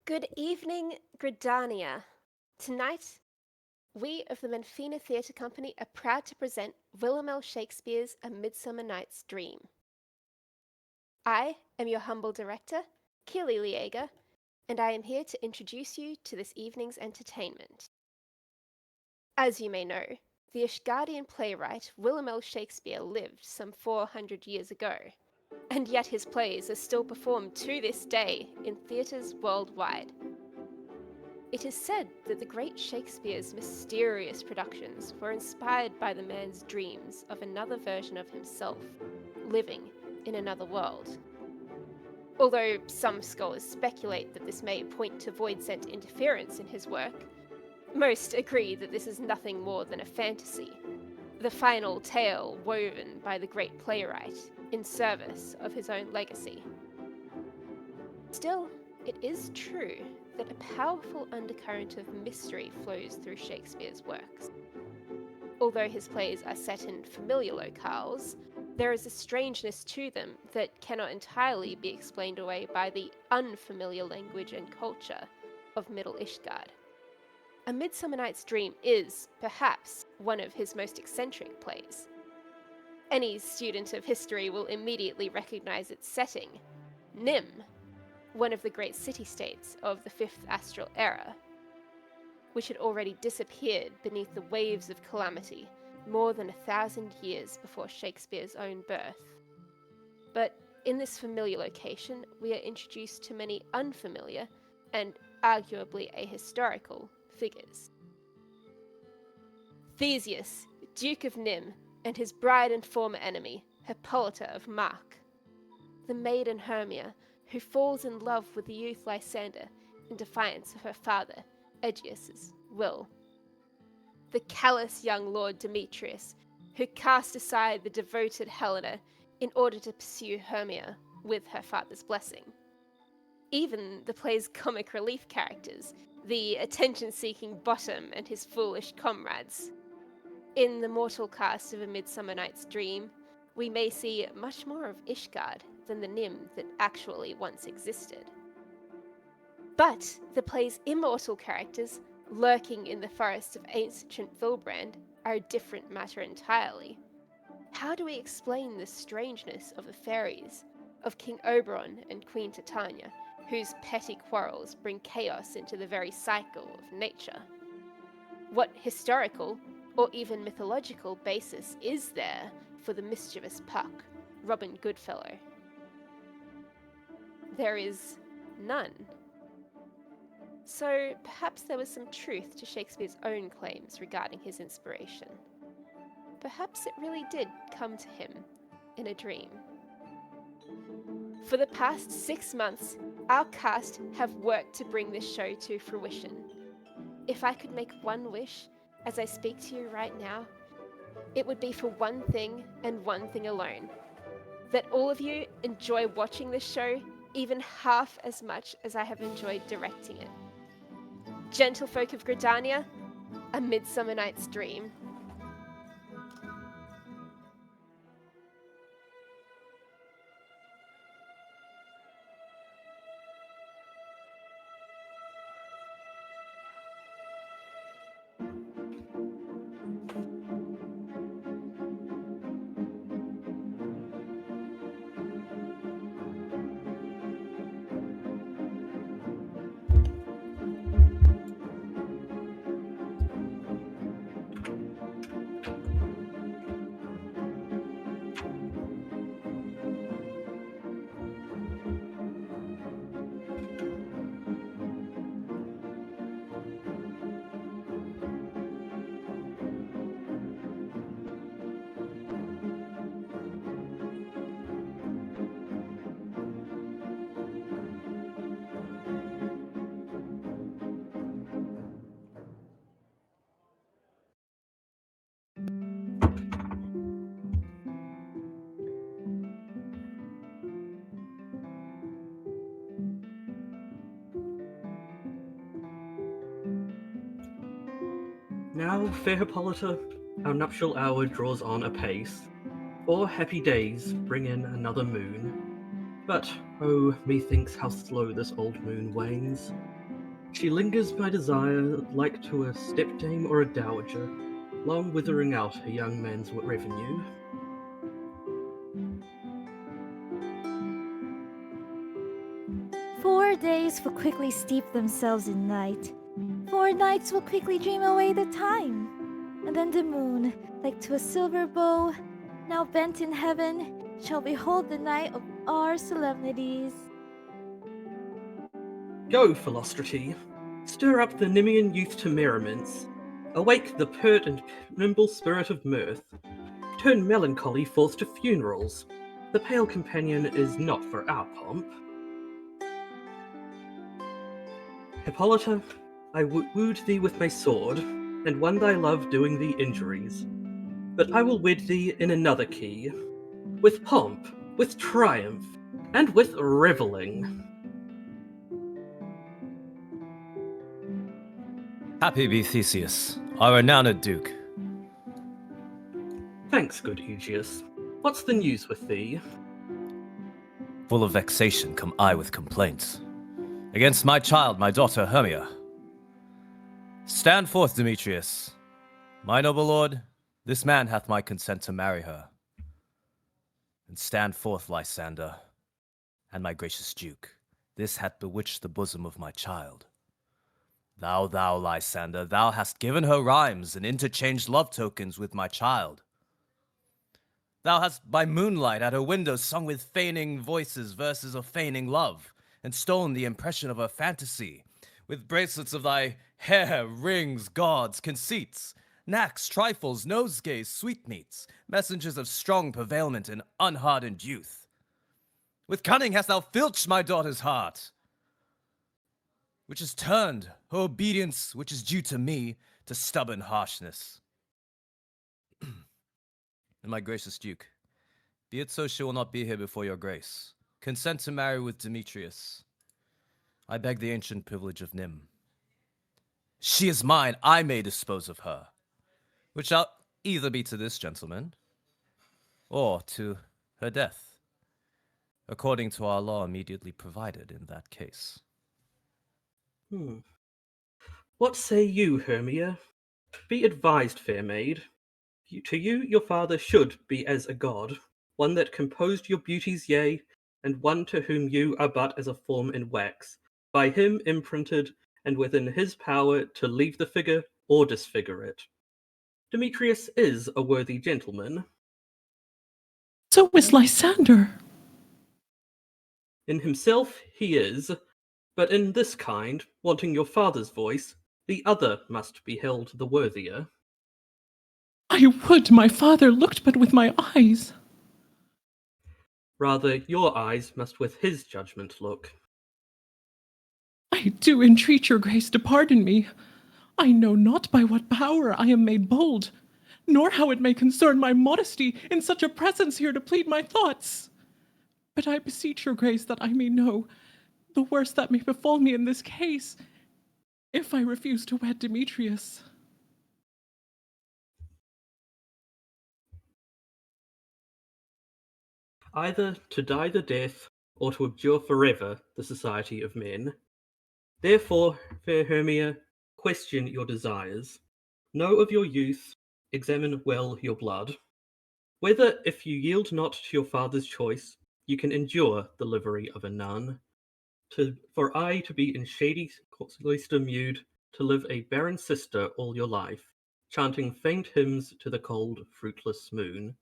Good evening, Gridania. Tonight, we of the Menfina Theatre Company are proud to present Willem L. Shakespeare's A Midsummer Night's Dream. I am your humble director, Keely Lieger, and I am here to introduce you to this evening's entertainment. As you may know, the Ishgardian playwright Willem L. Shakespeare lived some 400 years ago, and yet his plays are still performed to this day in theatres worldwide. It is said that the great Shakespeare's mysterious productions were inspired by the man's dreams of another version of himself, living in another world. Although some scholars speculate that this may point to void-sent interference in his work, most agree that this is nothing more than a fantasy, the final tale woven by the great playwright in service of his own legacy. Still, it is true that a powerful undercurrent of mystery flows through Shakespeare's works. Although his plays are set in familiar locales, there is a strangeness to them that cannot entirely be explained away by the unfamiliar language and culture of Middle Ishgard. A Midsummer Night's Dream is, perhaps, one of his most eccentric plays. Any student of history will immediately recognize its setting, Nim, one of the great city-states of the Fifth Astral Era, which had already disappeared beneath the waves of calamity more than 1,000 years before Shakespeare's own birth. But in this familiar location, we are introduced to many unfamiliar and arguably ahistorical figures. Theseus, Duke of Nim, and his bride and former enemy, Hippolyta of Mark. The maiden Hermia, who falls in love with the youth Lysander in defiance of her father, Aegeus's will. The callous young Lord Demetrius, who cast aside the devoted Helena in order to pursue Hermia with her father's blessing. Even the play's comic relief characters, the attention-seeking Bottom and his foolish comrades. In the mortal cast of A Midsummer Night's Dream, we may see much more of Ishgard than the Nim that actually once existed. But the play's immortal characters, lurking in the forests of ancient Vilbrand, are a different matter entirely. How do we explain the strangeness of the fairies, of King Oberon and Queen Titania, whose petty quarrels bring chaos into the very cycle of nature? What historical, or even mythological basis is there for the mischievous Puck, Robin Goodfellow? There is none. So perhaps there was some truth to Shakespeare's own claims regarding his inspiration. Perhaps it really did come to him in a dream. For the past 6 months, our cast have worked to bring this show to fruition. If I could make one wish as I speak to you right now, it would be for one thing and one thing alone. That all of you enjoy watching this show even half as much as I have enjoyed directing it. Gentlefolk of Gridania, A Midsummer Night's Dream. Now, fair Hippolyta, our nuptial hour draws on apace. 4 happy days bring in another moon. But, oh, methinks how slow this old moon wanes. She lingers by desire like to a stepdame or a dowager, long withering out a young man's revenue. "4 days will quickly steep themselves in night. 4 nights will quickly dream away the time. And then the moon, like to a silver bow, now bent in heaven, shall behold the night of our solemnities." Go, Philostrate, stir up the Nemean youth to merriments, awake the pert and nimble spirit of mirth, turn melancholy forth to funerals. The pale companion is not for our pomp. Hippolyta, I wooed thee with my sword, and won thy love doing thee injuries. But I will wed thee in another key, with pomp, with triumph, and with revelling. Happy be Theseus, our renowned duke. Thanks, good Aegeus. What's the news with thee? Full of vexation come I with complaints. Against my child, my daughter Hermia. Stand forth, Demetrius. My noble lord, this man hath my consent to marry her. And stand forth, Lysander, and my gracious duke. This hath bewitched the bosom of my child. Thou, Lysander, thou hast given her rhymes and interchanged love tokens with my child. Thou hast by moonlight at her window sung with feigning voices verses of feigning love, and stolen the impression of her fantasy, with bracelets of thy hair, rings, gauds, conceits, knacks, trifles, nosegays, sweetmeats, messengers of strong prevailment and unhardened youth. With cunning hast thou filched my daughter's heart, which has turned her obedience, which is due to me, to stubborn harshness. And my gracious duke, be it so she will not be here before your grace. Consent to marry with Demetrius. I beg the ancient privilege of Nym. She is mine, I may dispose of her, which shall either be to this gentleman, or to her death, according to our law immediately provided in that case. What say you, Hermia? Be advised, fair maid. To you your father should be as a god, one that composed your beauties, yea, and one to whom you are but as a form in wax, by him imprinted, and within his power to leave the figure or disfigure it. Demetrius is a worthy gentleman. So is Lysander. In himself he is, but in this kind, wanting your father's voice, the other must be held the worthier. I would my father looked but with my eyes. Rather, your eyes must with his judgment look. I do entreat your grace to pardon me. I know not by what power I am made bold, nor how it may concern my modesty in such a presence here to plead my thoughts. But I beseech your grace that I may know the worst that may befall me in this case, if I refuse to wed Demetrius. Either to die the death, or to abjure forever the society of men. Therefore, fair Hermia, question your desires. Know of your youth, examine well your blood. Whether, if you yield not to your father's choice, you can endure the livery of a nun. For I to be in shady cloister mewed, to live a barren sister all your life, chanting faint hymns to the cold, fruitless moon.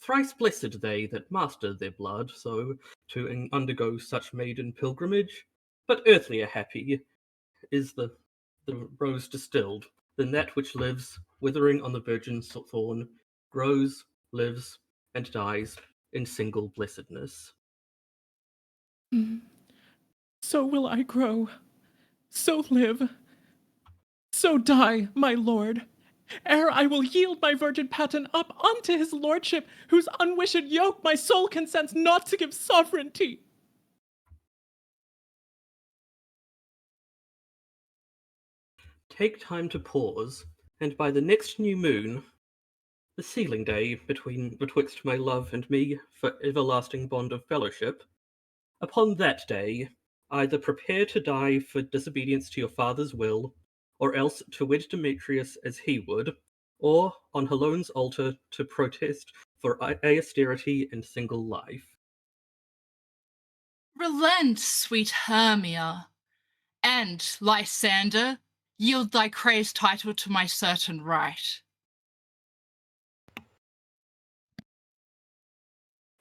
Thrice blessed they that master their blood so to undergo such maiden pilgrimage. But earthlier happy is the rose distilled than that which lives, withering on the virgin thorn, grows, lives, and dies in single blessedness. So will I grow, so live, so die, my lord, ere I will yield my virgin paten up unto his lordship, whose unwished yoke my soul consents not to give sovereignty. Take time to pause, and by the next new moon, the sealing day betwixt my love and me for everlasting bond of fellowship, upon that day Either prepare to die for disobedience to your father's will, or else to wed Demetrius as he would, or on Halone's altar to protest for austerity and single life. Relent, sweet Hermia, and, Lysander, yield thy crazed title to my certain right.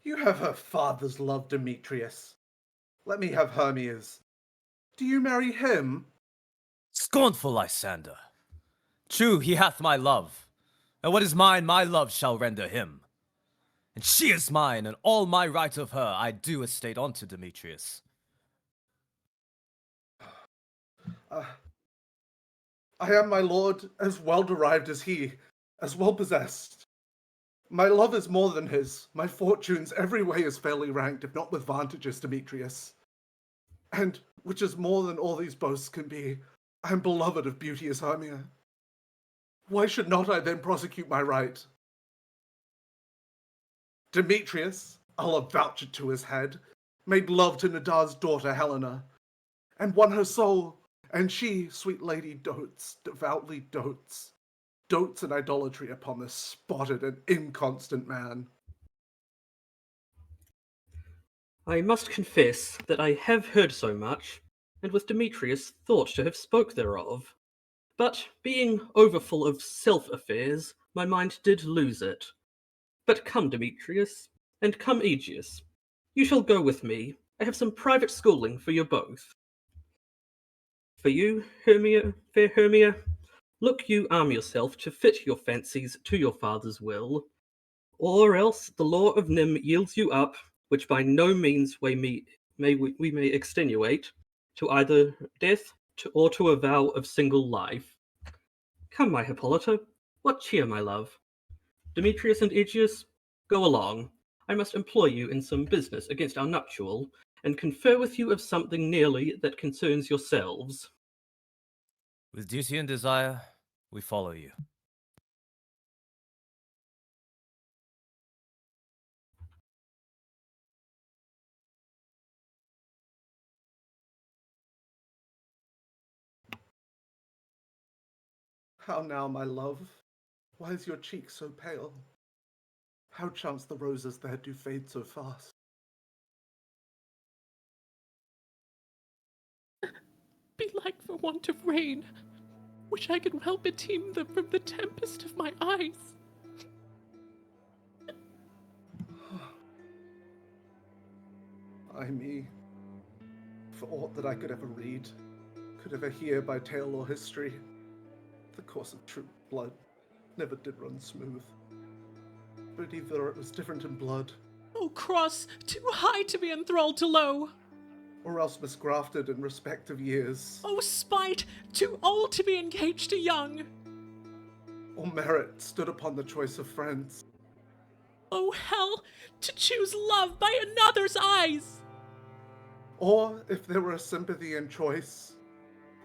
You have her father's love, Demetrius. Let me have Hermia's. Do you marry him? Scornful Lysander! True, he hath my love, and what is mine, my love shall render him. And she is mine, and all my right of her I do estate unto Demetrius. I am, my lord, as well derived as he, as well possessed. My love is more than his. My fortunes every way is fairly ranked, if not with vantages, Demetrius. And, which is more than all these boasts can be, I am beloved of beauteous Hermia. Why should not I then prosecute my right? Demetrius, I'll avouch it to his head, made love to Nadar's daughter Helena, and won her soul, and she, sweet lady, dotes, devoutly dotes in idolatry upon this spotted and inconstant man. I must confess that I have heard so much, and with Demetrius thought to have spoke thereof. But being overfull of self-affairs, my mind did lose it. But come, Demetrius, and come, Aegeus. You shall go with me. I have some private schooling for you both. For you, Hermia, fair Hermia, look you arm yourself to fit your fancies to your father's will, or else the law of Nym yields you up, which by no means we may extenuate, to either death or to a vow of single life. Come, my Hippolyta, what cheer, my love? Demetrius and Aegeus, go along. I must employ you in some business against our nuptial, and confer with you of something nearly that concerns yourselves. With duty and desire, we follow you. How now, my love? Why is your cheek so pale? How chance the roses there do fade so fast? Belike for want of rain, which I could well beteem them from the tempest of my eyes. Ay me, for aught that I could ever read, could ever hear by tale or history, the course of true blood never did run smooth. But either it was different in blood, O cross, too high to be enthralled to low! or else misgrafted in respect of years, O spite, too old to be engaged to young! or merit stood upon the choice of friends. O hell, to choose love by another's eyes! Or, if there were a sympathy in choice,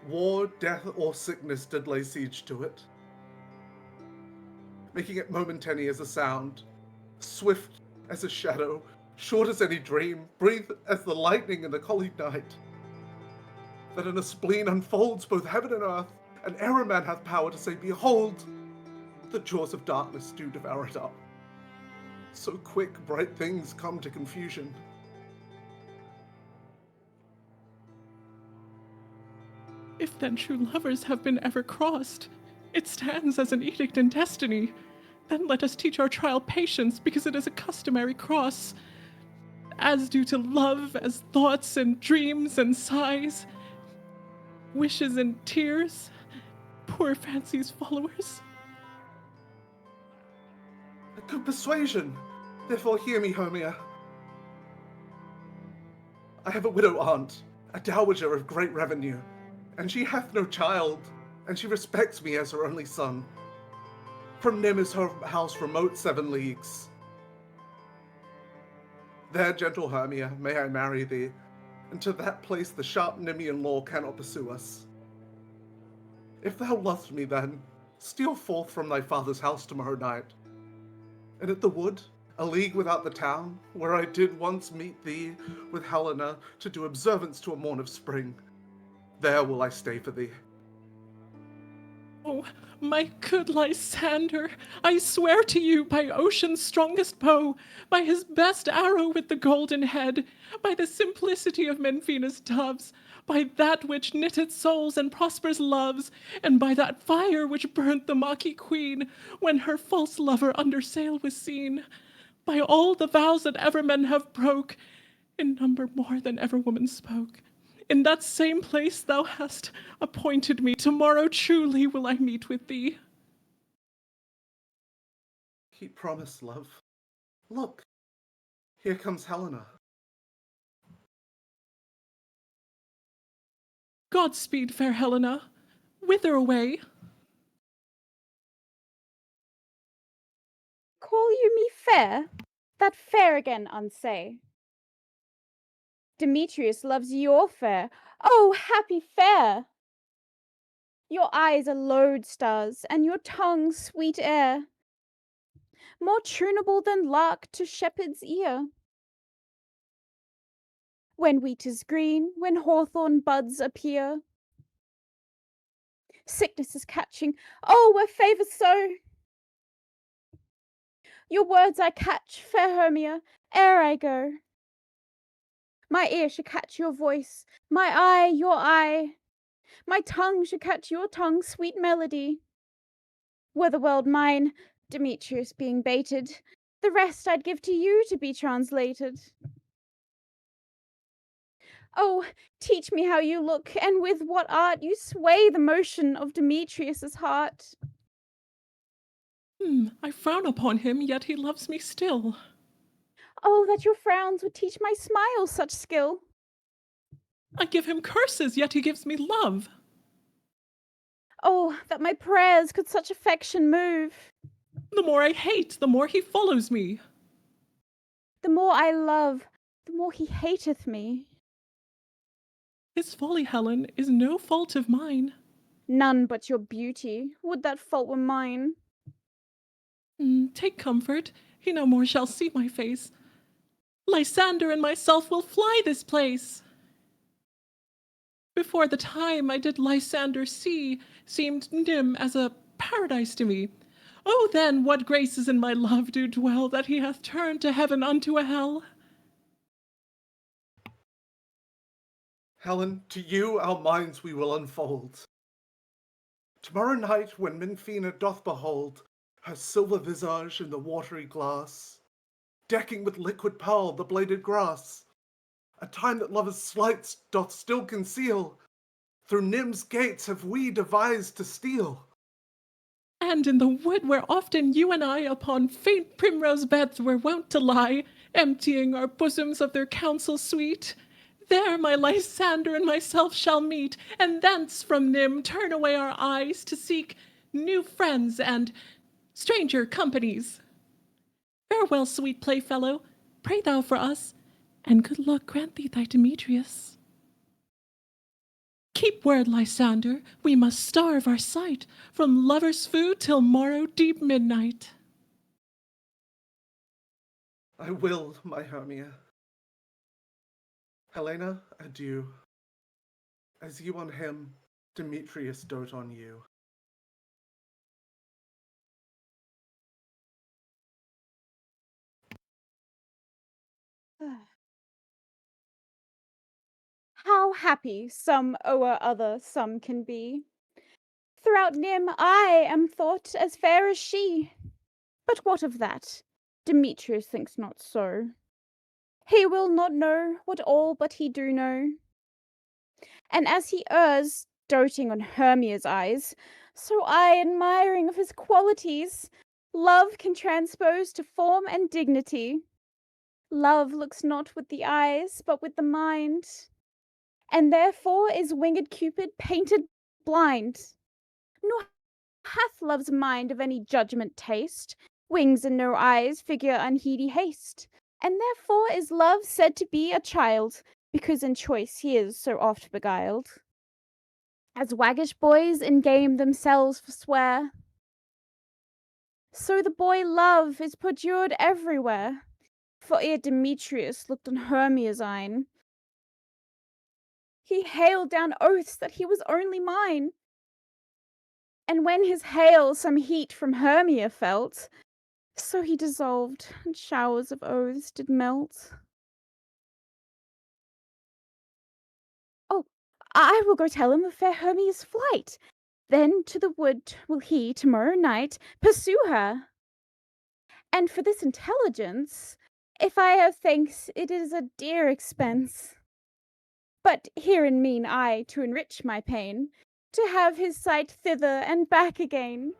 war, death, or sickness did lay siege to it, making it momentary as a sound, swift as a shadow, short as any dream, brief as the lightning in the colleague night, that in a spleen unfolds both heaven and earth, and ere a man hath power to say, behold, the jaws of darkness do devour it up. So quick bright things come to confusion. If then true lovers have been ever crossed, it stands as an edict in destiny. Then let us teach our child patience, because it is a customary cross. As due to love as thoughts and dreams and sighs, wishes and tears, poor fancy's followers. A good persuasion. Therefore hear me, Hermia. I have a widow aunt, a dowager of great revenue, and she hath no child, and she respects me as her only son. From Nym is her house remote 7 leagues. There, gentle Hermia, may I marry thee, and to that place the sharp Nymian law cannot pursue us. If thou lovest me then, steal forth from thy father's house tomorrow night, and at the wood, a league without the town, where I did once meet thee with Helena to do observance to a morn of spring. There will I stay for thee. Oh, my good Lysander, I swear to you by ocean's strongest bow, by his best arrow with the golden head, by the simplicity of Menphina's doves, by that which knitted souls and prospers loves, and by that fire which burnt the Maki queen when her false lover under sail was seen, by all the vows that ever men have broke, in number more than ever woman spoke. In that same place thou hast appointed me, tomorrow truly will I meet with thee. Keep promise, love. Look, here comes Helena. Godspeed, fair Helena. Whither away? Call you me fair? That fair again unsay. Demetrius loves your fair. Oh, happy fair! Your eyes are lodestars, and your tongue sweet air, more tunable than lark to shepherd's ear. When wheat is green, when hawthorn buds appear, sickness is catching, oh, where favour so! Your words I catch, fair Hermia, ere I go. My ear should catch your voice, my eye your eye. My tongue should catch your tongue's sweet melody. Were the world mine, Demetrius being baited, the rest I'd give to you to be translated. Oh, teach me how you look, and with what art you sway the motion of Demetrius's heart. I frown upon him, yet he loves me still. Oh, that your frowns would teach my smile such skill. I give him curses, yet he gives me love. Oh, that my prayers could such affection move. The more I hate, the more he follows me. The more I love, the more he hateth me. His folly, Helen, is no fault of mine. None but your beauty. Would that fault were mine. Take comfort, he no more shall see my face. Lysander and myself will fly this place. Before the time I did Lysander see, seemed dim as a paradise to me. Oh, then, what graces in my love do dwell, that he hath turned to heaven unto a hell. Helen, to you our minds we will unfold. Tomorrow night, when Menphina doth behold her silver visage in the watery glass, decking with liquid pearl the bladed grass, a time that lovers' slights doth still conceal, through Nim's gates have we devised to steal. And in the wood where often you and I upon faint primrose beds were wont to lie, emptying our bosoms of their counsel sweet, there my Lysander and myself shall meet, and thence from Nim turn away our eyes to seek new friends and stranger companies. Farewell, sweet playfellow, pray thou for us, and good luck grant thee thy Demetrius. Keep word, Lysander, we must starve our sight, from lover's food till morrow deep midnight. I will, my Hermia. Helena, adieu. As you on him, Demetrius dote on you. How happy some o'er other some can be. Throughout Nim I am thought as fair as she. But what of that? Demetrius thinks not so. He will not know what all but he do know. And as he errs, doting on Hermia's eyes, so I, admiring of his qualities, love can transpose to form and dignity. Love looks not with the eyes, but with the mind, and therefore is winged Cupid painted blind. Nor hath love's mind of any judgment taste, wings and no eyes, figure unheedy haste, and therefore is love said to be a child, because in choice he is so oft beguiled. As waggish boys in game themselves forswear, So the boy love is perjured everywhere. For ere Demetrius looked on Hermia's eyne, he hailed down oaths that he was only mine. And when his hail some heat from Hermia felt, so he dissolved, and showers of oaths did melt. Oh, I will go tell him of fair Hermia's flight. Then to the wood will he tomorrow night pursue her. And for this intelligence, if I have thanks, it is a dear expense. But herein mean I to enrich my pain, to have his sight thither and back again.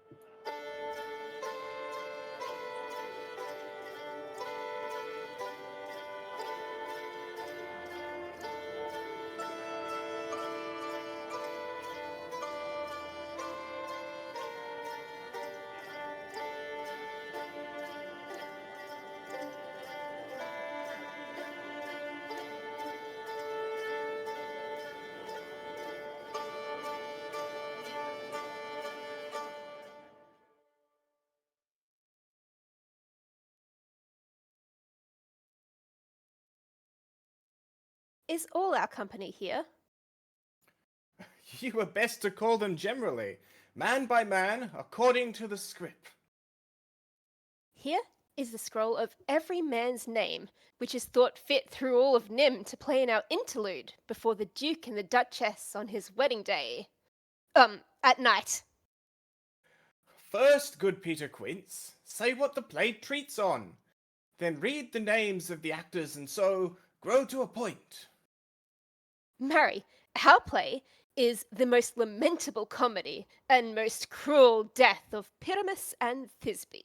Is all our company here? You were best to call them generally, man by man, according to the script. Here is the scroll of every man's name, which is thought fit through all of Nim to play in our interlude before the Duke and the Duchess on his wedding day. At night. First, good Peter Quince, say what the play treats on. Then read the names of the actors and so grow to a point. Marry, our play is the most lamentable comedy and most cruel death of Pyramus and Thisbe.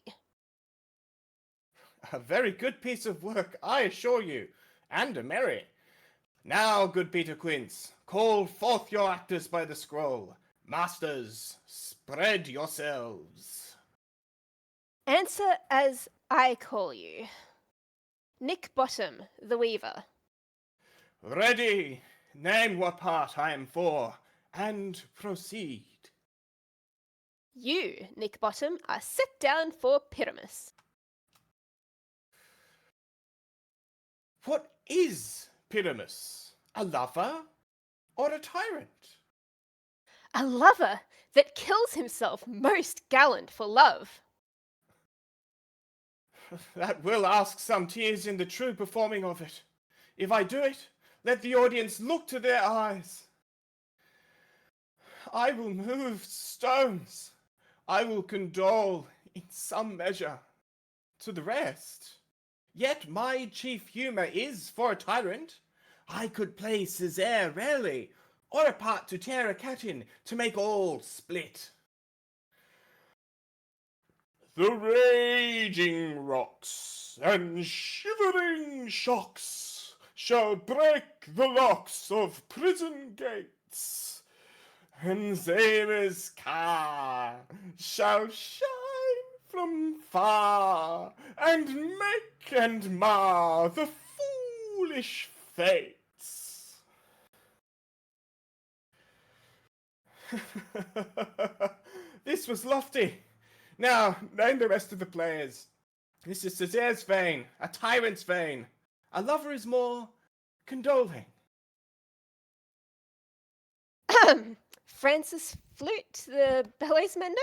A very good piece of work, I assure you, and a merry. Now, good Peter Quince, call forth your actors by the scroll. Masters, spread yourselves. Answer as I call you. Nick Bottom, the Weaver. Ready, name what part I am for, and proceed. You, Nick Bottom, are set down for Pyramus. What is Pyramus? A lover or a tyrant? A lover that kills himself most gallant for love. That will ask some tears in the true performing of it. If I do it, let the audience look to their eyes. I will move stones. I will condole in some measure to the rest. Yet my chief humour is for a tyrant. I could play Césaire rarely, or a part to tear a cat in, to make all split. The raging rocks and shivering shocks shall break the locks of prison gates, and Zema's car shall shine from far, and make and mar the foolish fates. This was lofty. Now, name the rest of the players. This is Césaire's vein, a tyrant's vein. A lover is more condoling. Francis Flute, the bellows mender.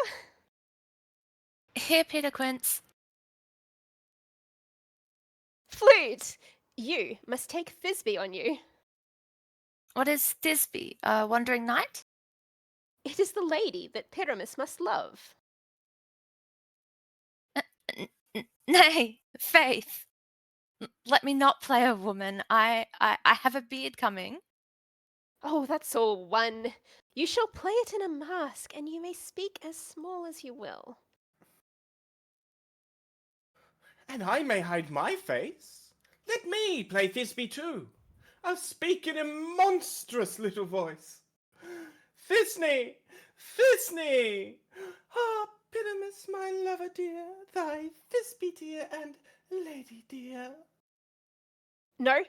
Here, Peter Quince. Flute, you must take Thisbe on you. What is Thisbe, a wandering knight? It is the lady that Pyramus must love. Nay, faith. Let me not play a woman. I have a beard coming. Oh, that's all one. You shall play it in a mask, and you may speak as small as you will. And I may hide my face. Let me play Thisbe too. I'll speak in a monstrous little voice. Thisne! Thisne! Ah, Pyramus, my lover dear, thy Thisbe dear and lady dear. No,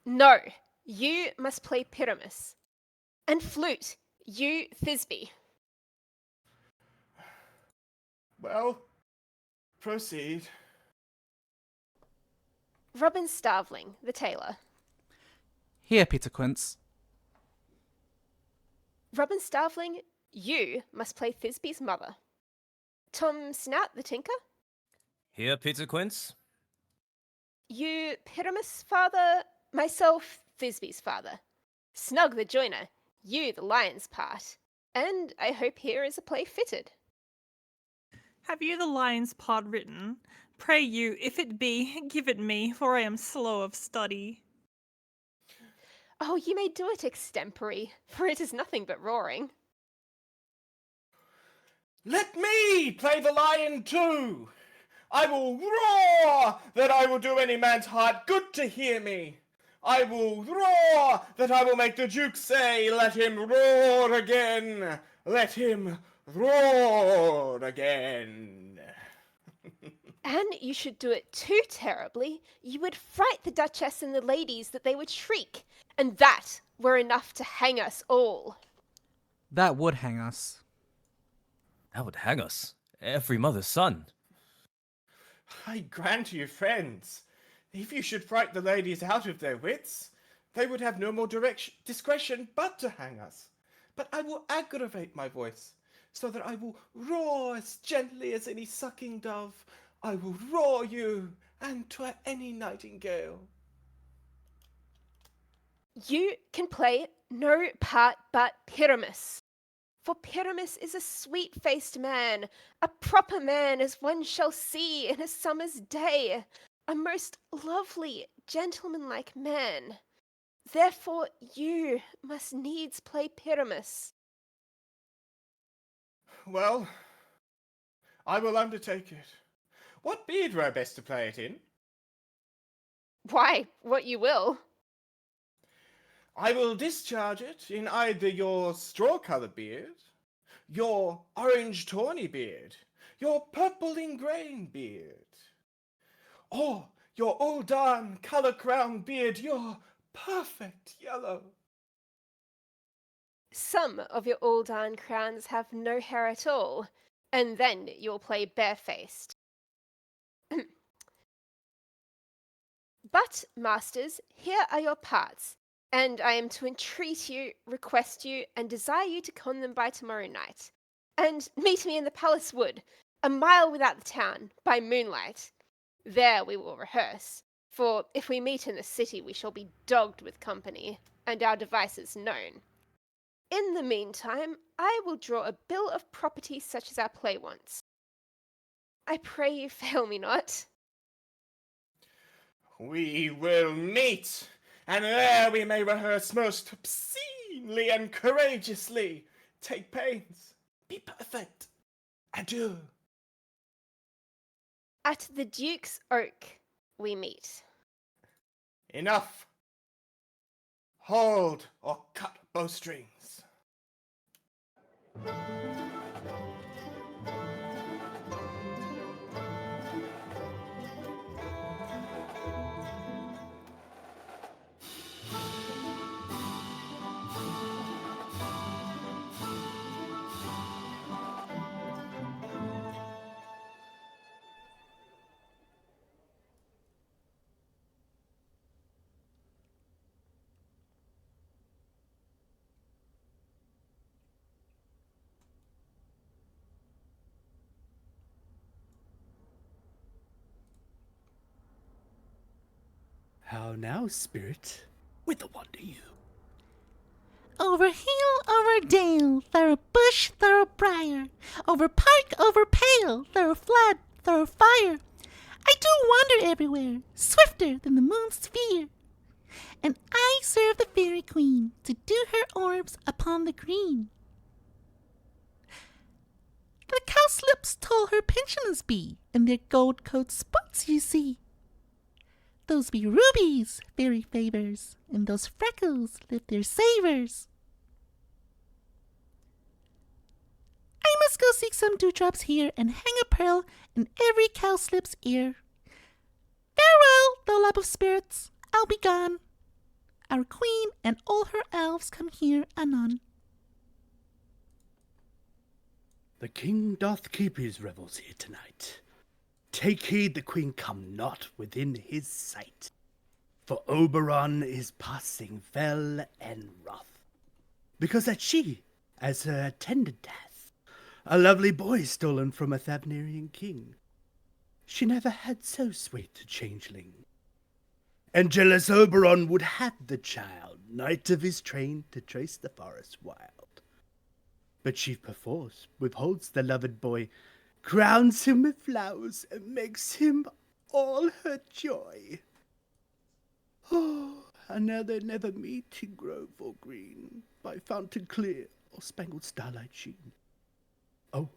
no, you must play Pyramus. And Flute, you Thisbe. Well, Proceed. Robin Starveling, the tailor. Here, Peter Quince. Robin Starveling, you must play Thisby's mother. Tom Snout, the tinker. Here, Peter Quince. You, Pyramus' father. Myself, Thisby's father. Snug, the joiner. You, the lion's part. And I hope here is a play fitted. Have you the lion's part written? Pray you, if it be, give it me, for I am slow of study. Oh, you may do it extempore, for it is nothing but roaring. Let me play the lion too! I will roar that I will do any man's heart good to hear me. I will roar that I will make the Duke say, let him roar again. Let him roar again. And you should do it too terribly. You would fright the Duchess and the ladies that they would shriek, and that were enough to hang us all. That would hang us. That would hang us. Every mother's son. I grant you, friends, if you should fright the ladies out of their wits, they would have no more discretion but to hang us. But I will aggravate my voice, so that I will roar as gently as any sucking dove. I will roar you, and to any nightingale. You can play no part but Pyramus. For Pyramus is a sweet-faced man, a proper man as one shall see in a summer's day, a most lovely, gentlemanlike man. Therefore you must needs play Pyramus. Well, I will undertake it. What beard were best to play it in? Why, what you will. I will discharge it in either your straw-coloured beard, your orange tawny beard, your purple ingrain beard, or your Uldan colour-crowned beard, your perfect yellow. Some of your Uldan crowns have no hair at all, and then you'll play barefaced. But, masters, here are your parts, and I am to entreat you, request you, and desire you to con them by tomorrow night. And meet me in the palace wood, a mile without the town, by moonlight. There we will rehearse, for if we meet in the city we shall be dogged with company, and our devices known. In the meantime, I will draw a bill of property such as our play wants. I pray you fail me not. We will meet, and there we may rehearse most obscenely and courageously. Take pains. Be perfect. Adieu. At the Duke's Oak we meet. Enough. Hold or cut bowstrings. How now, spirit? Whither wander you? Over hill, over dale, through bush, through briar, over park, over pale, through flood, through fire. I do wander everywhere, swifter than the moon's sphere. And I serve the fairy queen to do her orbs upon the green. The cowslips toll her pensioners be, and their gold coat spots you see. Those be rubies, fairy favors, and those freckles lift their savors. I must go seek some dewdrops here and hang a pearl in every cowslip's ear. Farewell, thou love of spirits, I'll be gone. Our queen and all her elves come here anon. The king doth keep his revels here tonight. take heed the queen come not within his sight. For Oberon is passing fell and wroth, because that she, as her attendant hath, a lovely boy stolen from a Thavnerian king. She never had so sweet a changeling. And jealous Oberon would have the child, knight of his train, to trace the forest wild. But she perforce withholds the loved boy, crowns him with flowers, and makes him all her joy. Oh, and now they never meet in grove or green, by fountain clear or spangled starlight sheen. Oh,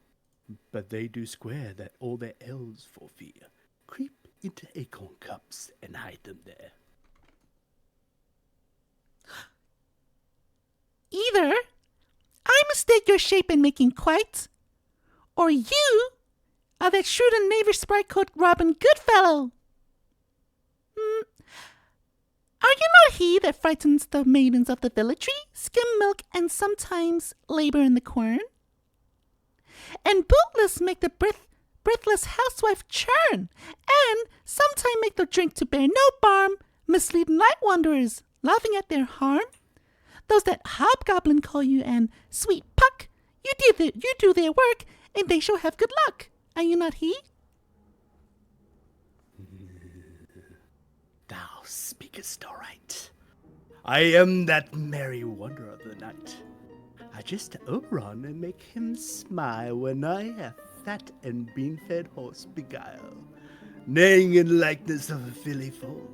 but they do swear that all their elves for fear creep into acorn cups and hide them there. Either I mistake your shape in making quite, or you are that shrewd and knavish sprite-coat Robin Goodfellow. Are you not he that frightens the maidens of the villagry, skim milk, and sometimes labor in the quern? And bootless make the breathless housewife churn, and sometime make the drink to bear no barm, mislead night wanderers, laughing at their harm? Those that hobgoblin call you and sweet puck, you do their work, and they shall have good luck. Are you not he? Thou speakest aright. I am that merry wanderer of the night. I just Oberon and make him smile when I a fat and bean-fed horse beguile, neighing in likeness of a filly foal.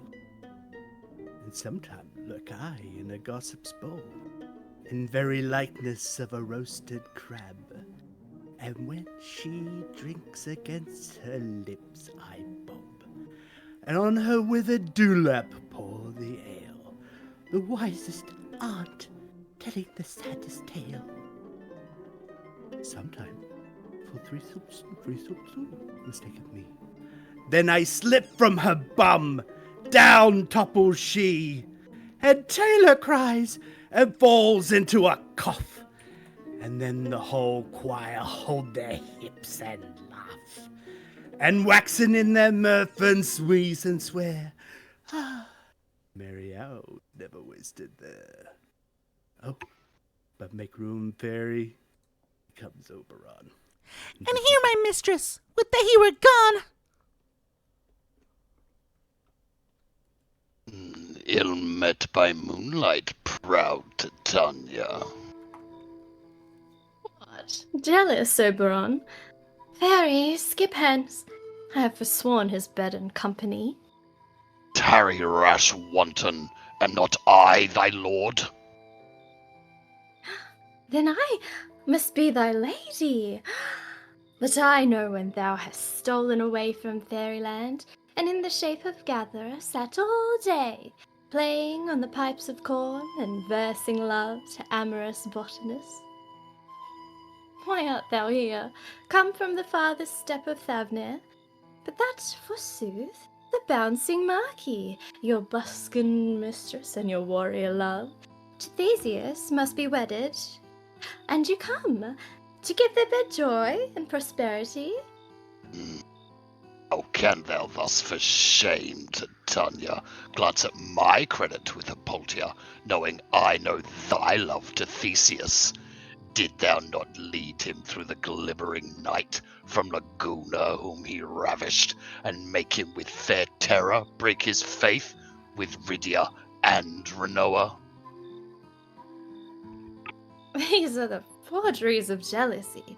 And sometime lurk I in a gossip's bowl, in very likeness of a roasted crab. And when she drinks against her lips I bob, and on her withered dewlap pour the ale, the wisest aunt telling the saddest tale. Sometime for three sops mistaketh me. Then I slip from her bum, down topples she, and Taylor cries and falls into a cough. And then the whole choir hold their hips and laugh, and waxen in their mirth and squeeze and swear, ah, merry owl never wasted there. Oh, but make room, fairy, comes Oberon. And here, my mistress, would that he were gone. Ill met by moonlight, proud Titania. What? Jealous, Oberon? Fairy, skip hence. I have forsworn his bed and company. Tarry, rash wanton, am not I thy lord? Then I must be thy lady. But I know when thou hast stolen away from fairyland, and in the shape of gatherer sat all day, playing on the pipes of corn and versing love to amorous botanists. Why art thou here, come from the farthest step of Thavner? But that, forsooth, the bouncing Marquis, your buskin mistress and your warrior love, to Theseus must be wedded, and you come to give their bed joy and prosperity. How can thou thus for shame, Titania, glance at my credit with Hippolyta, knowing I know thy love to Theseus? Did thou not lead him through the glimmering night from Laguna whom he ravished, and make him with fair terror break his faith with Rydia and Renoa? These are the forgeries of jealousy,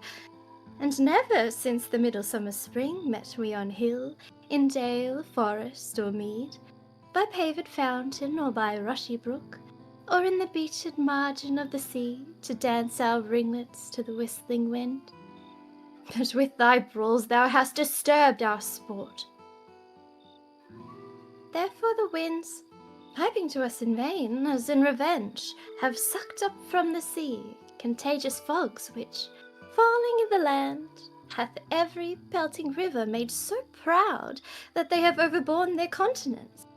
and never since the midsummer spring met we on hill, in dale, forest, or mead, by paved fountain or by rushy brook, or in the beached margin of the sea, to dance our ringlets to the whistling wind. But with thy brawls thou hast disturbed our sport. Therefore the winds, piping to us in vain, as in revenge, have sucked up from the sea contagious fogs, which, falling in the land, hath every pelting river made so proud that they have overborne their continents.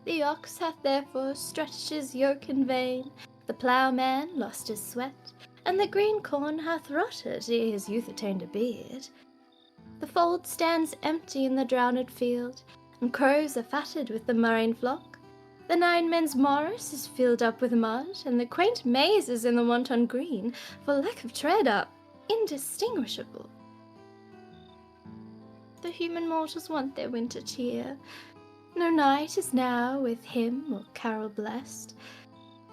The ox hath therefore stretched his yoke in vain, the ploughman lost his sweat, and the green corn hath rotted ere his youth attained a beard. The fold stands empty in the drowned field, and crows are fatted with the murrain flock. The nine men's morris is filled up with mud, and the quaint mazes in the wanton green, for lack of tread, are indistinguishable. The human mortals want their winter cheer. No night is now with hymn or carol blessed.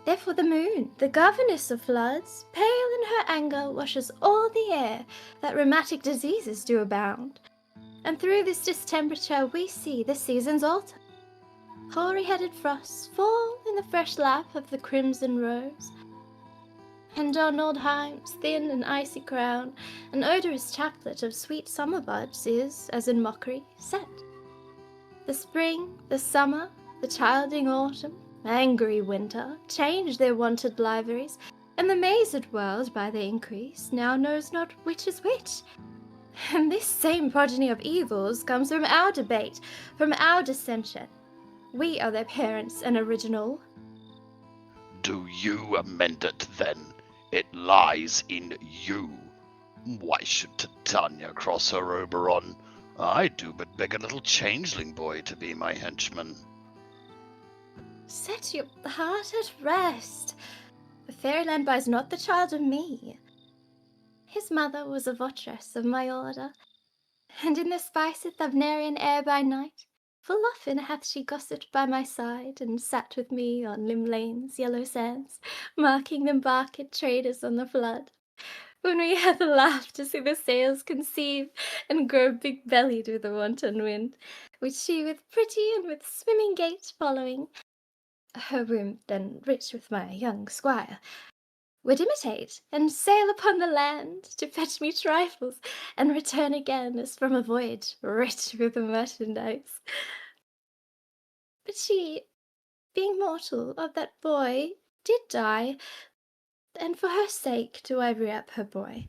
Therefore the moon, the governess of floods, pale in her anger, washes all the air, that rheumatic diseases do abound. And through this distemperature we see the seasons alter. Hoary-headed frosts fall in the fresh lap of the crimson rose, and on Oldheim's thin and icy crown an odorous chaplet of sweet summer buds is, as in mockery, set. The spring, the summer, the childing autumn, angry winter, change their wonted liveries, and the mazed world, by their increase, now knows not which is which. And this same progeny of evils comes from our debate, from our dissension. We are their parents and original. Do you amend it then? It lies in you. Why should Titania cross her Oberon? I do but beg a little changeling boy to be my henchman. Set your heart at rest. The fairyland buys not the child of me. His mother was a votress of my order, and in the spicy Thavnarian air by night, full often hath she gossiped by my side, and sat with me on Limlane's yellow sands, marking them barked traders on the flood. When we hath laughed to see the sails conceive and grow big-bellied with the wanton wind, which she with pretty and with swimming gait following, her womb then rich with my young squire, would imitate, and sail upon the land to fetch me trifles, and return again as from a voyage rich with merchandise. But she, being mortal of that boy, did die, and for her sake do I rear up her boy,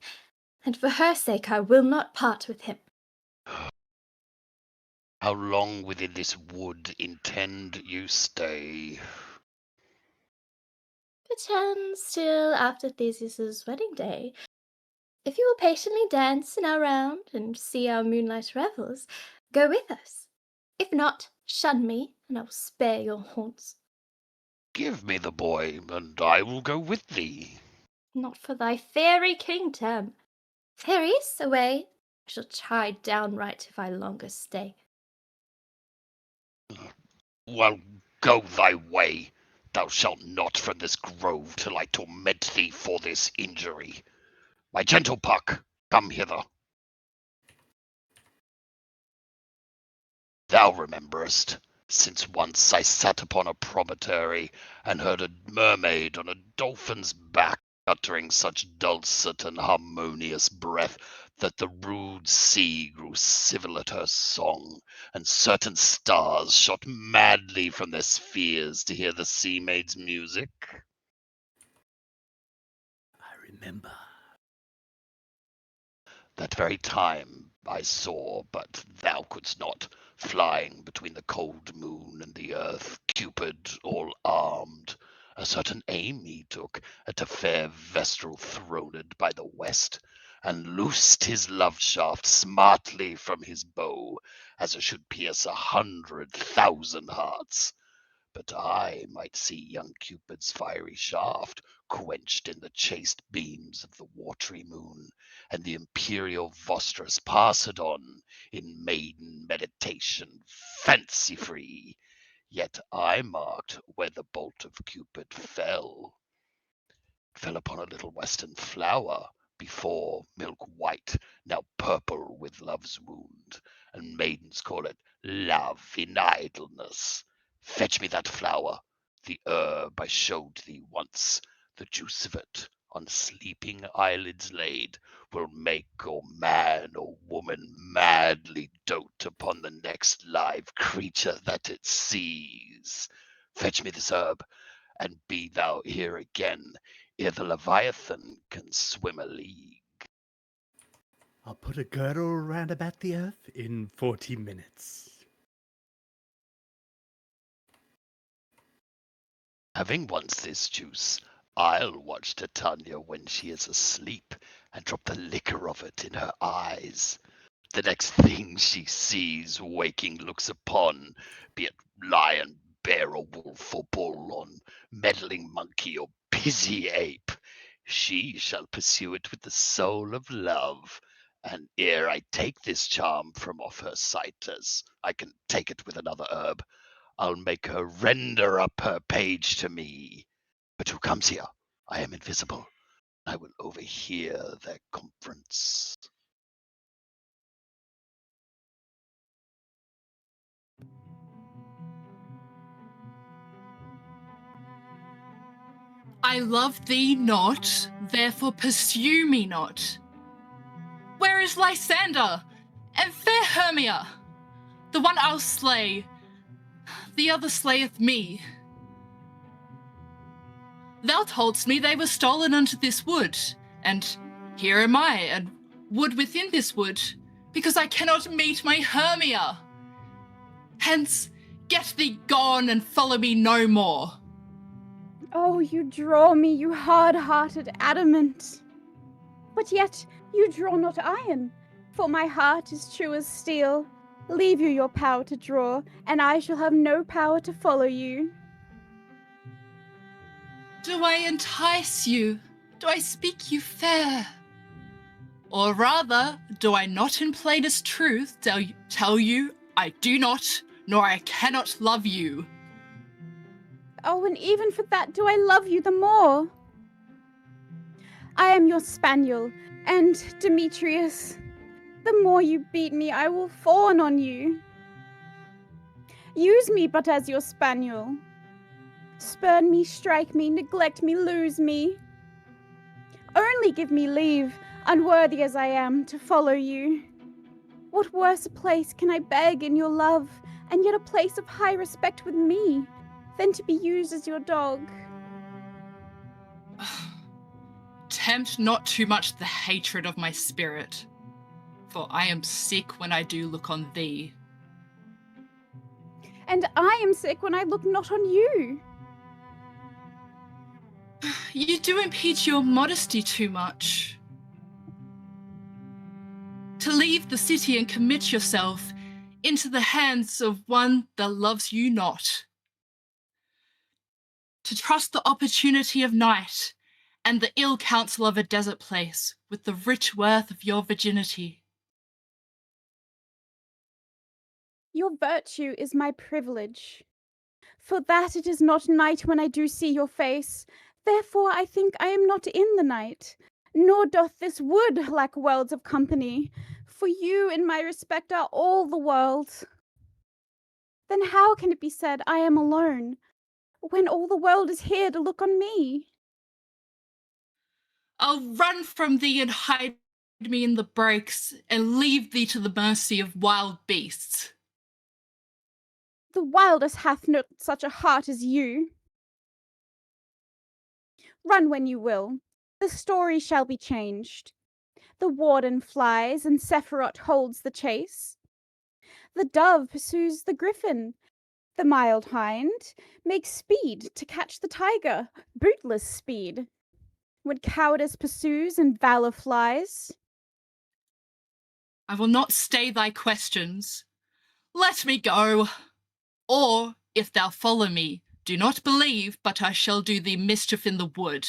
and for her sake I will not part with him. How long within this wood intend you stay? Perchance till after Theseus's wedding day. If you will patiently dance in our round, and see our moonlight revels, go with us. If not, shun me, and I will spare your haunts. Give me the boy, and I will go with thee. Not for thy fairy kingdom. Fairies, away! I shall chide downright if I longer stay. Well, go thy way. Thou shalt not from this grove till I torment thee for this injury. My gentle Puck, come hither. Thou rememberest, since once I sat upon a promontory, and heard a mermaid on a dolphin's back uttering such dulcet and harmonious breath that the rude sea grew civil at her song, and certain stars shot madly from their spheres to hear the sea maid's music? I remember. That very time I saw, but thou couldst not, flying between the cold moon and the earth, Cupid all armed. A certain aim he took at a fair vestal throned by the west, and loosed his love shaft smartly from his bow, as it should pierce 100,000 hearts. But I might see young Cupid's fiery shaft quenched in the chaste beams of the watery moon, and the imperial vostress passed on in maiden meditation, fancy-free. Yet I marked where the bolt of Cupid fell. It fell upon a little western flower, before milk white, now purple with love's wound, and maidens call it love in idleness. Fetch me that flower, the herb I showed thee once. The juice of it, on sleeping eyelids laid, will make or man or woman madly dote upon the next live creature that it sees. Fetch me this herb, and be thou here again, ere the Leviathan can swim a league. I'll put a girdle round about the earth in 40 minutes. Having once this juice, I'll watch Titania when she is asleep, and drop the liquor of it in her eyes. The next thing she sees, waking looks upon, be it lion, bear, or wolf, or bull, on meddling monkey, or busy ape, she shall pursue it with the soul of love. And ere I take this charm from off her sight, as I can take it with another herb, I'll make her render up her page to me. But who comes here? I am invisible. I will overhear their conference. I love thee not, therefore pursue me not. Where is Lysander and fair Hermia? The one I'll slay, the other slayeth me. Thou toldst me they were stolen unto this wood, and here am I, and wood within this wood, because I cannot meet my Hermia. Hence, get thee gone and follow me no more. Oh, you draw me, you hard-hearted adamant. But yet you draw not iron, for my heart is true as steel. Leave you your power to draw, and I shall have no power to follow you. Do I entice you? Do I speak you fair? Or rather, do I not in plainest truth tell you I do not, nor I cannot love you? Oh, and even for that do I love you the more. I am your spaniel, and, Demetrius, the more you beat me, I will fawn on you. Use me but as your spaniel. Spurn me, strike me, neglect me, lose me. Only give me leave, unworthy as I am, to follow you. What worse a place can I beg in your love, and yet a place of high respect with me, than to be used as your dog? Tempt not too much the hatred of my spirit, for I am sick when I do look on thee. And I am sick when I look not on you. You do impede your modesty too much. To leave the city and commit yourself into the hands of one that loves you not. To trust the opportunity of night and the ill counsel of a desert place with the rich worth of your virginity. Your virtue is my privilege. For that it is not night when I do see your face. Therefore I think I am not in the night, nor doth this wood lack worlds of company. For you in my respect are all the world. Then how can it be said I am alone, when all the world is here to look on me? I'll run from thee and hide me in the breaks, and leave thee to the mercy of wild beasts. The wildest hath not such a heart as you. Run when you will, the story shall be changed. The warden flies, and Sephiroth holds the chase. The dove pursues the griffin. The mild hind makes speed to catch the tiger, bootless speed. When cowardice pursues and valor flies. I will not stay thy questions. Let me go. Or, if thou follow me, do not believe, but I shall do thee mischief in the wood.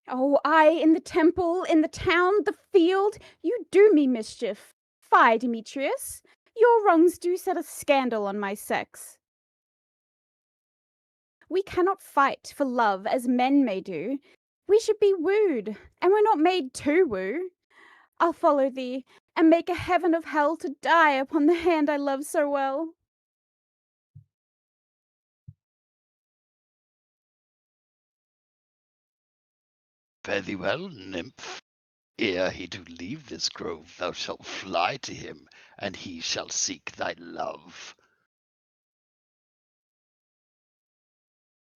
Oh, I in the temple, in the town, the field, you do me mischief. Fie, Demetrius, your wrongs do set a scandal on my sex. We cannot fight for love as men may do. We should be wooed, and we're not made to woo. I'll follow thee, and make a heaven of hell to die upon the hand I love so well. Fare thee well, nymph. Ere he do leave this grove, thou shalt fly to him, and he shall seek thy love.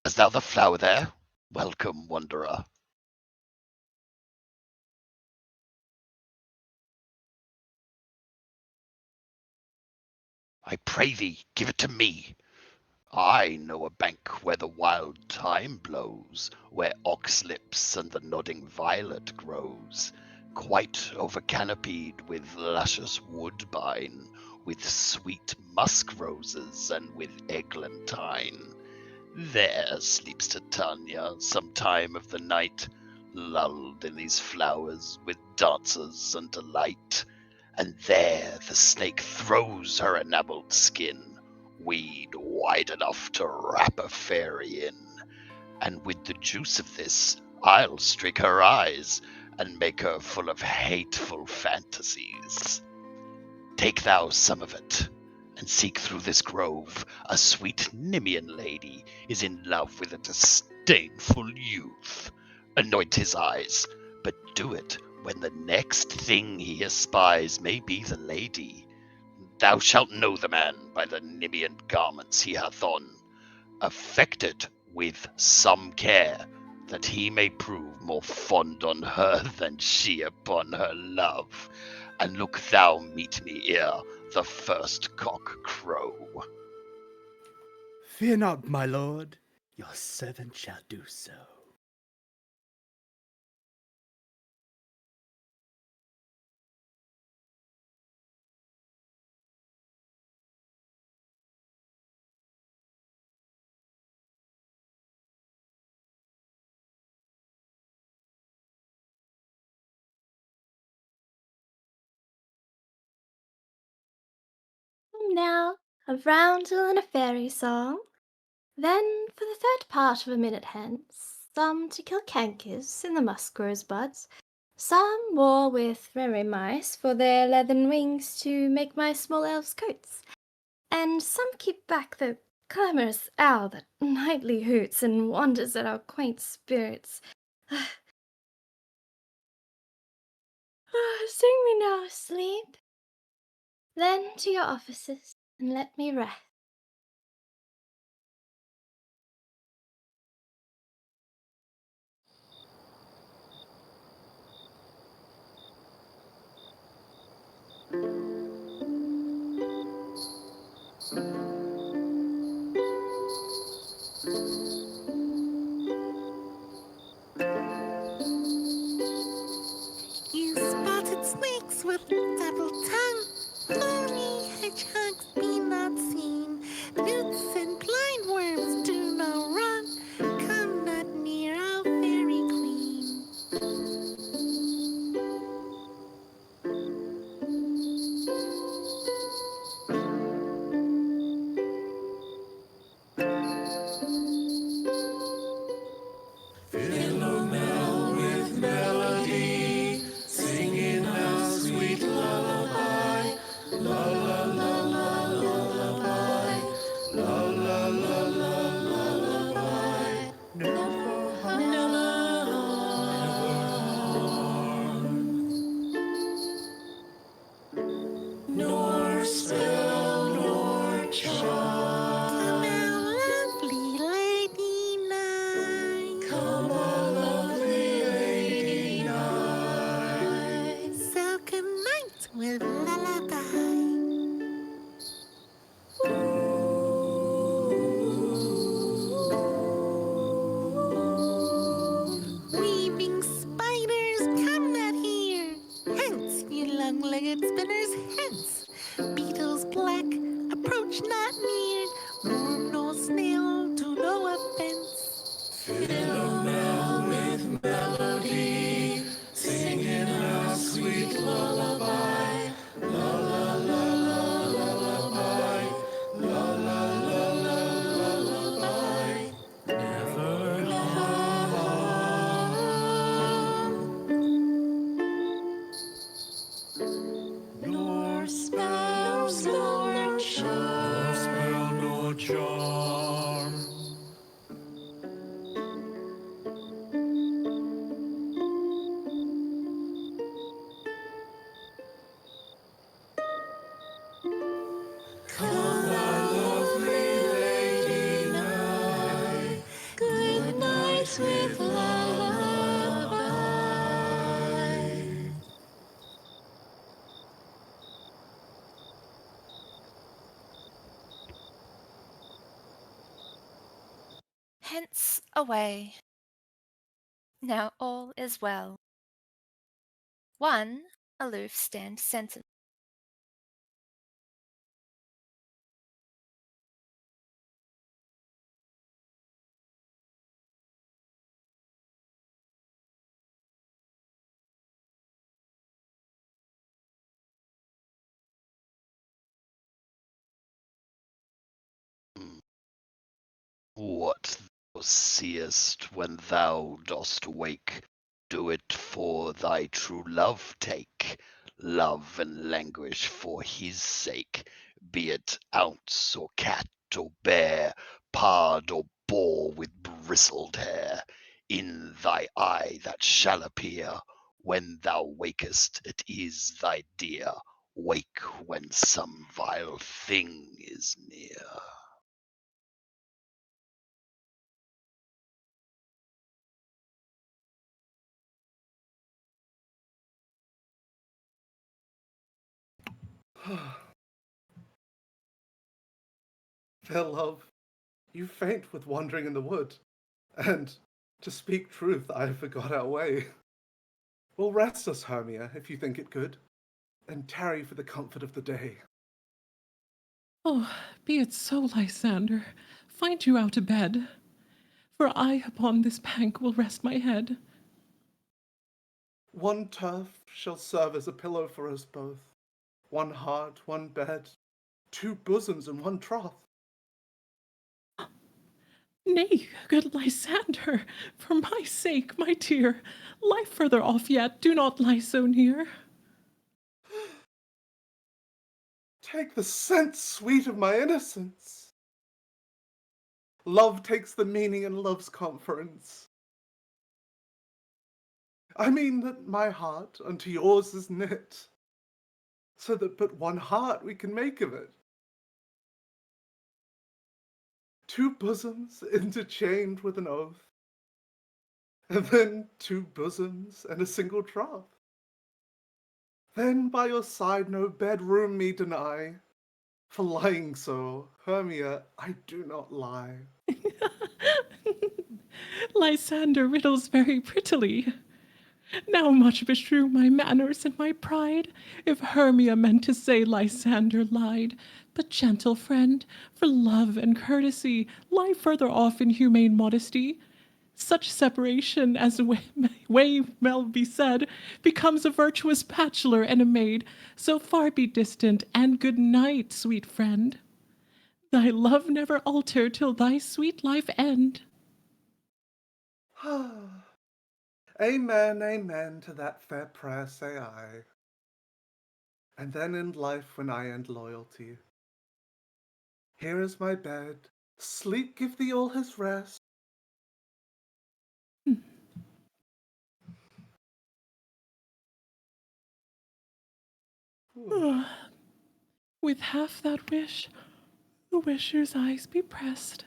Hast thou the flower there? Welcome, wanderer. I pray thee, give it to me. I know a bank where the wild thyme blows, where ox lips and the nodding violet grows. quite over-canopied with luscious woodbine, with sweet musk roses, and with eglantine. There sleeps Titania some time of the night, lulled in these flowers with dances and delight. And there the snake throws her enamelled skin, weed wide enough to wrap a fairy in. And with the juice of this, I'll streak her eyes, and make her full of hateful fantasies. Take thou some of it, and seek through this grove. A sweet Nemean lady is in love with a disdainful youth. Anoint his eyes, but do it when the next thing he espies may be the lady. Thou shalt know the man by the Nemean garments he hath on. Affect it with some care, that he may prove more fond on her than she upon her love. And look thou meet me ere the first cock crow. Fear not, my lord, your servant shall do so. Now, a roundel and a fairy song. Then, for the third part of a minute hence, some to kill cankers in the musk rose buds, some war with merry mice for their leathern wings to make my small elves' coats, and some keep back the clamorous owl that nightly hoots and wonders at our quaint spirits. Sing me now asleep. Then to your offices, and let me rest. You spotted snakes with double tongue. Only hedgehogs be not seen. Newts and blind worms do not run. Come not near our fairy queen. Philomel with melody, singing a sweet lullaby. La la la la lullaby. La la la la lullaby. Never harm, never harm. Nor spell, nor charm. Come out, lovely lady night. Come on, lovely lady night. So good night with lullaby. Weaving spiders, come not here. Hence, you long-legged spinners, hence. Beetles black, approach not near. Worm nor snail, do no offense. Philomel with melody, singing a sweet lullaby. La la la la lullaby. La la la la lullaby. Never harm. Nor spell, nor charm. Nor spell, nor charm. Come, my lovely lady night. Good night with lullaby. Hence away. Now all is well. One aloof stand sentinel. What thou seest when thou dost wake, do it for thy true love take. Love and languish for his sake, be it ounce or cat or bear, pard or boar with bristled hair. In thy eye that shall appear, when thou wakest it is thy dear. Wake when some vile thing is near. Fair love, you faint with wandering in the wood, and, to speak truth, I forgot our way. We'll rest us, Hermia, if you think it good, and tarry for the comfort of the day. Oh, be it so, Lysander. Find you out a bed. For I upon this bank will rest my head. One turf shall serve as a pillow for us both. One heart, one bed, 2 bosoms and 1 troth. Nay, good Lysander, for my sake, my dear, lie further off yet, do not lie so near. Take the sense, sweet, of my innocence. Love takes the meaning in love's conference. I mean that my heart unto yours is knit, so that but one heart we can make of it. 2 bosoms interchained with an oath, and then 2 bosoms and a single troth. Then by your side no bedroom me deny, for lying so, Hermia, I do not lie. Lysander riddles very prettily. Now much beshrew my manners and my pride, if Hermia meant to say Lysander lied. But, gentle friend, for love and courtesy, lie further off in humane modesty. Such separation, as way well be said, becomes a virtuous bachelor and a maid. So far be distant, and good night, sweet friend. Thy love never alter till thy sweet life end. Amen, amen to that fair prayer, say I. And then end life when I end loyalty. Here is my bed. Sleep give thee all his rest. With half that wish, the wisher's eyes be pressed.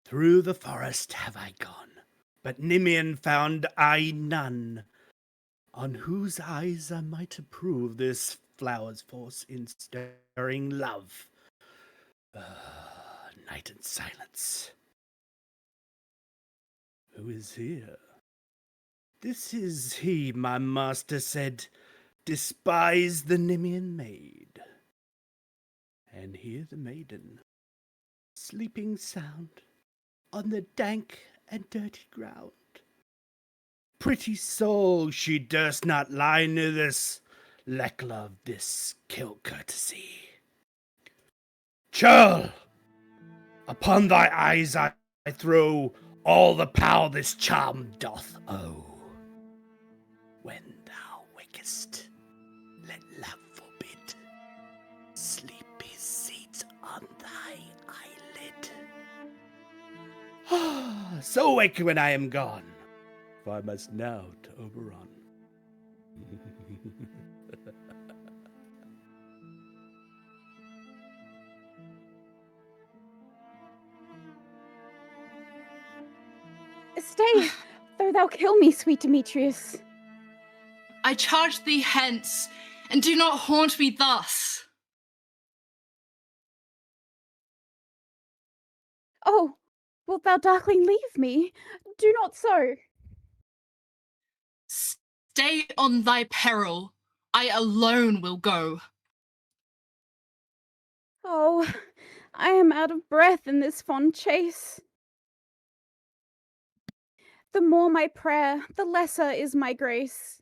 Through the forest have I gone, but Nemean found I none, on whose eyes I might approve this flower's force in stirring love. Night and silence. Who is here? This is he, my master said, despise the Nemean maid. And here the maiden, sleeping sound, on the dank and dirty ground. Pretty soul, she durst not lie near this, lack love, this kill courtesy. Churl, upon thy eyes I throw all the power this charm doth owe. When thou wakest, let love forbid sleepy seats on thy eyelid. So wake when I am gone, for I must now to Oberon. Stay, though thou kill me, sweet Demetrius. I charge thee hence, and do not haunt me thus. Oh, wilt thou, darkling, leave me? Do not so. Stay on thy peril. I alone will go. Oh, I am out of breath in this fond chase. The more my prayer, the lesser is my grace.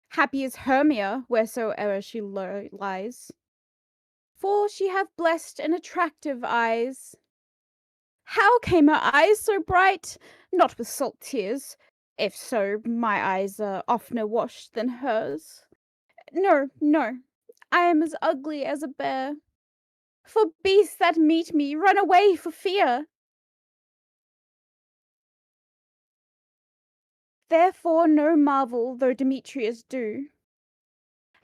Happy is Hermia, wheresoe'er she lies, for she hath blessed and attractive eyes. How came her eyes so bright? Not with salt tears. If so, my eyes are oftener washed than hers. No, no, I am as ugly as a bear. For beasts that meet me run away for fear. Therefore no marvel though Demetrius do,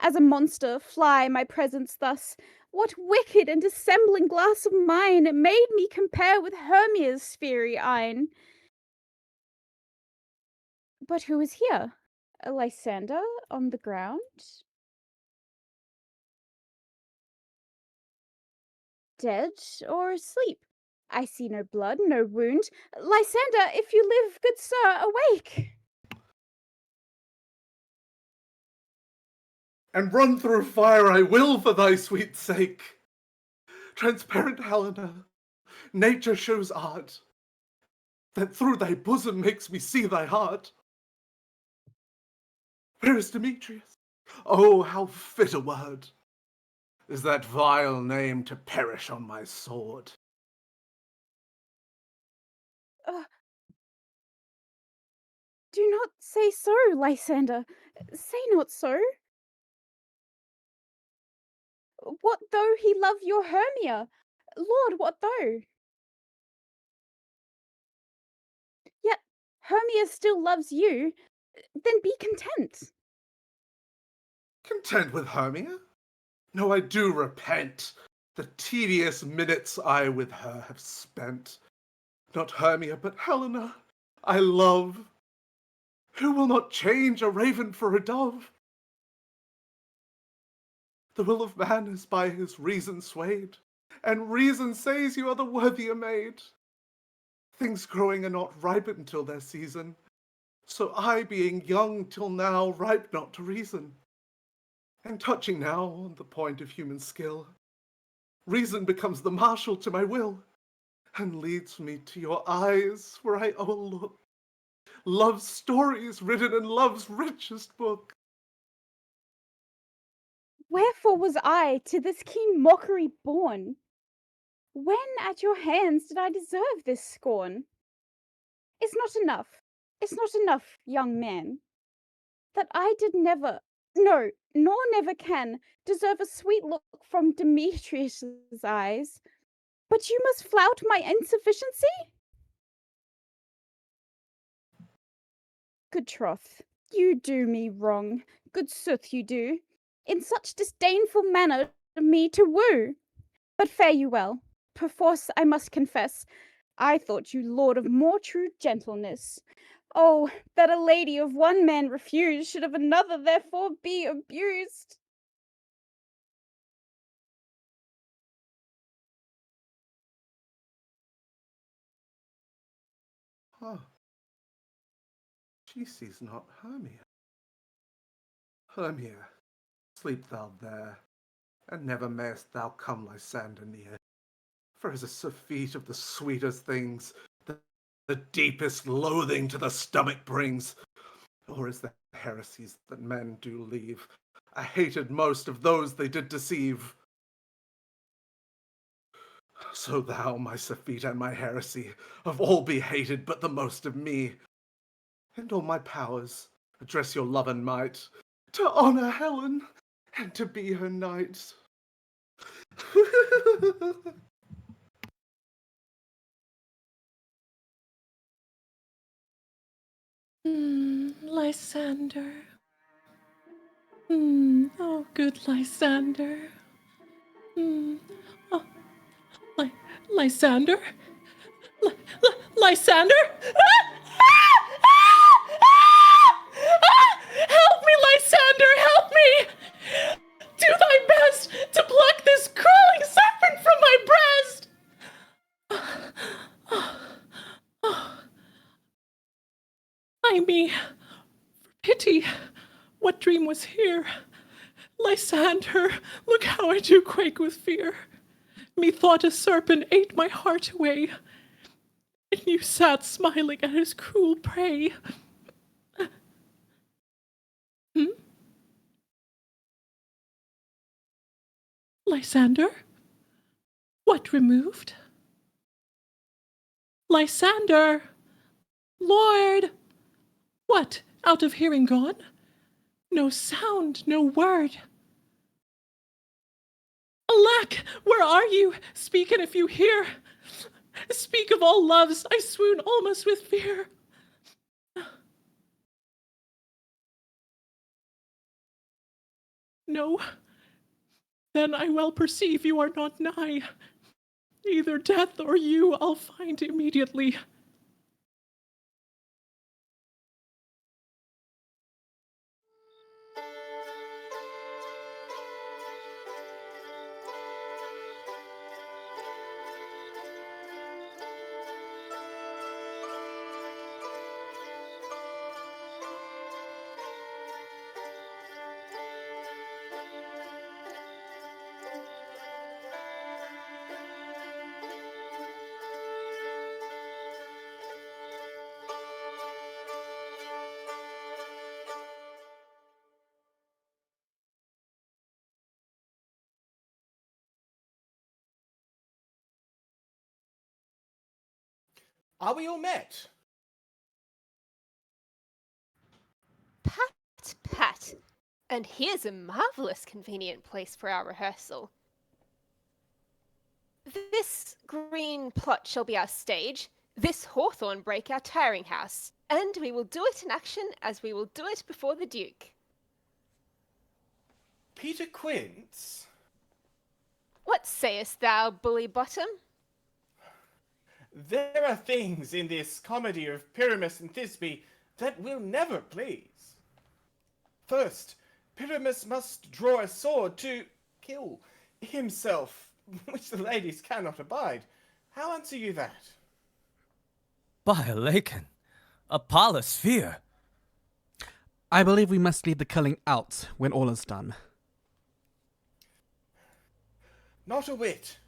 as a monster, fly my presence thus. What wicked and dissembling glass of mine made me compare with Hermia's fiery eyne? But who is here? Lysander on the ground? Dead or asleep? I see no blood, no wound. Lysander, if you live, good sir, awake! And run through fire I will for thy sweet sake. Transparent Helena, nature shows art, that through thy bosom makes me see thy heart. Where is Demetrius? Oh, how fit a word is that vile name to perish on my sword. Do not say so, Lysander. Say not so. What though he love your Hermia? Lord, what though? Yet Hermia still loves you. Then be content. Content with Hermia? No, I do repent the tedious minutes I with her have spent. Not Hermia, but Helena, I love. Who will not change a raven for a dove? The will of man is by his reason swayed, and reason says you are the worthier maid. Things growing are not ripened till their season, so I, being young till now, ripe not to reason. And touching now on the point of human skill, reason becomes the marshal to my will, and leads me to your eyes, where I overlook love's stories written in love's richest book. Wherefore was I to this keen mockery born? When at your hands did I deserve this scorn? It's not enough, young man, that I did never, no, nor never can, deserve a sweet look from Demetrius's eyes. But you must flout my insufficiency? Good troth, you do me wrong, good sooth you do, in such disdainful manner me to woo. But fare you well, perforce I must confess, I thought you lord of more true gentleness. Oh, that a lady of one man refused should of another therefore be abused. Oh, she sees not Hermia. Hermia, sleep thou there, and never mayest thou come Lysander near. For as a surfeit of the sweetest things, the deepest loathing to the stomach brings, or as the heresies that men do leave, I hated most of those they did deceive. So thou, my surfeit and my heresy, of all be hated but the most of me. And all my powers address your love and might, to honour Helen, and to be her knight. Lysander. Oh, good Lysander. Oh, Lysander? Lysander? Help me, Lysander, help me! Do thy best to pluck this crawling serpent from my breast! Ay me, for pity, what dream was here? Lysander, look how I do quake with fear. Methought a serpent ate my heart away, and you sat smiling at his cruel prey. Lysander? What removed? Lysander! Lord! What, out of hearing gone? No sound, no word. Alack, where are you? Speak, and if you hear, speak of all loves, I swoon almost with fear. No, then I well perceive you are not nigh. Either death or you I'll find immediately. Are we all met? Pat, pat. And here's a marvellous convenient place for our rehearsal. This green plot shall be our stage, this hawthorn brake our tiring house, and we will do it in action as we will do it before the Duke. Peter Quince? What sayest thou, bully bottom? There are things in this comedy of Pyramus and Thisbe that will never please. First, Pyramus must draw a sword to kill himself, which the ladies cannot abide. How answer you that? By Lacan, Apollos fear. I believe we must leave the culling out when all is done. Not a whit.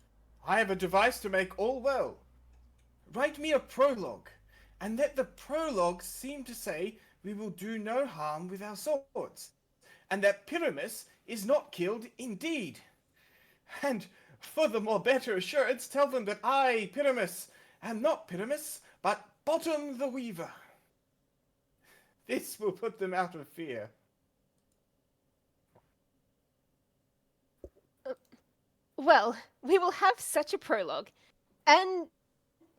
I have a device to make all well. Write me a prologue, and let the prologue seem to say we will do no harm with our swords, and that Pyramus is not killed indeed. And for the more better assurance, tell them that I, Pyramus, am not Pyramus, but Bottom the Weaver. This will put them out of fear. Well, we will have such a prologue, and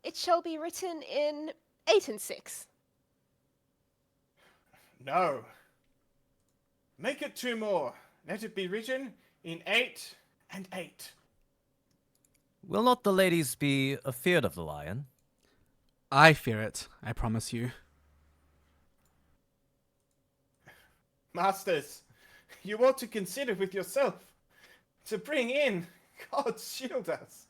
it shall be written in 8 and 6. No. Make it 2 more. Let it be written in 8 and 8. Will not the ladies be afeard of the lion? I fear it, I promise you. Masters, you ought to consider with yourself to bring in, God shield us.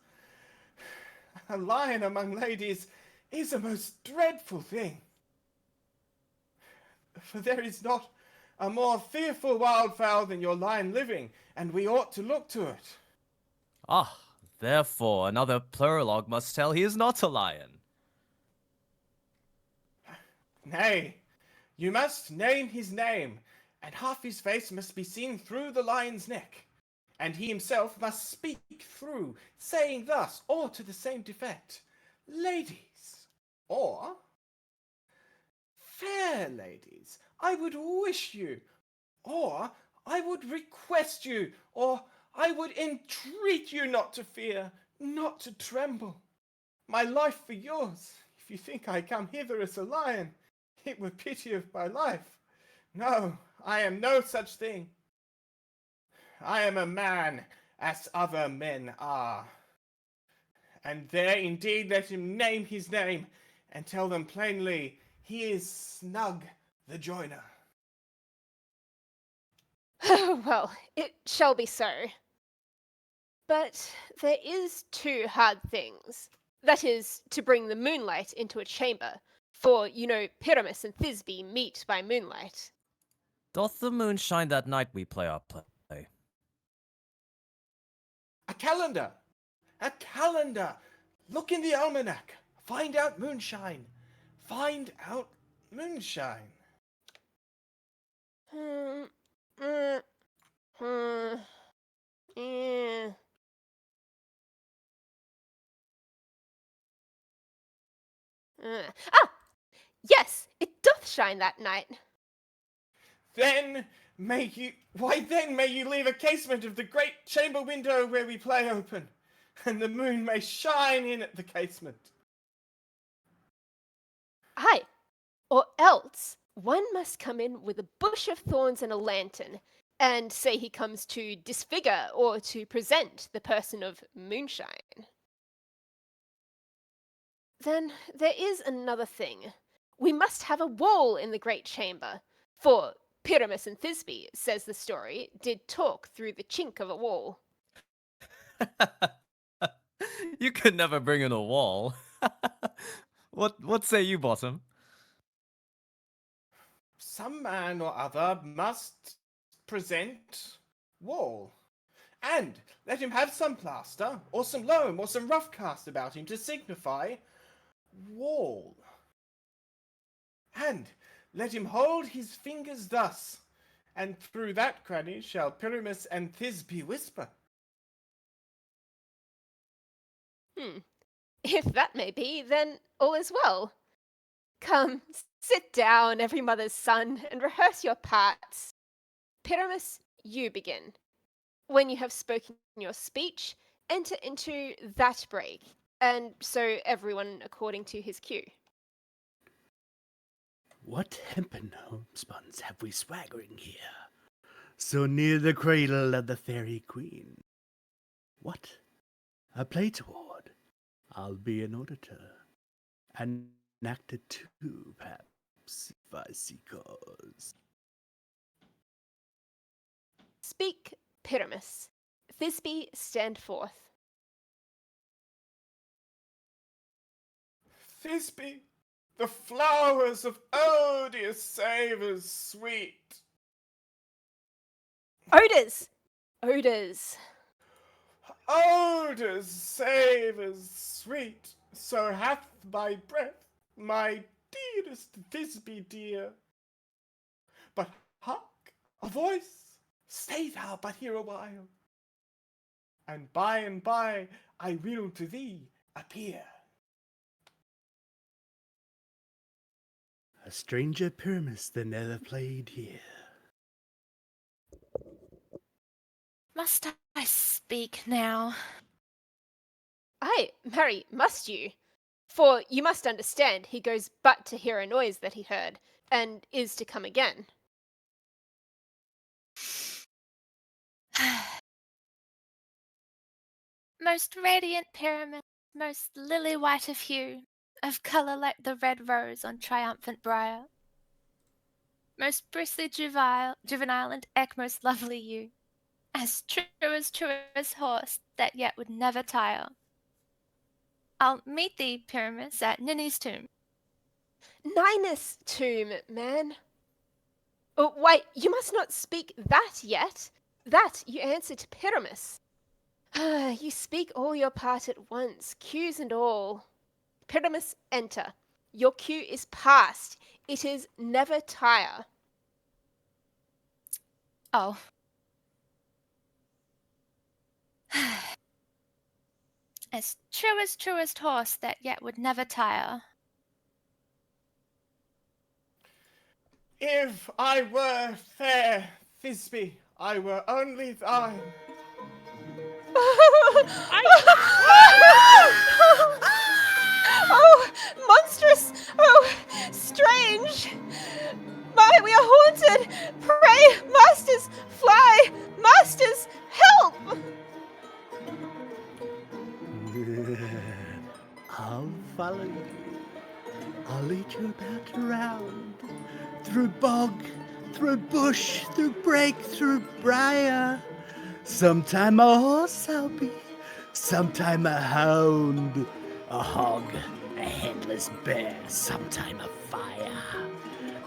A lion among ladies is a most dreadful thing. For there is not a more fearful wildfowl than your lion living, and we ought to look to it. Ah, therefore another prologue must tell he is not a lion. Nay, you must name his name, and half his face must be seen through the lion's neck, and he himself must speak through, saying thus, or to the same defect, ladies, or fair ladies, I would wish you, or I would request you, or I would entreat you not to fear, not to tremble. My life for yours. If you think I come hither as a lion, it were pity of my life. No, I am no such thing. I am a man, as other men are. And there indeed let him name his name, and tell them plainly he is Snug the Joiner. Well, it shall be so. But there is 2 hard things. That is, to bring the moonlight into a chamber, For, Pyramus and Thisbe meet by moonlight. Doth the moon shine that night we play our play? A calendar! A calendar! Look in the almanac. Find out moonshine. Find out moonshine. Yeah. Yes, it doth shine that night. Then may you leave a casement of the great chamber window where we play open, and the moon may shine in at the casement. Aye, or else one must come in with a bush of thorns and a lantern, and say he comes to disfigure or to present the person of moonshine. Then there is another thing. We must have a wall in the great chamber, for Pyramus and Thisbe, says the story, did talk through the chink of a wall. You could never bring in a wall. What say you, Bottom? Some man or other must present wall. And let him have some plaster, or some loam, or some rough cast about him to signify wall. And let him hold his fingers thus, and through that cranny shall Pyramus and Thisbe whisper. If that may be, then all is well. Come, sit down, every mother's son, and rehearse your parts. Pyramus, you begin. When you have spoken your speech, enter into that break, and so everyone according to his cue. What hempen homespuns have we swaggering here, so near the cradle of the fairy queen? What? A play toward? I'll be an auditor, and actor too, perhaps, if I see cause. Speak, Pyramus. Thisbe, stand forth. Thisbe, the flowers of odious savours sweet. Odors! Odors. Odours, savours sweet, so hath my breath, my dearest Thisbe dear. But hark, a voice, stay thou but here a while, and by I will to thee appear. A stranger Pyramus that never played here. Must I speak now? Aye, marry, must you? For you must understand he goes but to hear a noise that he heard, and is to come again. Most radiant Pyramus, most lily-white of hue, of colour like the red rose on triumphant briar. Most bristly juvenile and eke most lovely you, as truest horse that yet would never tire. I'll meet thee, Pyramus, at Ninny's tomb. Ninus' tomb, man. Oh, wait, you must not speak that yet. That you answer to Pyramus. You speak all your part at once, cues and all. Pyramus, enter. Your cue is past. It is never tire. Oh. As truest horse that yet would never tire. If I were fair, Thisbe, I were only thine. Oh, monstrous! Oh, strange! My, we are haunted! Pray, masters, fly! Masters, help! I'll follow you. I'll lead you about around, through bog, through bush, through brake, through briar. Sometime a horse I'll be, sometime a hound, a hog, a headless bear, sometime a fire.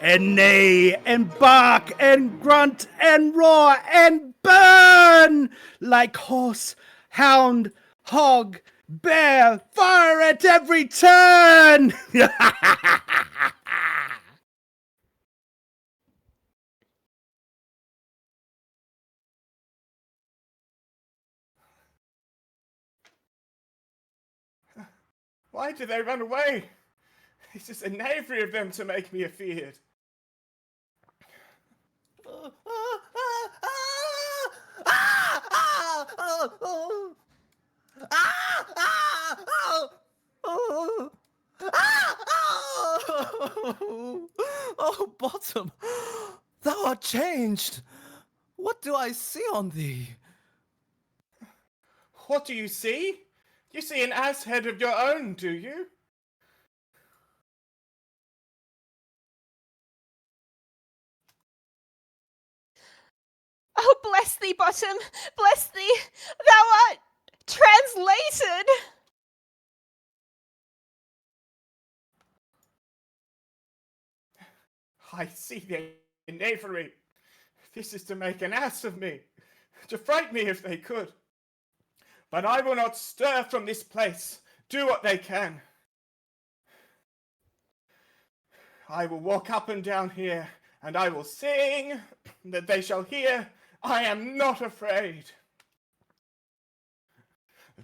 And neigh, and bark, and grunt, and roar, and burn like horse, hound, hog, bear, fire at every turn! Why do they run away? It's just a knavery of them to make me afeard. Oh, Bottom, thou art changed. What do I see on thee? What do you see? You see an ass head of your own, do you? Oh, bless thee, Bottom! Bless thee! Thou art translated! I see their knavery. This is to make an ass of me, to fright me if they could. But I will not stir from this place, do what they can. I will walk up and down here, and I will sing, that they shall hear, I am not afraid.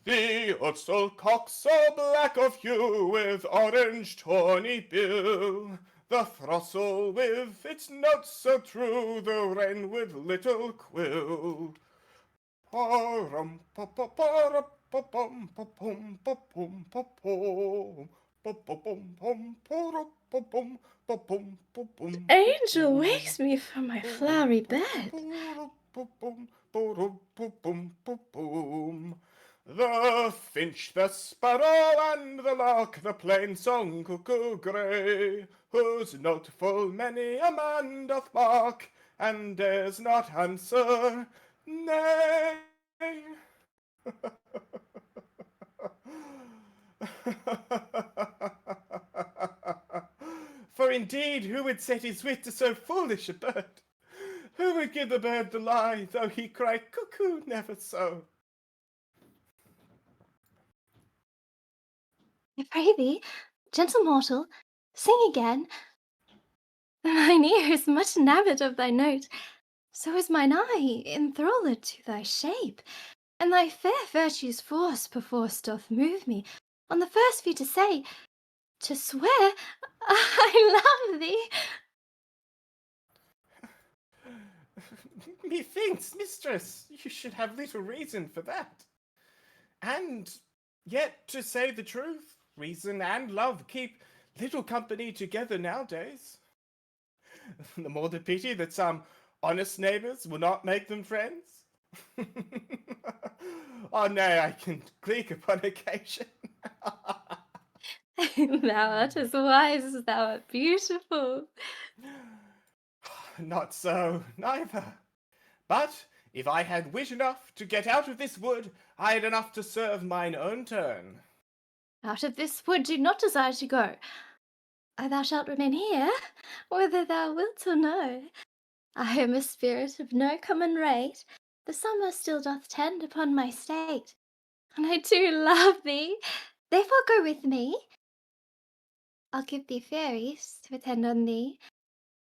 The Utsul cock so black of hue, with orange tawny bill, the throstle with its notes so true, the wren with little quill. Parum pa pa para pa pum pa pum pa pum pa pum pa pa pum pum para pa pum pa pum pa pum. Angel wakes me from my flowery bed. The finch, the sparrow, and the lark, the plain song cuckoo grey, whose note full many a man doth mark, and dares not answer nay. For indeed, who would set his wit to so foolish a bird? Who would give the bird the lie, though he cry cuckoo never so? I pray thee, gentle mortal, sing again. Mine ear is much enamored of thy note, so is mine eye enthralled to thy shape, and thy fair virtue's force perforce doth move me on the first feet to say, to swear, I love thee. Methinks, mistress, you should have little reason for that. And yet, to say the truth, reason and love keep little company together nowadays. The more the pity that some honest neighbours will not make them friends. Oh nay, I can click upon occasion. Thou art as wise as thou art beautiful. Not so, neither. But if I had wit enough to get out of this wood, I had enough to serve mine own turn. Out of this wood do not desire to go. Thou shalt remain here, whether thou wilt or no. I am a spirit of no common rate. The summer still doth tend upon my state, and I do love thee. Therefore go with me. I'll give thee fairies to attend on thee,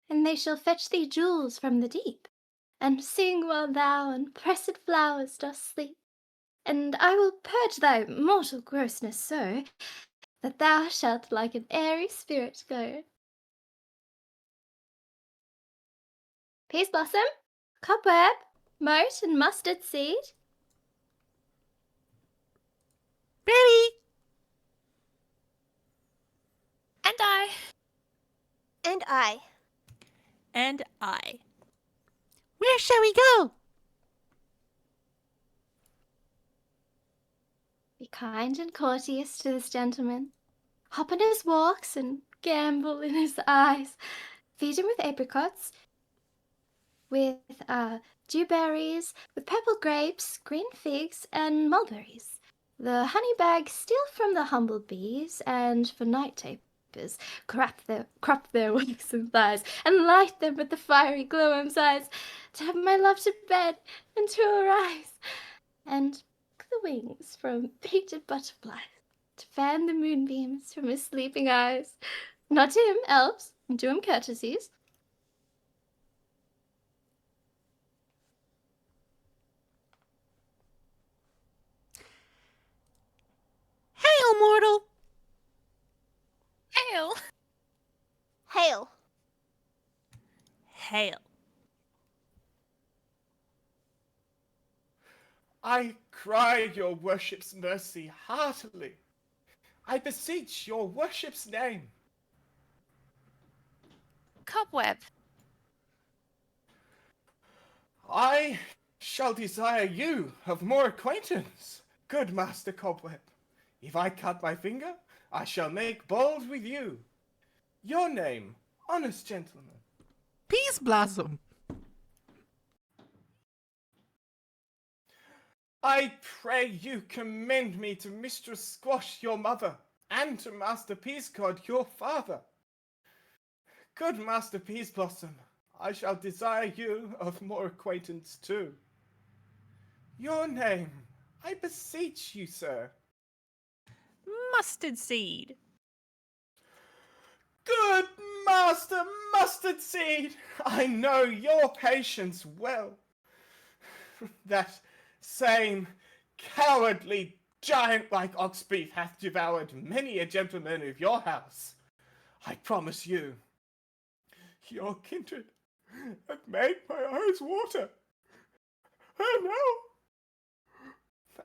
and they shall fetch thee jewels from the deep, and sing while thou on pressed flowers dost sleep. And I will purge thy mortal grossness so, that thou shalt like an airy spirit go. Peas blossom, cobweb, moat, and mustard seed. Ready? And I. And I. And I. Where shall we go? Be kind and courteous to this gentleman. Hop on his walks and gambol in his eyes. Feed him with apricots, with dewberries, with purple grapes, green figs, and mulberries. The honey bags steal from the humble bees, and for night tapers, crop their waxen thighs, and light them with the fiery glowworm's eyes, to have my love to bed, and to arise, and pluck the wings from painted butterflies, to fan the moonbeams from his sleeping eyes. Not him, elves, do him courtesies. Hail, mortal! Hail! Hail! Hail! I cry your worship's mercy heartily. I beseech your worship's name. Cobweb. I shall desire you of more acquaintance, good Master Cobweb. If I cut my finger, I shall make bold with you. Your name, honest gentleman. Peace Blossom. I pray you commend me to Mistress Squash, your mother, and to Master Peascod, your father. Good Master Peaseblossom, I shall desire you of more acquaintance too. Your name, I beseech you, sir. Mustard seed. Good Master Mustard Seed, I know your patience well. That same cowardly giant like Oxbeef hath devoured many a gentleman of your house. I promise you, your kindred have made my eyes water. And now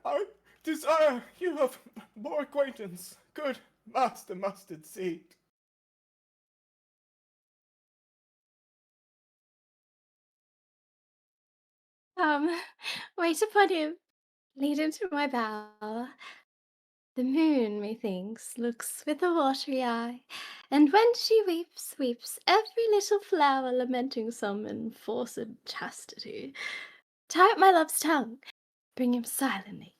I desire you of more acquaintance, good Master Mustard Seed. Wait upon him. Lead him to my bower. The moon, methinks, looks with a watery eye, and when she weeps, weeps every little flower, lamenting some enforced chastity. Tie up my love's tongue, bring him silently.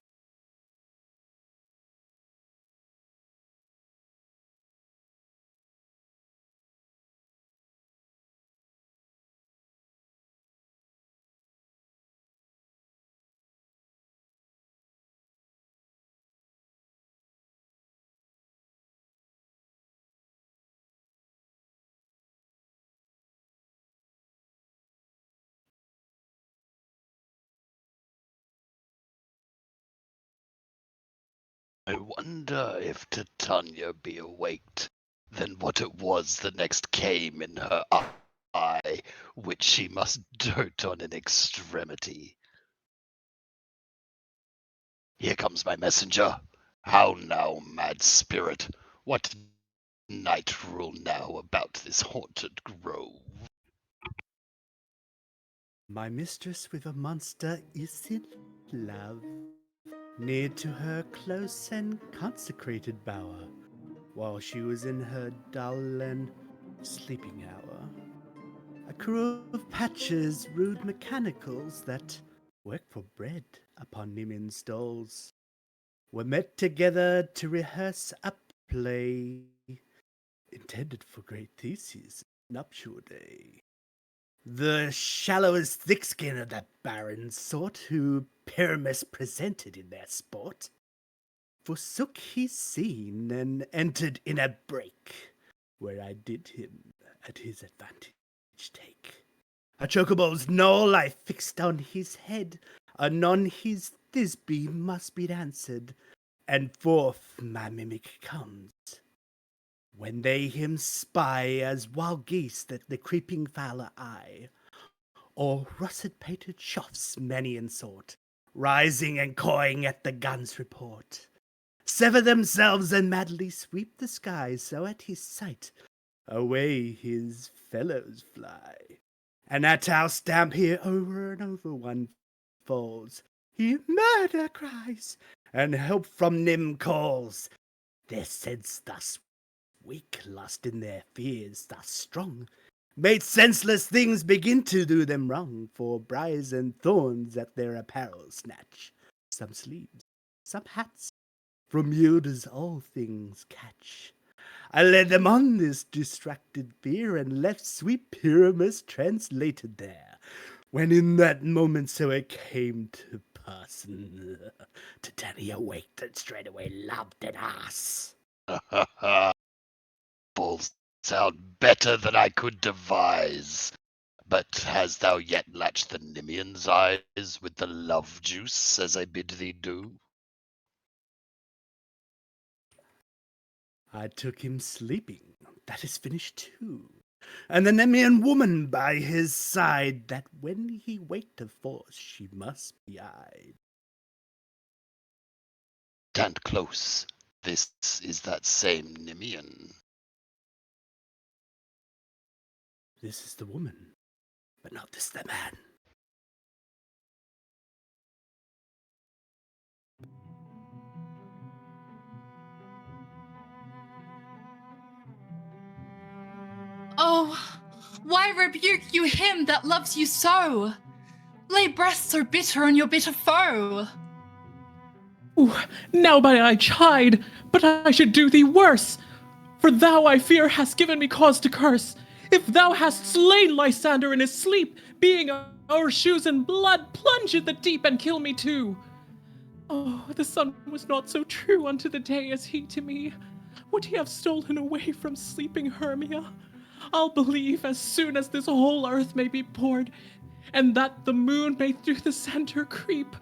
I wonder if Titania be awaked, then what it was that next came in her eye, which she must dote on in extremity. Here comes my messenger. How now, mad spirit? What night rule now about this haunted grove? My mistress with a monster is in love, near to her close and consecrated bower, while she was in her dull and sleeping hour. A crew of patches, rude mechanicals that work for bread upon Nimin stalls, were met together to rehearse a play intended for great Theseus' nuptial day. The shallow as thick skin of that barren sort who Pyramus presented in their sport forsook his scene and entered in a break, where I did him at his advantage take. A chocobo's knoll I fixed on his head, anon his Thisbe must be answered, and forth my mimic comes. When they him spy as wild geese that the creeping fowler eye, or russet-painted choughs many in sort, rising and cawing at the gun's report, sever themselves and madly sweep the skies, so at his sight away his fellows fly. And at our stamp here over and over one falls, he murder cries, and help from Nim calls. Their sense thus weak, lust in their fears thus strong, made senseless things begin to do them wrong, for briars and thorns at their apparel snatch, some sleeves, some hats, from you does all things catch. I led them on this distracted fear, and left sweet Pyramus translated there. When in that moment so it came to pass, Titania waked and straightway loved an ass. Balls sound better than I could devise. But hast thou yet latched the Nemean's eyes with the love juice, as I bid thee do? I took him sleeping, that is finished too, and the Nemean woman by his side, that when he waked of force she must be eyed. Stand close, this is that same Nemean. This is the woman, but not this the man. Oh, why rebuke you him that loves you so? Lay breath so bitter on your bitter foe. Ooh, now by I chide, but I should do thee worse. For thou, I fear, hast given me cause to curse. If thou hast slain Lysander in his sleep, being our shoes in blood, plunge in the deep and kill me too. Oh, the sun was not so true unto the day as he to me. Would he have stolen away from sleeping Hermia? I'll believe as soon as this whole earth may be poured, and that the moon may through the center creep,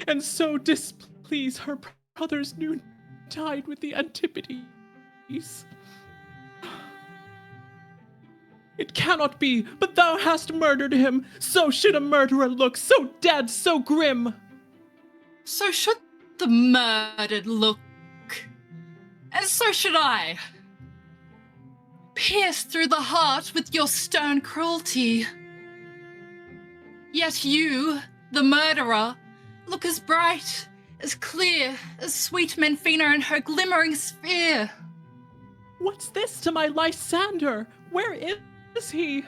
and so displease her brother's noontide with the Antipodes. It cannot be, but thou hast murdered him. So should a murderer look, so dead, so grim. So should the murdered look, and so should I. Pierced through the heart with your stern cruelty. Yet you, the murderer, look as bright, as clear, as sweet Menphina in her glimmering sphere. What's this to my Lysander? Where is he?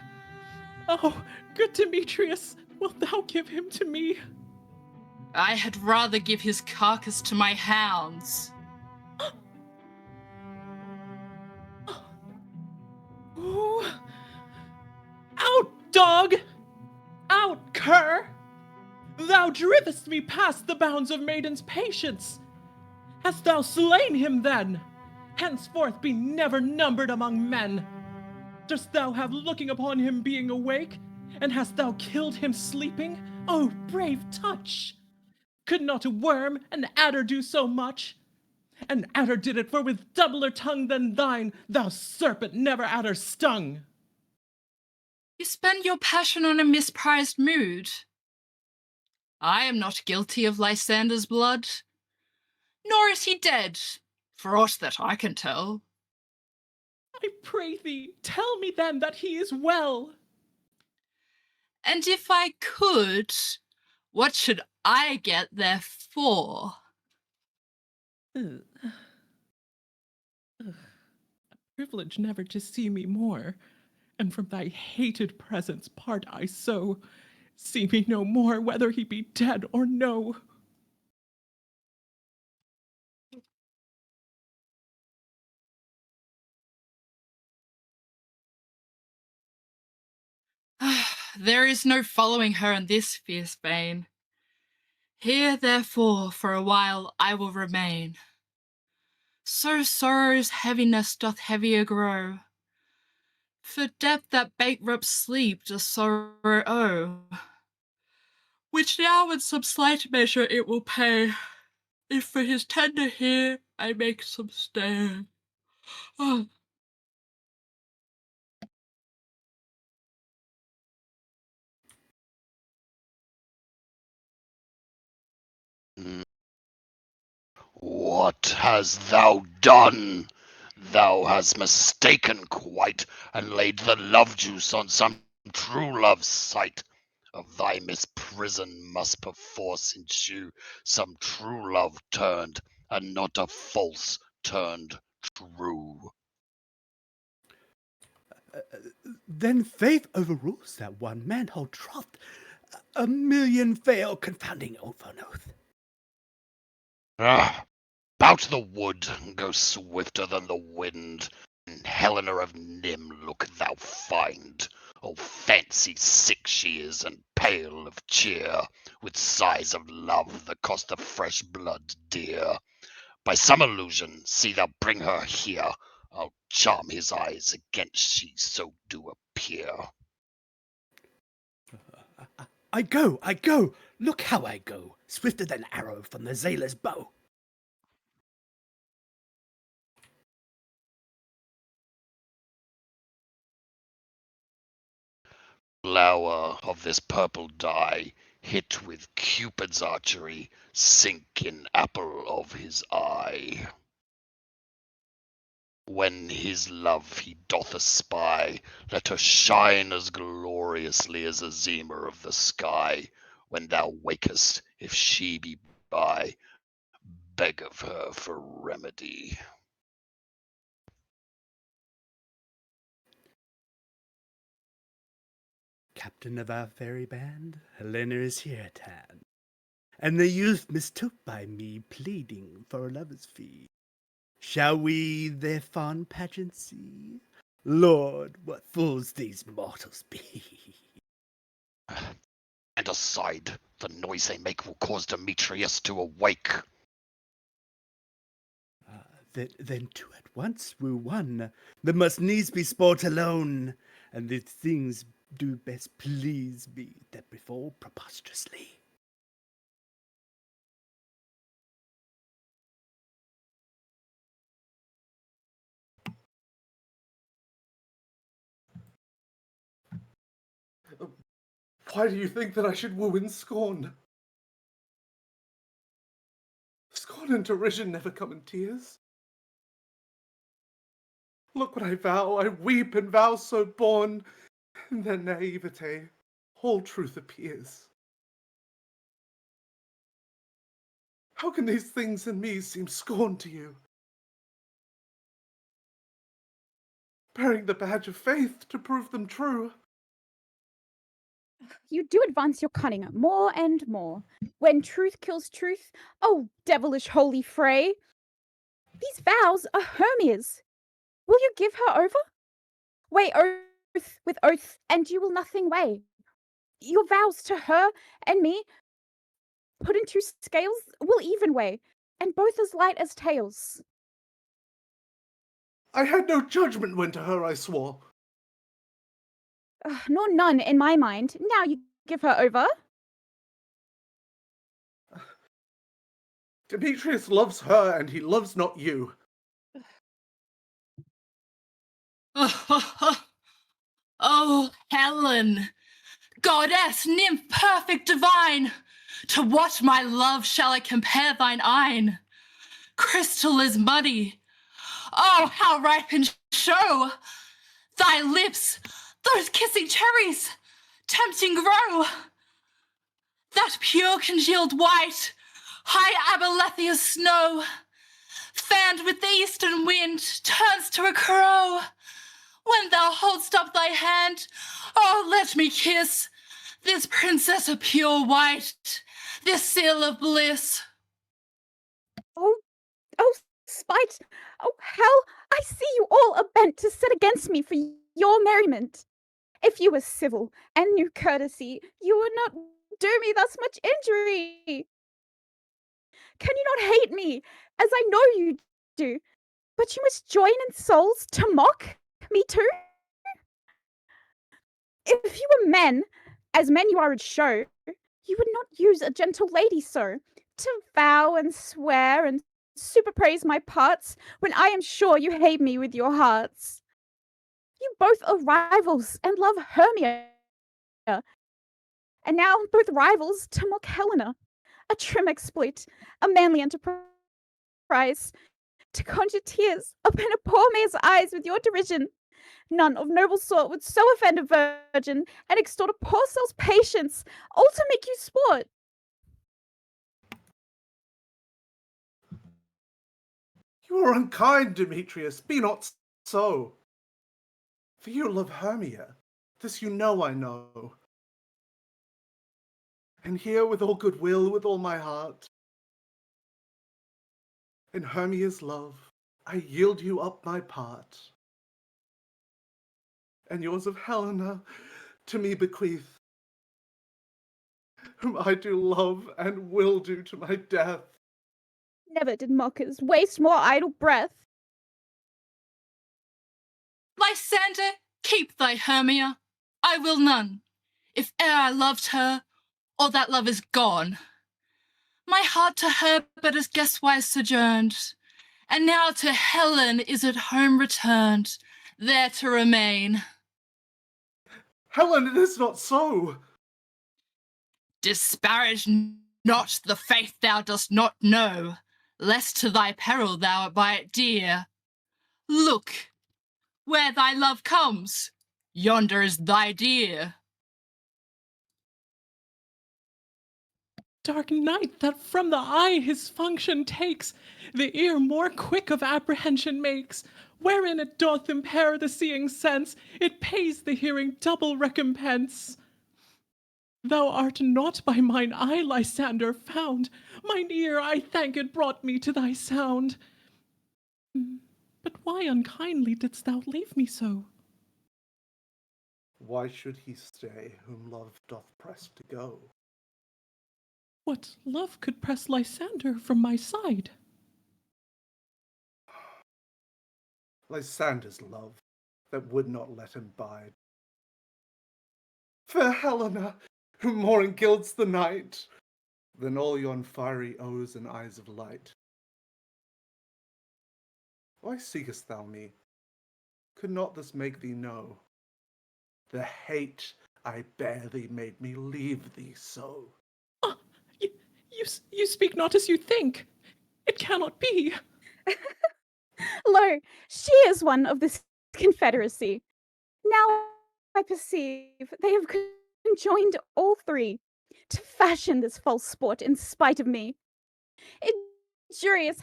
Oh, good Demetrius, wilt thou give him to me? I had rather give his carcass to my hounds. Ooh. Out, dog! Out, cur! Thou drivest me past the bounds of maiden's patience. Hast thou slain him then? Henceforth be never numbered among men. Dost thou have looking upon him being awake? And hast thou killed him sleeping? Oh, brave touch! Could not a worm, an adder, do so much? An adder did it, for with doubler tongue than thine, thou serpent never adder stung. You spend your passion on a misprized mood. I am not guilty of Lysander's blood, nor is he dead, for aught that I can tell. I pray thee, tell me then that he is well. And if I could, what should I get therefore? A privilege never to see me more, and from thy hated presence part I so. See me no more, whether he be dead or no. There is no following her in this fierce vein. Here, therefore, for a while I will remain. So sorrow's heaviness doth heavier grow. For depth that bankrupt sleep does sorrow owe, which now in some slight measure it will pay, if for his tender here I make some stay. Oh. What hast thou done? Thou hast mistaken quite, and laid the love juice on some true love's sight. Of thy misprison must perforce ensue some true love turned, and not a false turned true. Then faith overrules that one man hold troth. A million fail, confounding oath on oath. Ah, About the wood, go swifter than the wind, and Helena of Nim look thou find. Oh, fancy sick she is, and pale of cheer, with sighs of love that cost the fresh blood dear. By some illusion, see thou bring her here. I'll charm his eyes against she so do appear. I go! Look how I go, swifter than arrow from the Zayla's bow. Flower of this purple dye, hit with Cupid's archery, sink in apple of his eye. When his love he doth espy, let her shine as gloriously as a zeamer of the sky. When thou wakest, if she be by, beg of her for remedy. Captain of our fairy band, Helena is here at hand, and the youth mistook by me pleading for a lover's fee. Shall we their fond pageant see? Lord, what fools these mortals be! And aside, the noise they make will cause Demetrius to awake. Then two at once woo one, there must needs be sport alone, and the things do best please me that befall preposterously. Why do you think that I should woo in scorn? Scorn and derision never come in tears. Look what I vow, I weep and vow so born, in their naivete all truth appears. How can these things in me seem scorn to you? Bearing the badge of faith to prove them true. You do advance your cunning more and more. When truth kills truth, oh, devilish holy fray! These vows are Hermia's. Will you give her over? Weigh oath with oath, and you will nothing weigh. Your vows to her and me, put in two scales, will even weigh, and both as light as tails. I had no judgment when to her I swore. Nor none in my mind. Now you give her over. Demetrius loves her, and he loves not you. Oh, Helen, goddess, nymph, perfect divine, to what, my love, shall I compare thine eyne? Crystal is muddy. Oh, how ripe in show! Thy lips, those kissing cherries, tempting grow. That pure congealed white, high Abelethia's snow, fanned with the eastern wind, turns to a crow. When thou hold'st up thy hand, oh, let me kiss this princess of pure white, this seal of bliss. Oh, spite! Oh, hell! I see you all are bent to set against me for your merriment. If you were civil and knew courtesy, you would not do me thus much injury. Can you not hate me, as I know you do, but you must join in souls to mock me too? If you were men, as men you are would show, you would not use a gentle lady so, to vow and swear and superpraise my parts, when I am sure you hate me with your hearts. You both are rivals and love Hermia, and now both rivals to mock Helena, a trim exploit, a manly enterprise, to conjure tears upon a poor mare's eyes with your derision. None of noble sort would so offend a virgin and extort a poor soul's patience, all to make you sport. You are unkind, Demetrius. Be not so. For you love Hermia. This you know I know. And here with all goodwill, with all my heart, In Hermia's love, I yield you up my part, and yours of Helena to me bequeath, whom I do love and will do to my death. Never did mockers waste more idle breath. Lysander, keep thy Hermia. I will none, if e'er I loved her, or that love is gone. My heart to her but as guestwise sojourned, and now to Helen is at home returned, there to remain. Helen, it is not so. Disparage not the faith thou dost not know, lest to thy peril thou buy it dear. Look, where thy love comes, yonder is thy dear. Dark night that from the eye his function takes, the ear more quick of apprehension makes. Wherein it doth impair the seeing sense, it pays the hearing double recompense. Thou art not by mine eye, Lysander, found. Mine ear, I thank it, brought me to thy sound. But why unkindly didst thou leave me so? Why should he stay whom love doth press to go? What love could press Lysander from my side? Lysander's love that would not let him bide. Fair Helena, who more engilds the night than all yon fiery O's and eyes of light. Why seekest thou me? Could not this make thee know? The hate I bear thee made me leave thee so. You speak not as you think. It cannot be. Lo, she is one of this confederacy. Now I perceive they have conjoined all three to fashion this false sport in spite of me. Injurious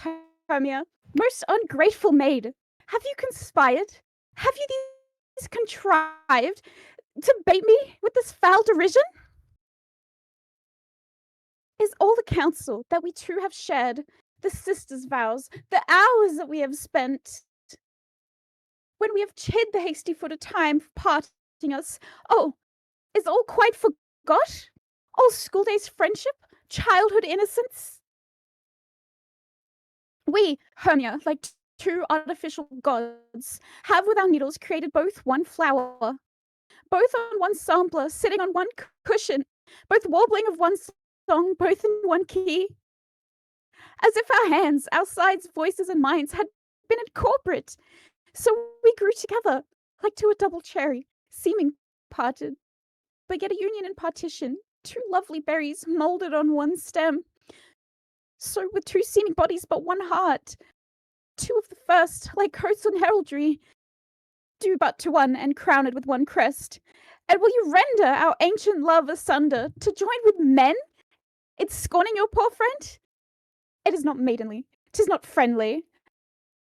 Hermia, most ungrateful maid, have you conspired? Have you these contrived to bait me with this foul derision? Is all the counsel that we two have shared, the sisters' vows, the hours that we have spent, when we have chid the hasty-footed time for parting us, oh, is all quite forgot? All school days' friendship, childhood innocence? We, Hermia, like two artificial gods, have with our needles created both one flower, both on one sampler, sitting on one cushion, both warbling of one song, both in one key. As if our hands, our sides, voices, and minds had been incorporate. So we grew together, like to a double cherry, seeming parted, but yet a union in partition, two lovely berries moulded on one stem. So with two seeming bodies but one heart, two of the first, like coats on heraldry, due but to one and crowned with one crest. And will you render our ancient love asunder to join with men in scorning your poor friend? It is not maidenly, 'tis not friendly.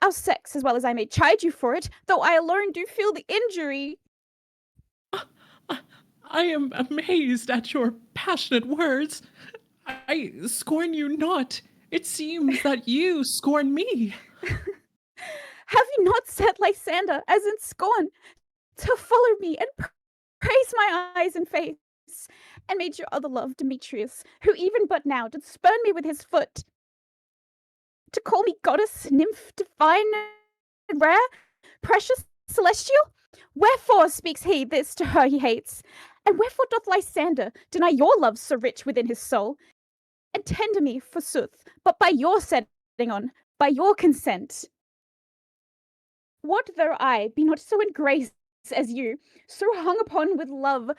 Our sex, as well as I may chide you for it, though I alone do feel the injury. I am amazed at your passionate words. I scorn you not. It seems that you scorn me. Have you not said, Lysander, as in scorn, to follow me and praise my eyes and face, and made your other love, Demetrius, who even but now did spurn me with his foot, to call me goddess, nymph, divine, and rare, precious, celestial? Wherefore speaks he this to her he hates? And wherefore doth Lysander deny your love so rich within his soul, and tender me, forsooth, but by your setting on, by your consent? What though I be not so in grace as you, so hung upon with love,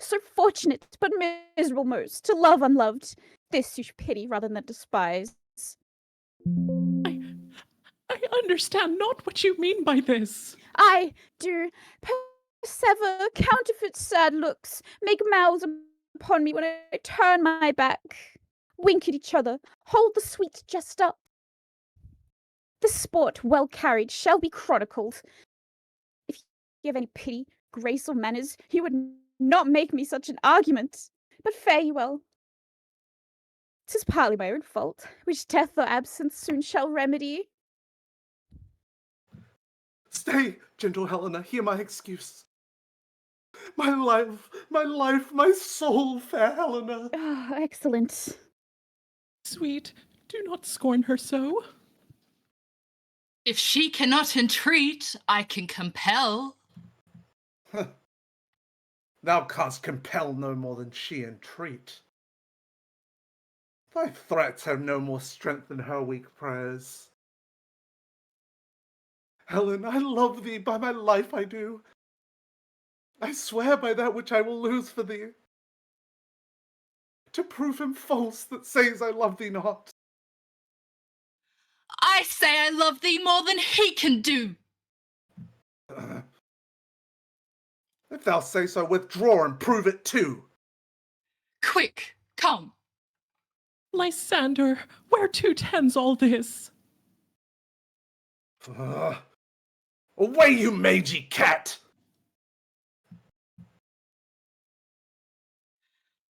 so fortunate but miserable most, to love unloved? This you should pity rather than despise. I understand not what you mean by this. I do persever counterfeit sad looks, make mouths upon me when I turn my back, wink at each other, hold the sweet jest up. The sport, well carried, shall be chronicled. If you have any pity, grace, or manners, you would not make me such an argument. But fare you well. 'Tis partly my own fault, which death or absence soon shall remedy. Stay, gentle Helena, hear my excuse. My life, my soul, fair Helena. Ah, excellent. Sweet, do not scorn her so. If she cannot entreat, I can compel. Thou canst compel no more than she entreat. Thy threats have no more strength than her weak prayers. Helen, I love thee, by my life I do. I swear by that which I will lose for thee, to prove him false that says I love thee not. I say I love thee more than he can do. If thou say so, withdraw and prove it too. Quick, come. Lysander, whereto tends all this? Away, you mangy cat!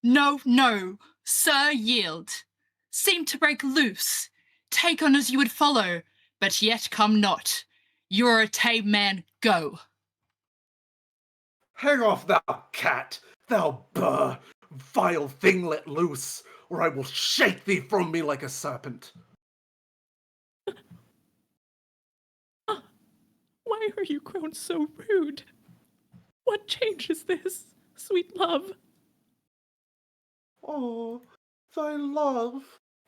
No, no, sir, yield. Seem to break loose. Take on as you would follow, but yet come not. You are a tame man, go. Hang off, thou cat, thou burr, vile thing let loose, or I will shake thee from me like a serpent. Why are you grown so rude? What change is this, sweet love? Oh, thy love.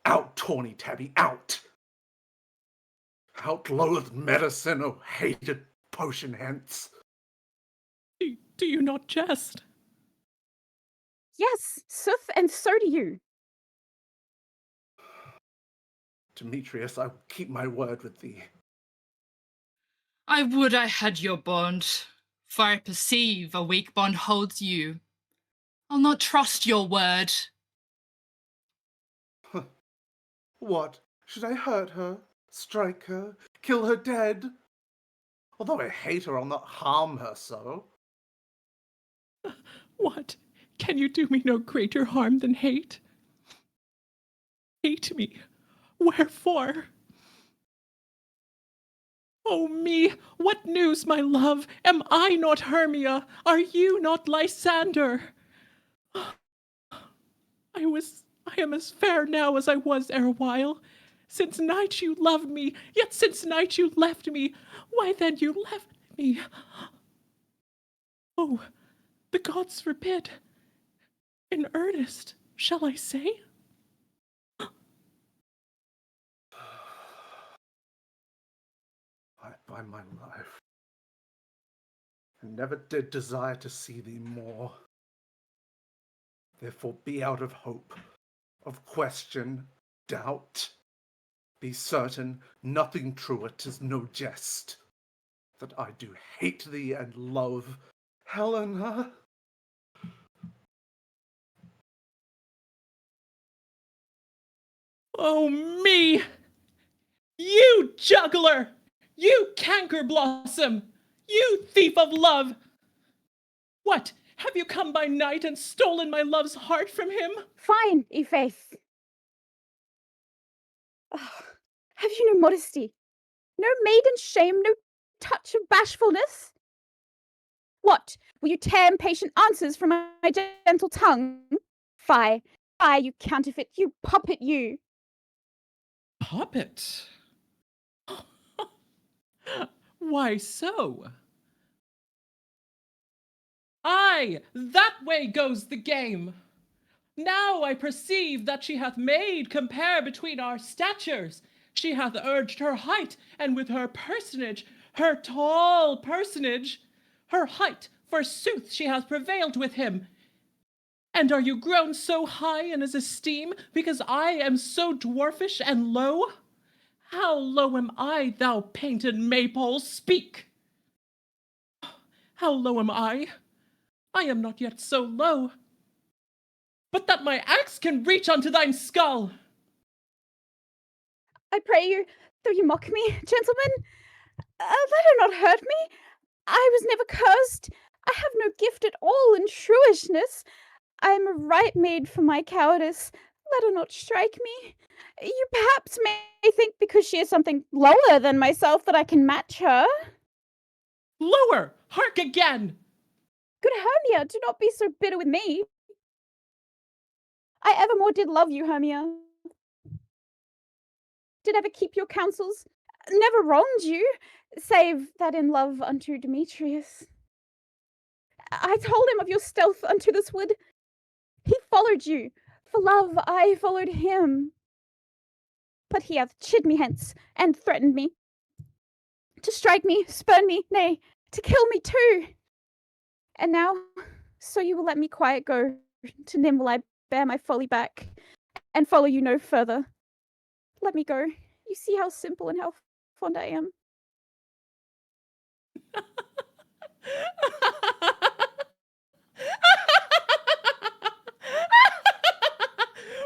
Out, tawny tabby, out! Out, loathed medicine, oh hated potion hence. Do you not jest? Yes, sooth, and so do you. Demetrius, I will keep my word with thee. I would I had your bond, for I perceive a weak bond holds you. I'll not trust your word. What? Should I hurt her, strike her, kill her dead? Although I hate her, I'll not harm her so. What? Can you do me no greater harm than hate? Hate me? Wherefore? Oh me, what news, my love? Am I not Hermia? Are you not Lysander? I am as fair now as I was erewhile. Since night you loved me, yet since night you left me. Why then you left me? Oh, the gods forbid. In earnest, shall I say? By my life, I never did desire to see thee more. Therefore be out of hope, of question, doubt. Be certain nothing truer, 'tis no jest, that I do hate thee and love Helena. Oh me! You juggler! You canker blossom! You thief of love! What, have you come by night and stolen my love's heart from him? Fine, Ifaith. Have you no modesty? No maiden shame, no touch of bashfulness? What, will you tear impatient answers from my gentle tongue? Fie, fie, you counterfeit, you puppet, you! Puppet? Why so? Aye, that way goes the game. Now I perceive that she hath made compare between our statures. She hath urged her height, and with her personage, her tall personage, her height, forsooth, she hath prevailed with him. And are you grown so high in his esteem, because I am so dwarfish and low? How low am I, thou painted maypole? Speak! How low am I? I am not yet so low, but that my axe can reach unto thine skull. I pray you, though you mock me, gentlemen, let her not hurt me. I was never cursed. I have no gift at all in shrewishness. I am a right maid for my cowardice. Let her not strike me. You perhaps may think because she is something lower than myself that I can match her. Lower! Hark again! Good Hermia, do not be so bitter with me. I evermore did love you, Hermia. Did ever keep your counsels, never wronged you, save that in love unto Demetrius. I told him of your stealth unto this wood. He followed you. For love I followed him. But he hath chid me hence, and threatened me. To strike me, spurn me, nay, to kill me too. And now, so you will let me quiet go, to Nim will I bear my folly back, and follow you no further. Let me go. You see how simple and how fond I am.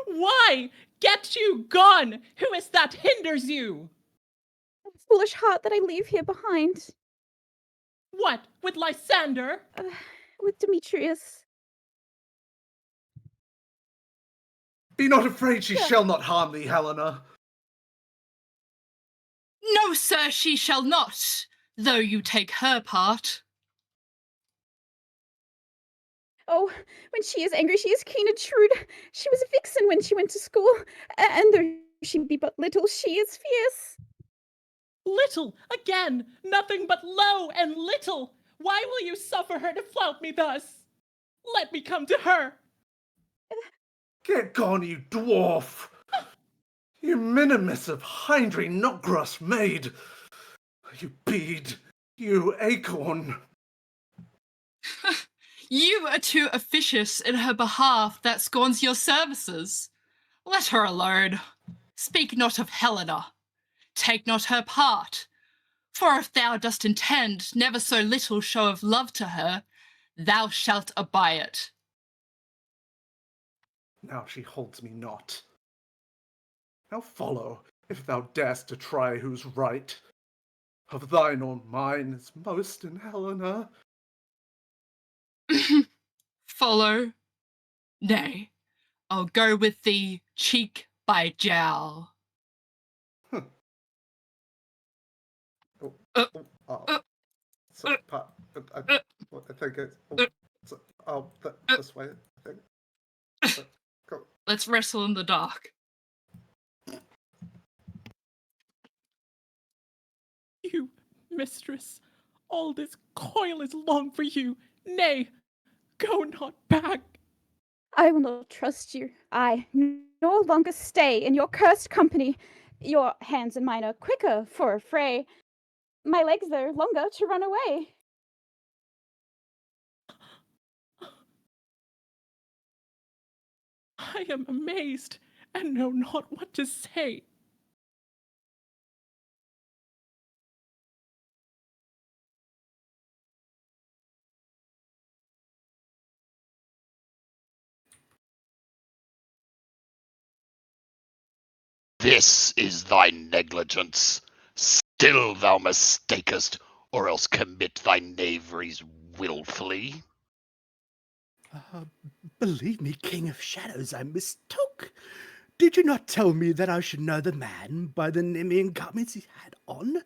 Why? Get you gone! Who is that hinders you? Foolish heart that I leave here behind. What, with Lysander? With Demetrius. Be not afraid, she shall not harm thee, Helena. No, sir, she shall not, though you take her part. Oh, when she is angry, she is keen and shrewd. She was a vixen when she went to school, and though she be but little, she is fierce. Little, again, nothing but low and little. Why will you suffer her to flout me thus? Let me come to her. Get gone, you dwarf! You minimus of hindry notgrass maid! You bead! You acorn! You are too officious in her behalf that scorns your services. Let her alone. Speak not of Helena. Take not her part. For if thou dost intend never so little show of love to her, thou shalt abye it. Now she holds me not. Now follow, if thou darest to try who's right. Of thine or mine is most in Helena. Follow? Nay, I'll go with thee cheek by jowl. I think it's this way. I think. Go. Let's wrestle in the dark. You, mistress, all this coil is long for you. Nay, go not back. I will not trust you. I no longer stay in your cursed company. Your hands and mine are quicker for a fray. My legs are longer to run away. I am amazed and know not what to say. This is thy negligence. Still thou mistakest, or else commit thy knaveries wilfully. Believe me, King of Shadows, I mistook. Did you not tell me that I should know the man by the Nemean garments he had on?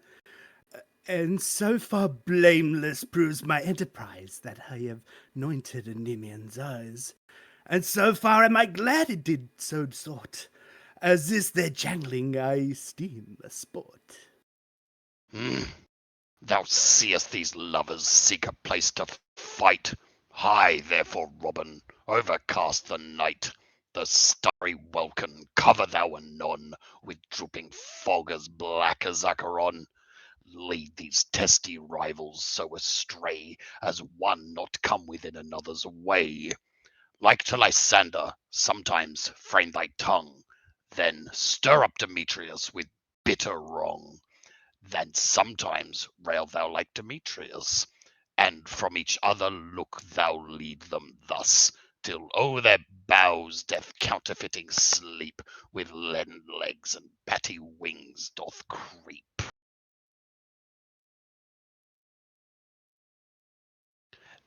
And so far blameless proves my enterprise that I have anointed a Nemean's eyes. And so far am I glad it did so sort, as this their jangling I esteem a sport. Thou seest these lovers seek a place to fight. High, therefore, Robin, overcast the night. The starry welkin cover thou anon with drooping fog as black as Acheron. Lead these testy rivals so astray as one not come within another's way. Like to Lysander, sometimes frame thy tongue, then stir up Demetrius with bitter wrong. Then sometimes rail thou like Demetrius, and from each other look thou lead them thus, till o'er their bows death counterfeiting sleep, with leaden legs and batty wings doth creep.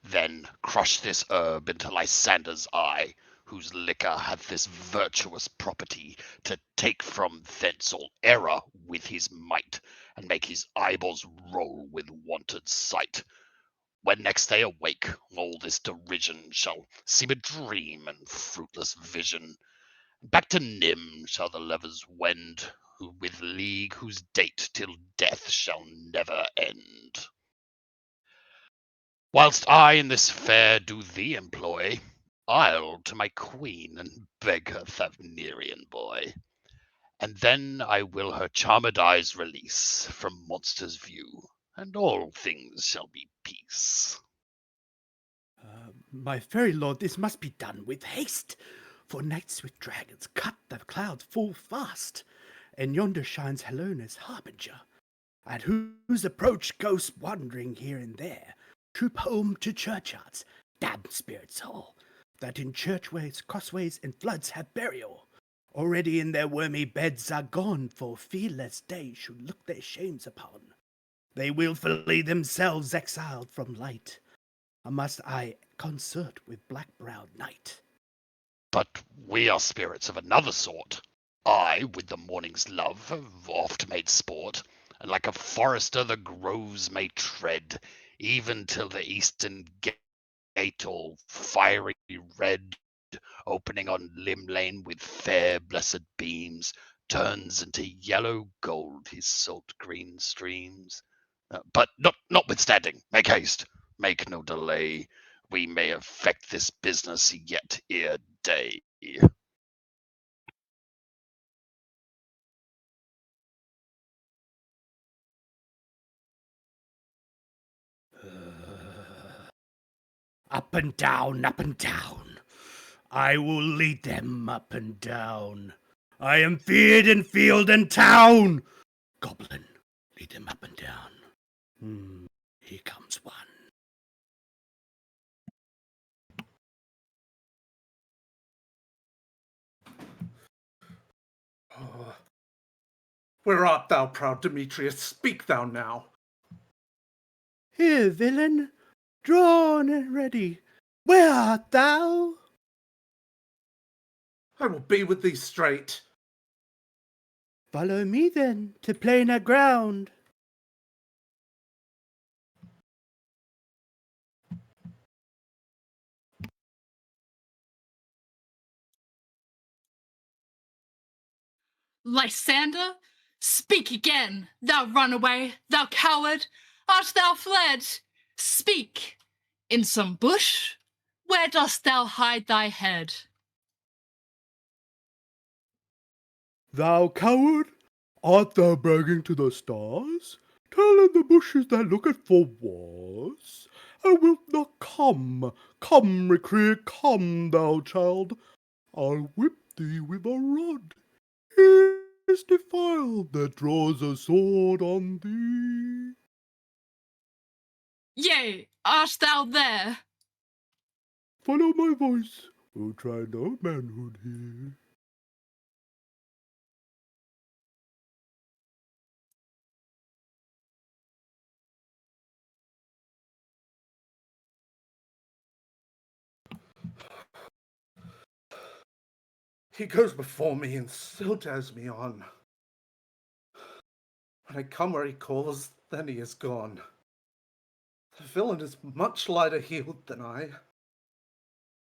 Then crush this herb into Lysander's eye, whose liquor hath this virtuous property to take from thence all error with his might, and make his eyeballs roll with wonted sight. When next they awake, all this derision shall seem a dream and fruitless vision. Back to Nim shall the lovers wend, who with league whose date till death shall never end. Whilst I in this fair do thee employ, I'll to my queen and beg her Thavnerian boy, and then I will her charmed eyes release from monsters' view, and all things shall be peace. My fairy lord, this must be done with haste, for nights with dragons cut the clouds full fast, and yonder shines Helona's harbinger, at whose approach ghosts wandering here and there troop home to churchyards, damned spirits all, that in churchways, crossways, and floods have burial. Already in their wormy beds are gone, for fear lest day should look their shames upon. They wilfully themselves exiled from light. Must I consort with black-browed night? But we are spirits of another sort. I, with the morning's love, have oft made sport, and like a forester the groves may tread, even till the eastern gate all fiery red, opening on Lim Lane with fair blessed beams, turns into yellow gold his salt green streams. But notwithstanding, make haste, make no delay. We may effect this business yet ere day. Up and down, up and down. I will lead them up and down. I am feared in field and town. Goblin, lead them up and down. Here comes one. Where art thou, proud Demetrius? Speak thou now. Here, villain, drawn and ready. Where art thou? I will be with thee straight. Follow me then to plainer ground. Lysander, speak again, thou runaway, thou coward! Art thou fled? Speak! In some bush? Where dost thou hide thy head? Thou coward, art thou bragging to the stars? Tell in the bushes that looketh for wars. And wilt not come? Come, recreate, come, thou child. I'll whip thee with a rod. Here's defiled that draws a sword on thee. Yea, art thou there? Follow my voice, we'll try no manhood here. He goes before me and still dares me on. When I come where he calls, then he is gone. The villain is much lighter heeled than I.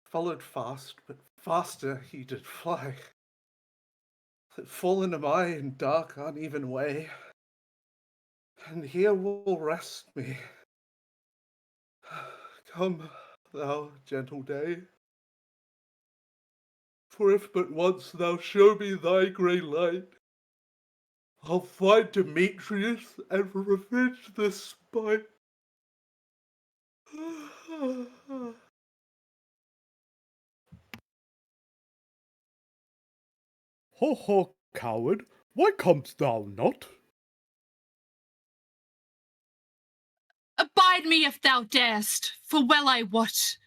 Followed fast, but faster he did fly. That fallen am I in dark, uneven way, and here will rest me. Come, thou gentle day. For if but once thou show me thy grey light, I'll find Demetrius and revenge this spite. Ho, ho, coward, why comest thou not? Abide me if thou darest, for well I wot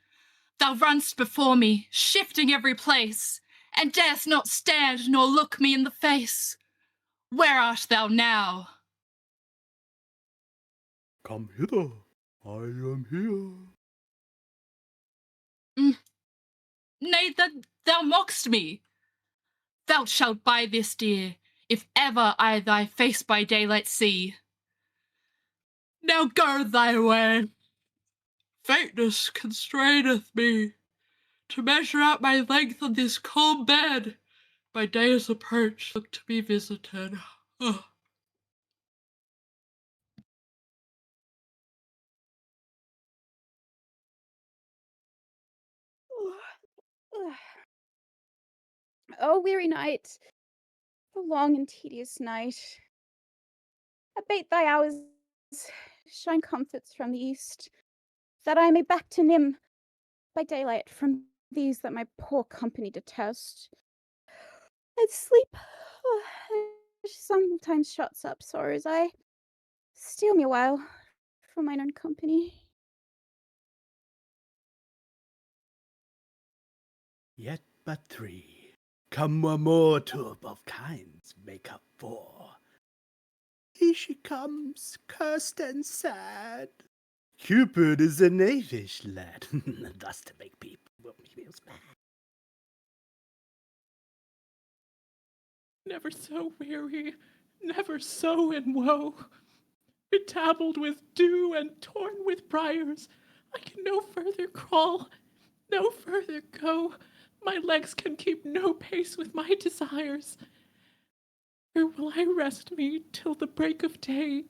thou run'st before me, shifting every place, and darest not stand nor look me in the face. Where art thou now? Come hither, I am here. Nay, thou mock'st me. Thou shalt buy this dear, if ever I thy face by daylight see. Now go thy way. Faintness constraineth me to measure out my length on this calm bed. My day's approach look to be visited. Ugh. Oh, weary night, the long and tedious night. Abate thy hours, shine comforts from the east, that I may back to Nim by daylight from these that my poor company detest. And sleep sometimes shuts up sorrow's eye. Steal me a while from mine own company. Yet but three. Come one more, two above kinds make up four. Here she comes, cursed and sad. Cupid is a knavish lad, thus to make people mad. Never so weary, never so in woe. Bedabbled with dew and torn with briars, I can no further crawl, no further go. My legs can keep no pace with my desires. Here will I rest me till the break of day.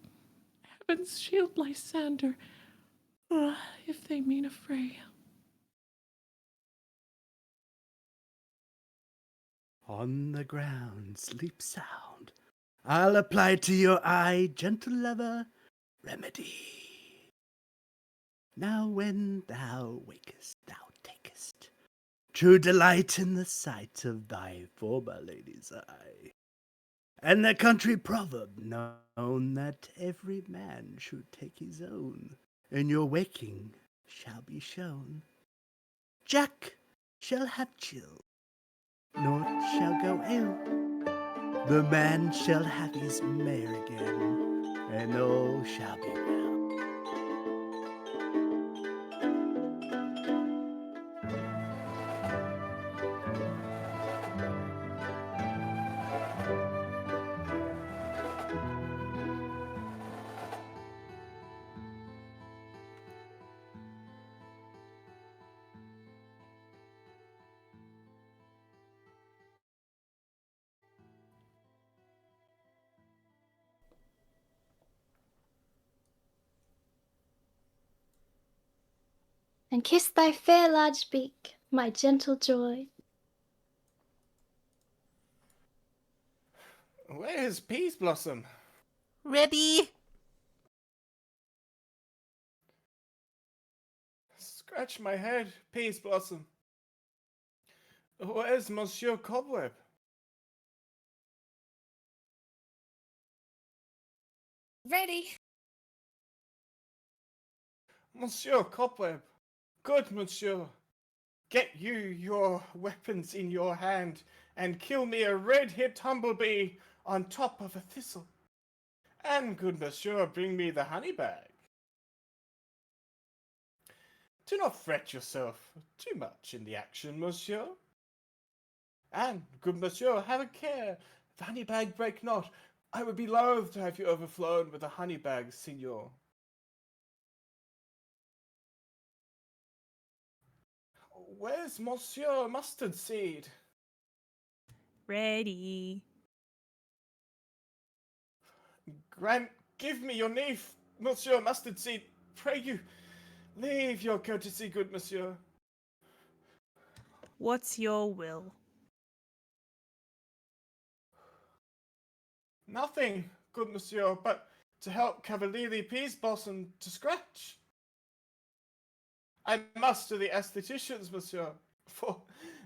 Heaven's shield Lysander, if they mean a fray. On the ground, sleep sound. I'll apply to your eye, gentle lover, remedy. Now when thou wakest, thou takest true delight in the sight of thy former lady's eye. And the country proverb known that every man should take his own, in your waking shall be shown. Jack shall have chill, naught shall go ill. The man shall have his mare again, and all shall be well. And kiss thy fair large beak, my gentle joy. Where's Peas Blossom? Ready? Scratch my head, Peas Blossom. Where's Monsieur Cobweb? Ready? Monsieur Cobweb, good monsieur, get you your weapons in your hand and kill me a red-hipped humblebee on top of a thistle. And good monsieur, bring me the honey bag. Do not fret yourself too much in the action, monsieur. And, good monsieur, have a care, the honey bag break not. I would be loath to have you overflown with a honey bag, signor. Where's Monsieur Mustard Seed? Ready. Grant, give me your knave, Monsieur Mustard Seed. Pray you, leave your courtesy, good monsieur. What's your will? Nothing, good monsieur, but to help Cavaliere Peas Blossom to scratch. I must to the aestheticians, monsieur, for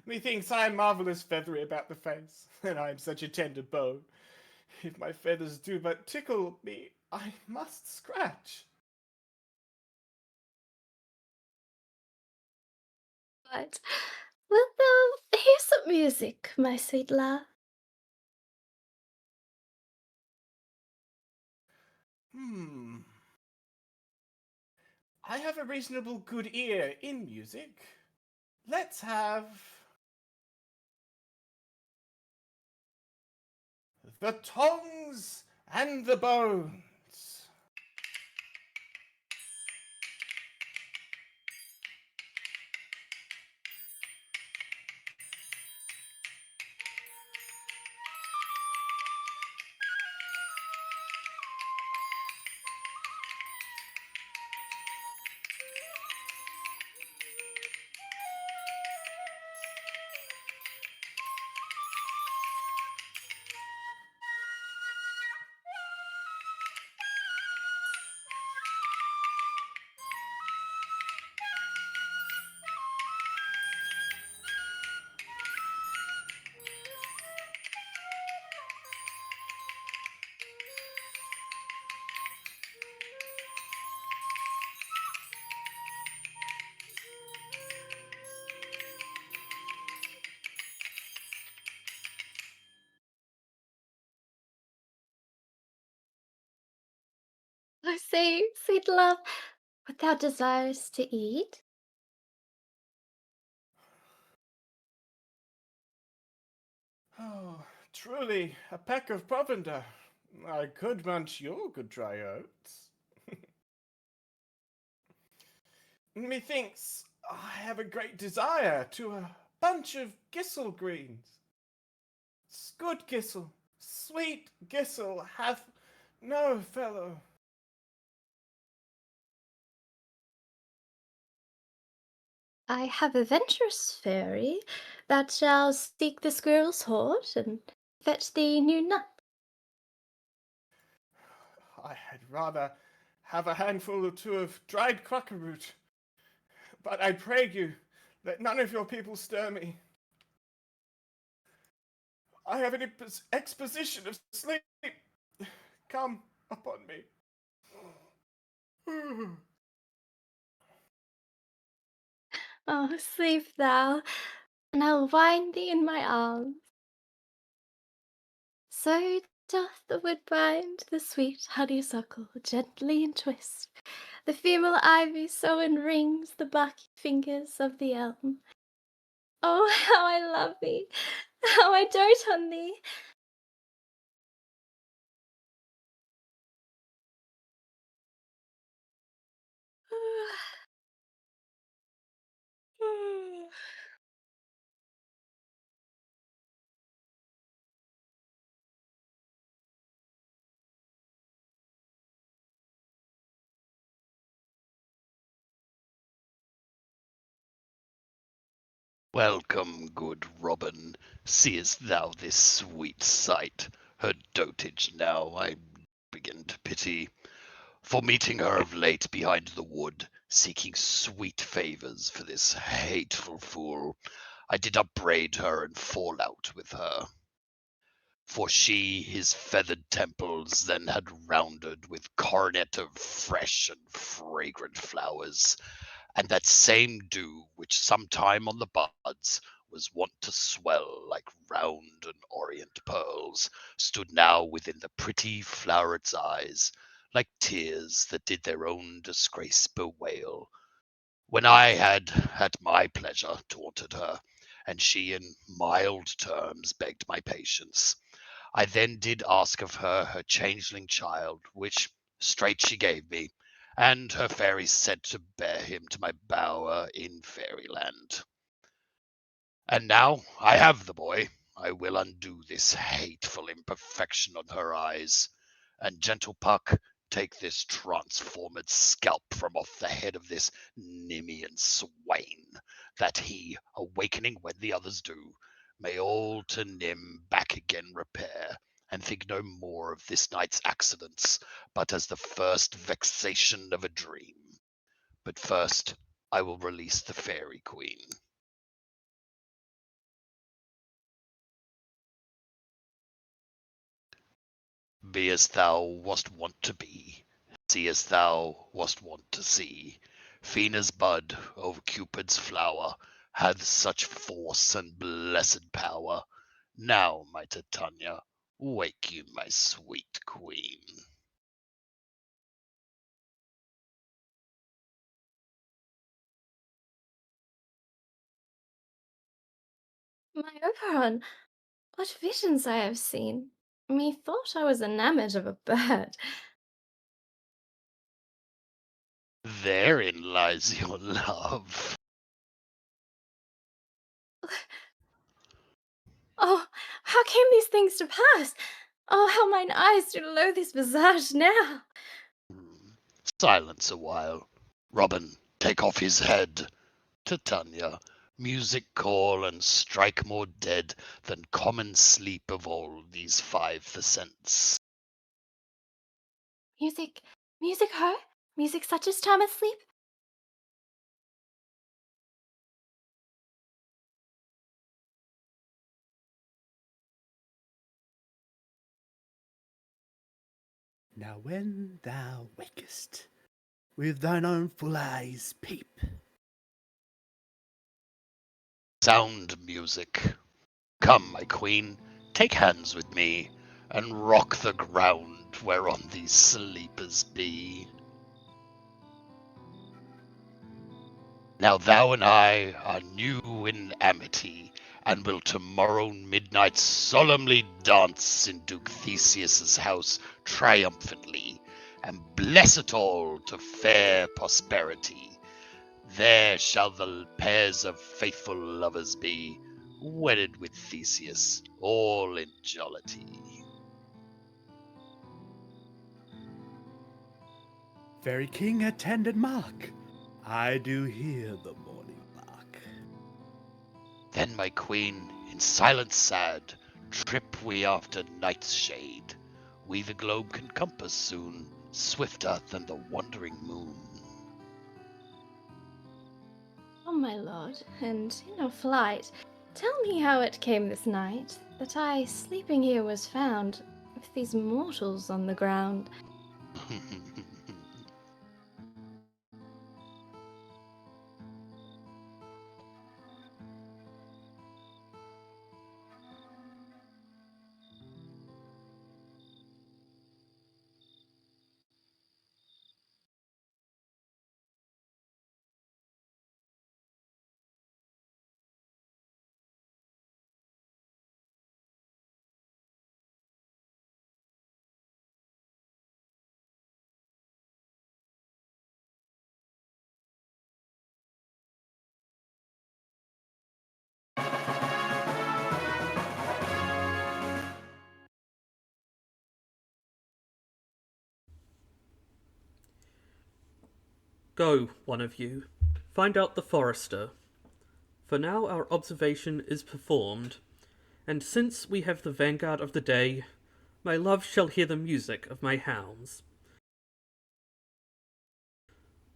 methinks I am marvellous feathery about the face, and I am such a tender bow. If my feathers do but tickle me, I must scratch. But wilt thou hear some music, my sweet love? I have a reasonable good ear in music. Let's have the tongs and the bones. I say, sweet love, what thou desirest to eat? Oh, truly, a peck of provender. I could munch your good dry oats. Methinks I have a great desire to a bunch of gistle greens. Good gistle, sweet gistle hath no fellow. I have a venturous fairy that shall seek the squirrel's hoard and fetch thee new nuts. I had rather have a handful or two of dried quacker root. But I pray you, let none of your people stir me. I have an exposition of sleep. Come upon me. Oh, sleep thou, and I'll wind thee in my arms. So doth the woodbine the sweet honeysuckle gently entwist. The female ivy so enrings the barky fingers of the elm. Oh, how I love thee! How I dote on thee! Welcome, good Robin. Seest thou this sweet sight? Her dotage now I begin to pity. For meeting her of late behind the wood, seeking sweet favours for this hateful fool, I did upbraid her and fall out with her. For she his feathered temples then had rounded with coronet of fresh and fragrant flowers, and that same dew which sometime on the buds was wont to swell like round and orient pearls, stood now within the pretty floweret's eyes, like tears that did their own disgrace bewail. When I had at my pleasure taunted her, and she in mild terms begged my patience, I then did ask of her her changeling child, which straight she gave me, and her fairies said to bear him to my bower in fairyland. And now I have the boy, I will undo this hateful imperfection on her eyes. And gentle Puck, take this transformed scalp from off the head of this Nemean swain, that he, awakening when the others do, may all to Nim back again repair, and think no more of this night's accidents, but as the first vexation of a dream. But first I will release the fairy queen. Be as thou wast wont to be, see as thou wast wont to see. Phena's bud over Cupid's flower hath such force and blessed power. Now, my Titania, wake you, my sweet queen. My Oberon, what visions I have seen! Methought I was enamoured of a bird. Therein lies your love. Oh, how came these things to pass? Oh, how mine eyes do loathe this visage now! Silence a while. Robin, take off his head. Titania, music call and strike more dead than common sleep of all these 5 the sense. Music, music her? Music such as time asleep? Now when thou wakest, with thine own full eyes peep. Sound music. Come, my queen, take hands with me, and rock the ground whereon these sleepers be. Now thou and I are new in amity, and will tomorrow midnight solemnly dance in Duke Theseus's house triumphantly, and bless it all to fair prosperity. There shall the pairs of faithful lovers be, wedded with Theseus, all in jollity. Fairy king attended mark, I do hear the morning lark. Then, my queen, in silence sad, trip we after night's shade. We the globe can compass soon, swifter than the wandering moon. Oh, my lord, and in our flight, tell me how it came this night that I sleeping here was found with these mortals on the ground. Go, one of you, find out the forester. For now our observation is performed, and since we have the vanguard of the day, my love shall hear the music of my hounds.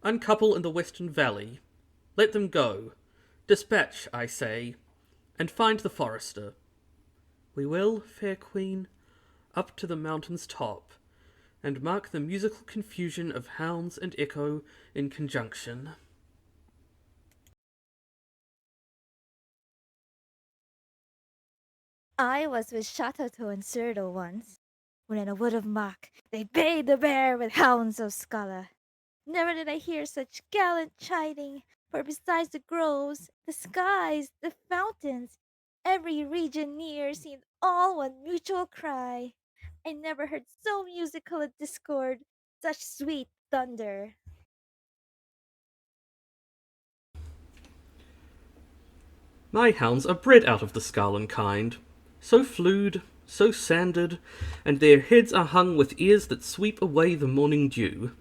Uncouple in the western valley, let them go, dispatch, I say, and find the forester. We will, fair queen, up to the mountain's top, and mark the musical confusion of hounds and echo in conjunction. I was with Shatato and Serdo once, when in a wood of Mach they bayed the bear with hounds of Scala. Never did I hear such gallant chiding, for besides the groves, the skies, the fountains, every region near seemed all one mutual cry. I never heard so musical a discord, such sweet thunder. My hounds are bred out of the Scalan kind, so flued, so sanded, and their heads are hung with ears that sweep away the morning dew.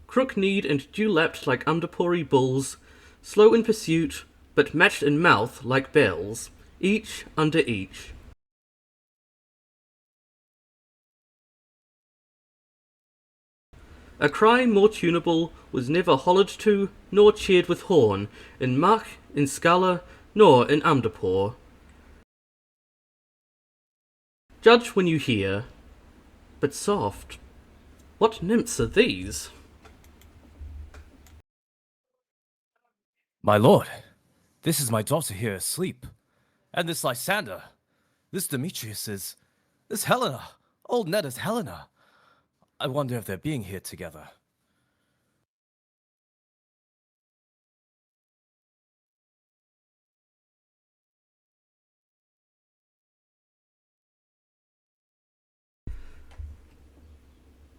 Crook-kneed and dew-lapped like underpory bulls, slow in pursuit, but matched in mouth like bells, each under each. A cry more tunable was never hollered to, nor cheered with horn, in Mach, in Scala, nor in Amdapor. Judge when you hear, but soft, what nymphs are these? My lord, this is my daughter here asleep. And this Lysander, this Demetrius is... this Helena, old Netta's Helena. I wonder if they're being here together.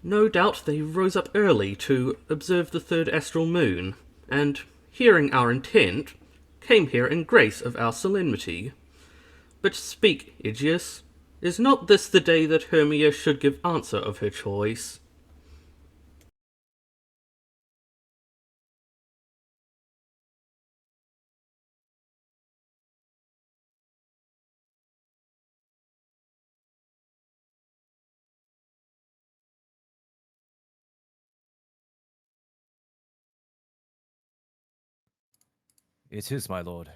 No doubt they rose up early to observe the third astral moon, and, hearing our intent, came here in grace of our solemnity. But speak, Aegeus, is not this the day that Hermia should give answer of her choice? It is, my lord.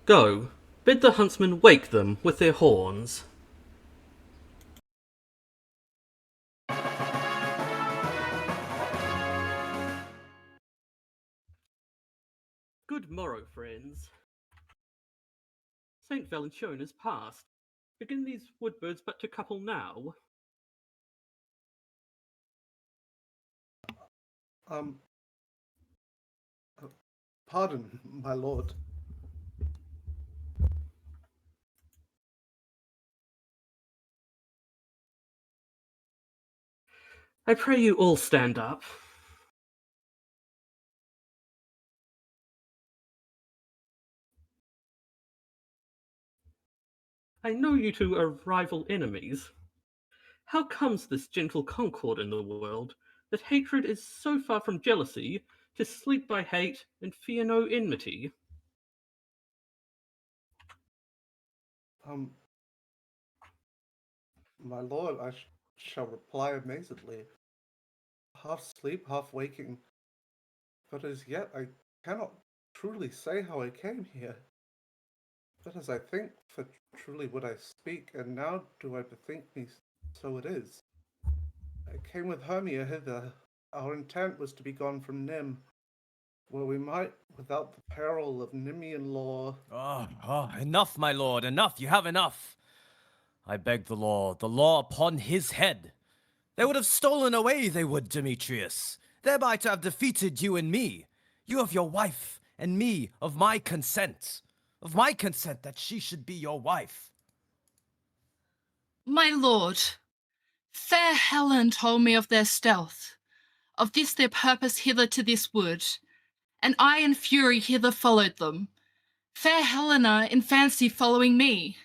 Go, bid the huntsmen wake them with their horns. Good morrow, friends. St. Valentine is past. Begin these woodbirds but to couple now? Pardon, my lord. I pray you all stand up. I know you two are rival enemies. How comes this gentle concord in the world, that hatred is so far from jealousy, to sleep by hate and fear no enmity? My lord, I shall reply amazedly. Half sleep, half waking. But as yet I cannot truly say how I came here. But as I think, for truly would I speak, and now do I bethink me, so it is. I came with Hermia hither. Our intent was to be gone from Nim, where we might, without the peril of Nimian law. Enough, my lord, enough, you have enough. I beg the law upon his head. They would have stolen away, they would, Demetrius, thereby to have defeated you and me. You of your wife, and me of my consent that she should be your wife. My lord, fair Helen told me of their stealth, of this their purpose hither to this wood, and I in fury hither followed them, fair Helena in fancy following me.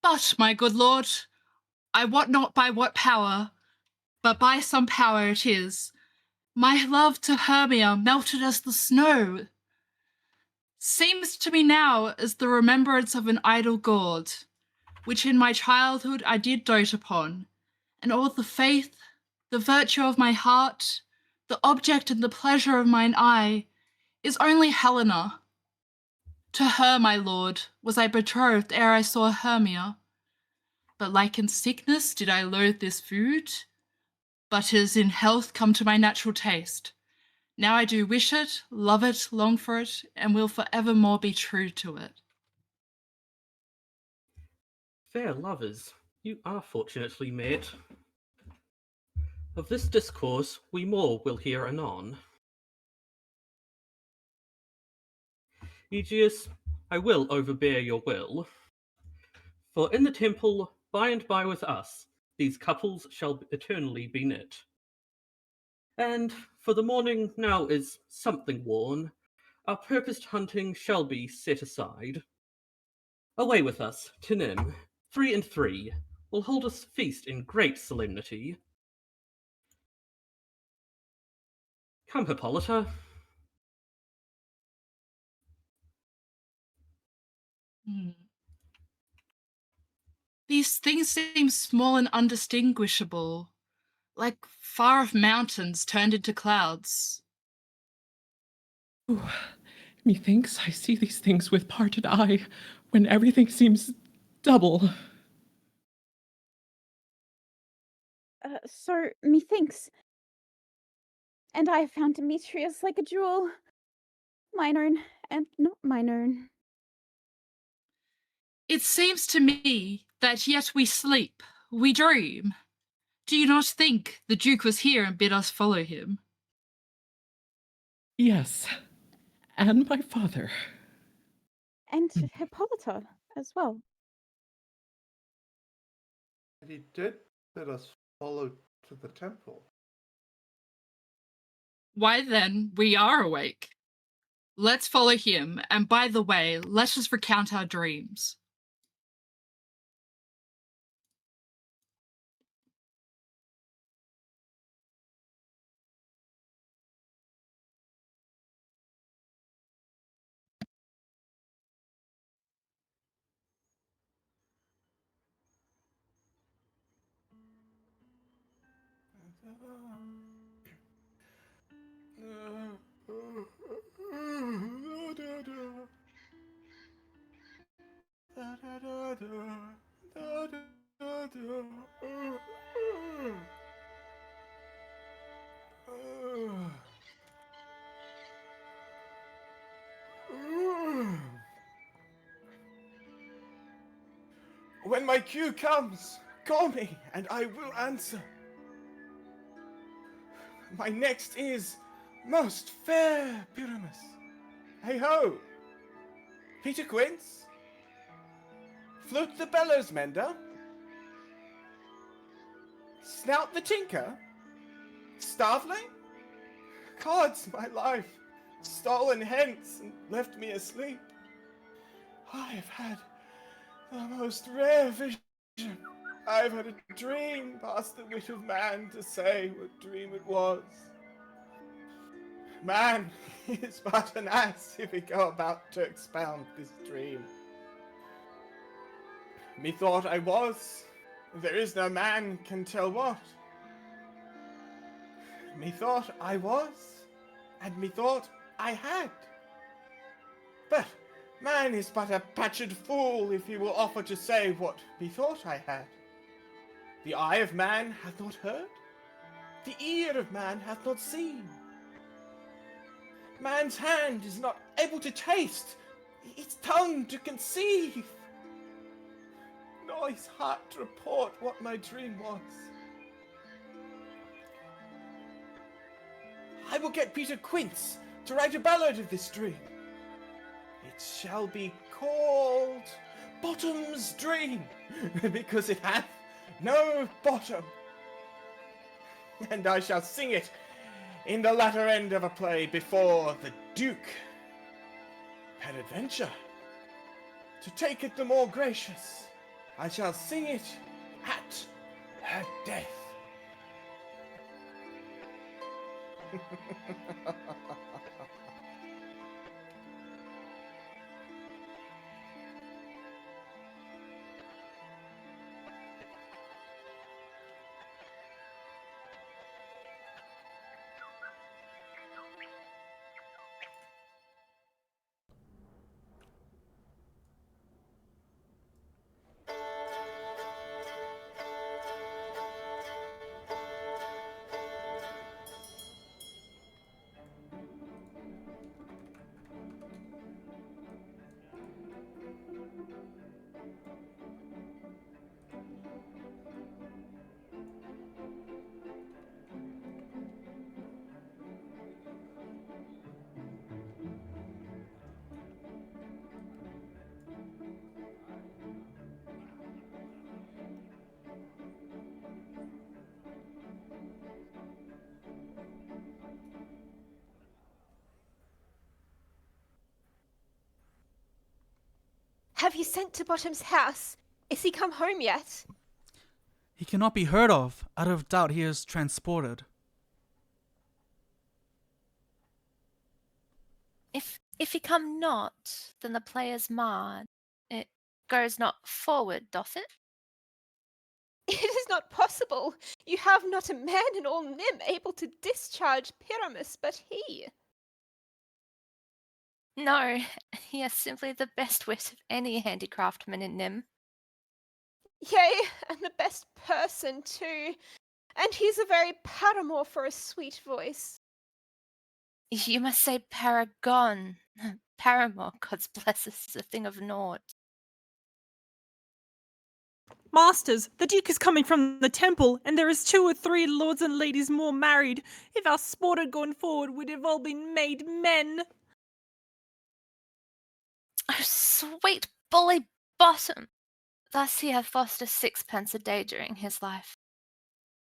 But, my good lord, I wot not by what power, but by some power it is, my love to Hermia melted as the snow. Seems to me now as the remembrance of an idle gaud, which in my childhood I did dote upon, and all the faith, the virtue of my heart, the object and the pleasure of mine eye, is only Helena. To her, my lord, was I betrothed ere I saw Hermia. But like in sickness did I loathe this food, but as in health come to my natural taste. Now I do wish it, love it, long for it, and will forevermore be true to it. Fair lovers, you are fortunately met. Of this discourse we more will hear anon. Aegeus, I will overbear your will. For in the temple, by and by with us, these couples shall eternally be knit. And for the morning now is something worn, our purposed hunting shall be set aside. Away with us, to Nim, 3 and 3, will hold us feast in great solemnity. Come, Hippolyta. These things seem small and undistinguishable, like far-off mountains turned into clouds. Ooh, methinks I see these things with parted eye, when everything seems double. So, methinks. And I have found Demetrius like a jewel. Mine own, and not mine own. It seems to me that yet we sleep, we dream. Do you not think the Duke was here and bid us follow him? Yes, and my father. And Hippolyta as well. And he did bid us follow to the temple. Why then, we are awake. Let's follow him, and by the way, let us recount our dreams. When my cue comes, call me and I will answer. My next is most fair Pyramus. Hey ho! Peter Quince? Flute the bellows mender? Snout the tinker? Starveling? Gods, my life, stolen hence and left me asleep. I have had the most rare vision. I've had a dream past the wit of man to say what dream it was. Man is but an ass if he go about to expound this dream. Methought I was, there is no man can tell what. Methought I was, and methought I had. But man is but a patched fool if he will offer to say what methought I had. The eye of man hath not heard, the ear of man hath not seen. Man's hand is not able to taste, its tongue to conceive, nor his heart to report what my dream was. I will get Peter Quince to write a ballad of this dream. It shall be called Bottom's Dream, because it hath no bottom. And I shall sing it in the latter end of a play before the Duke. Peradventure, to take it the more gracious, I shall sing it at her death. Have you sent to Bottom's house? Is he come home yet? He cannot be heard of. Out of doubt he is transported. If he come not, then the play is marred. It goes not forward, doth it? It is not possible. You have not a man in all Nim able to discharge Pyramus but he. No, he has simply the best wit of any handicraftman in Nim. Yea, and the best person too. And he's a very paramour for a sweet voice. You must say paragon. Paramour, God's bless us, is a thing of naught. Masters, the Duke is coming from the temple, and there is 2 or 3 lords and ladies more married. If our sport had gone forward, we'd have all been made men. Oh, sweet bully bottom! Thus he hath lost a 6pence a day during his life.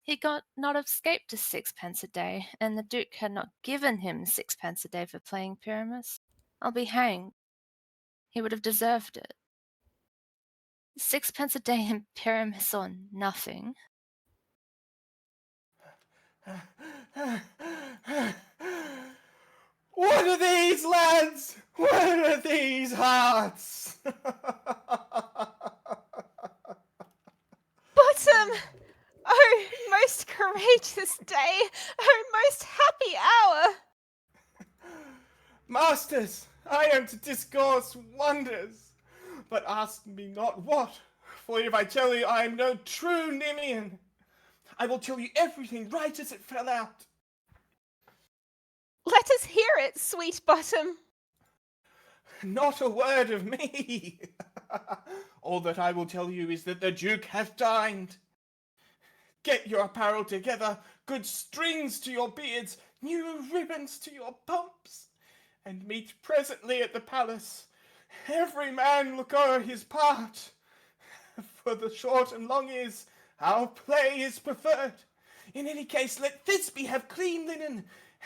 He got not escaped a 6pence a day, and the Duke had not given him 6pence a day for playing Pyramus. I'll be hanged. He would have deserved it. 6pence a day in Pyramus or nothing. What are these, lads? What are these hearts? Bottom! Oh, most courageous day! Oh, most happy hour! Masters, I am to discourse wonders, but ask me not what, for if I tell you I am no true Nemean, I will tell you everything right as it fell out. Let us hear it, sweet Bottom. Not a word of me. All that I will tell you is that the Duke hath dined. Get your apparel together, good strings to your beards, new ribbons to your pumps, and meet presently at the palace. Every man look o'er his part. For the short and long is, our play is preferred. In any case, let Thisbe have clean linen,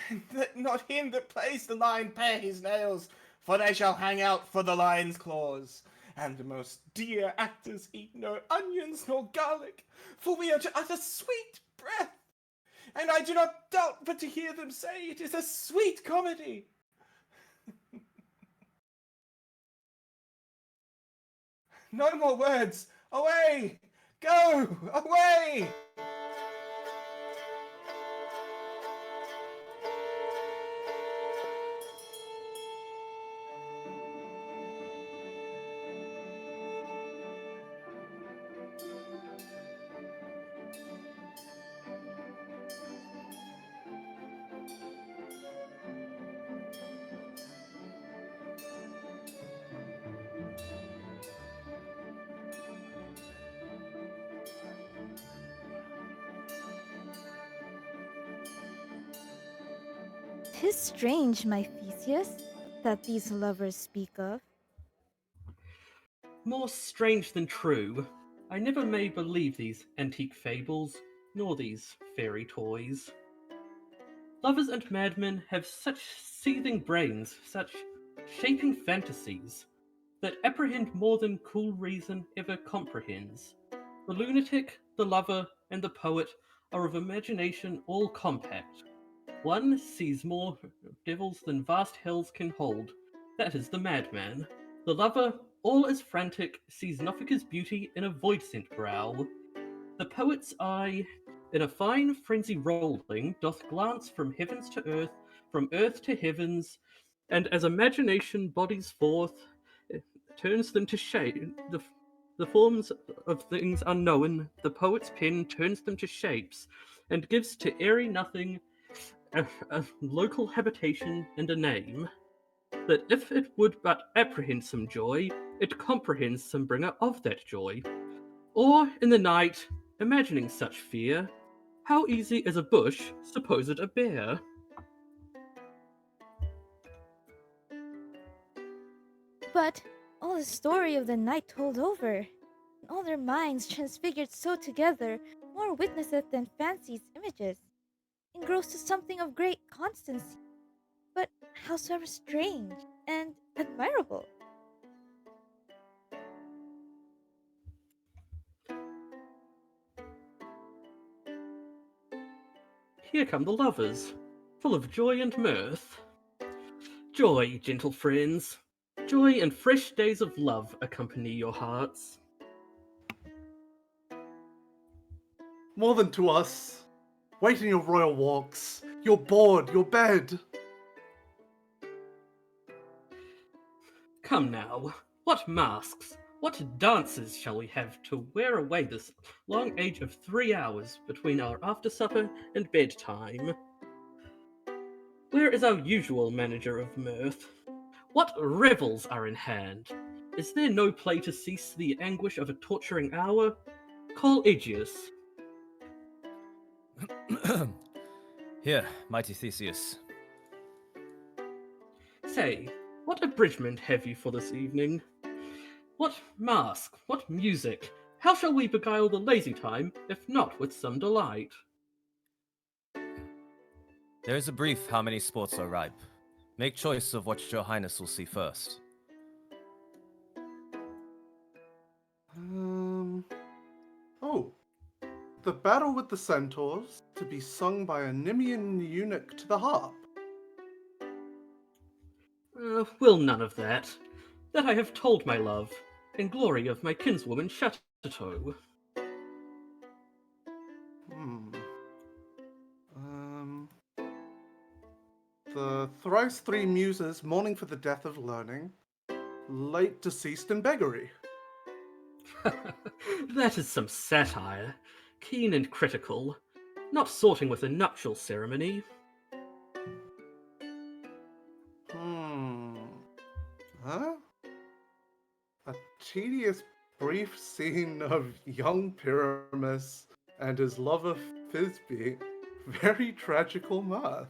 and let not him that plays the lion pare his nails, for they shall hang out for the lion's claws. And the most dear actors eat no onions nor garlic, for we are to utter sweet breath. And I do not doubt but to hear them say it is a sweet comedy. No more words. Away! Go! Away! "'Tis strange, my Theseus, that these lovers speak of." More strange than true, I never may believe these antique fables, nor these fairy toys. Lovers and madmen have such seething brains, such shaping fantasies, that apprehend more than cool reason ever comprehends. The lunatic, the lover, and the poet are of imagination all compact. One sees more devils than vast hells can hold. That is the madman. The lover, all as frantic, sees Naufraga's beauty in a void-sent brow. The poet's eye, in a fine frenzy rolling, doth glance from heavens to earth, from earth to heavens, and as imagination bodies forth, turns them to shape. The forms of things unknown, the poet's pen turns them to shapes, and gives to airy nothing a local habitation and a name, that if it would but apprehend some joy, it comprehends some bringer of that joy. Or in the night, imagining such fear, how easy is a bush, suppose it a bear? But all the story of the night told over, and all their minds transfigured so together, more witnesseth than fancy's images, engrossed to something of great constancy, but howsoever strange and admirable. Here come the lovers, full of joy and mirth. Joy, gentle friends, joy and fresh days of love accompany your hearts. More than to us. Wait in your royal walks, your board, your bed. Come now, what masks, what dances shall we have to wear away this long age of 3 hours between our after-supper and bedtime? Where is our usual manager of mirth? What revels are in hand? Is there no play to cease the anguish of a torturing hour? Call Aegeus. Here, mighty Theseus. Say, what abridgment have you for this evening? What mask? What music? How shall we beguile the lazy time, if not with some delight? There is a brief how many sports are ripe. Make choice of what your highness will see first. Oh. The battle with the centaurs, to be sung by a Nemean eunuch to the harp. Will none of that. That I have told my love, in glory of my kinswoman Khetto. The thrice three muses mourning for the death of learning, late deceased in beggary. That is some satire, keen and critical, not sorting with a nuptial ceremony. Huh? A tedious brief scene of young Pyramus and his lover Thisbe. Very tragical mirth.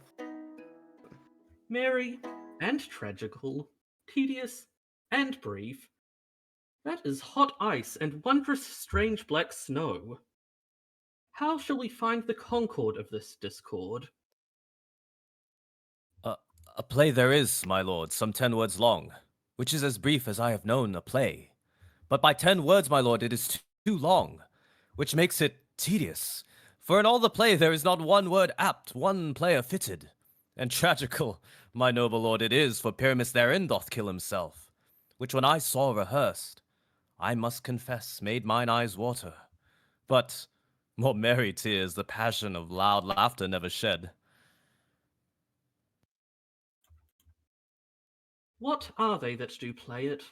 Merry and tragical, tedious and brief. That is hot ice and wondrous strange black snow. How shall we find the concord of this discord? A play there is, my lord, some 10 words long, which is as brief as I have known a play. But by 10 words, my lord, it is too long, which makes it tedious. For in all the play there is not one word apt, one player fitted. And tragical, my noble lord, it is, for Pyramus therein doth kill himself, which when I saw rehearsed, I must confess made mine eyes water. But more merry tears the passion of loud laughter never shed. What are they that do play it?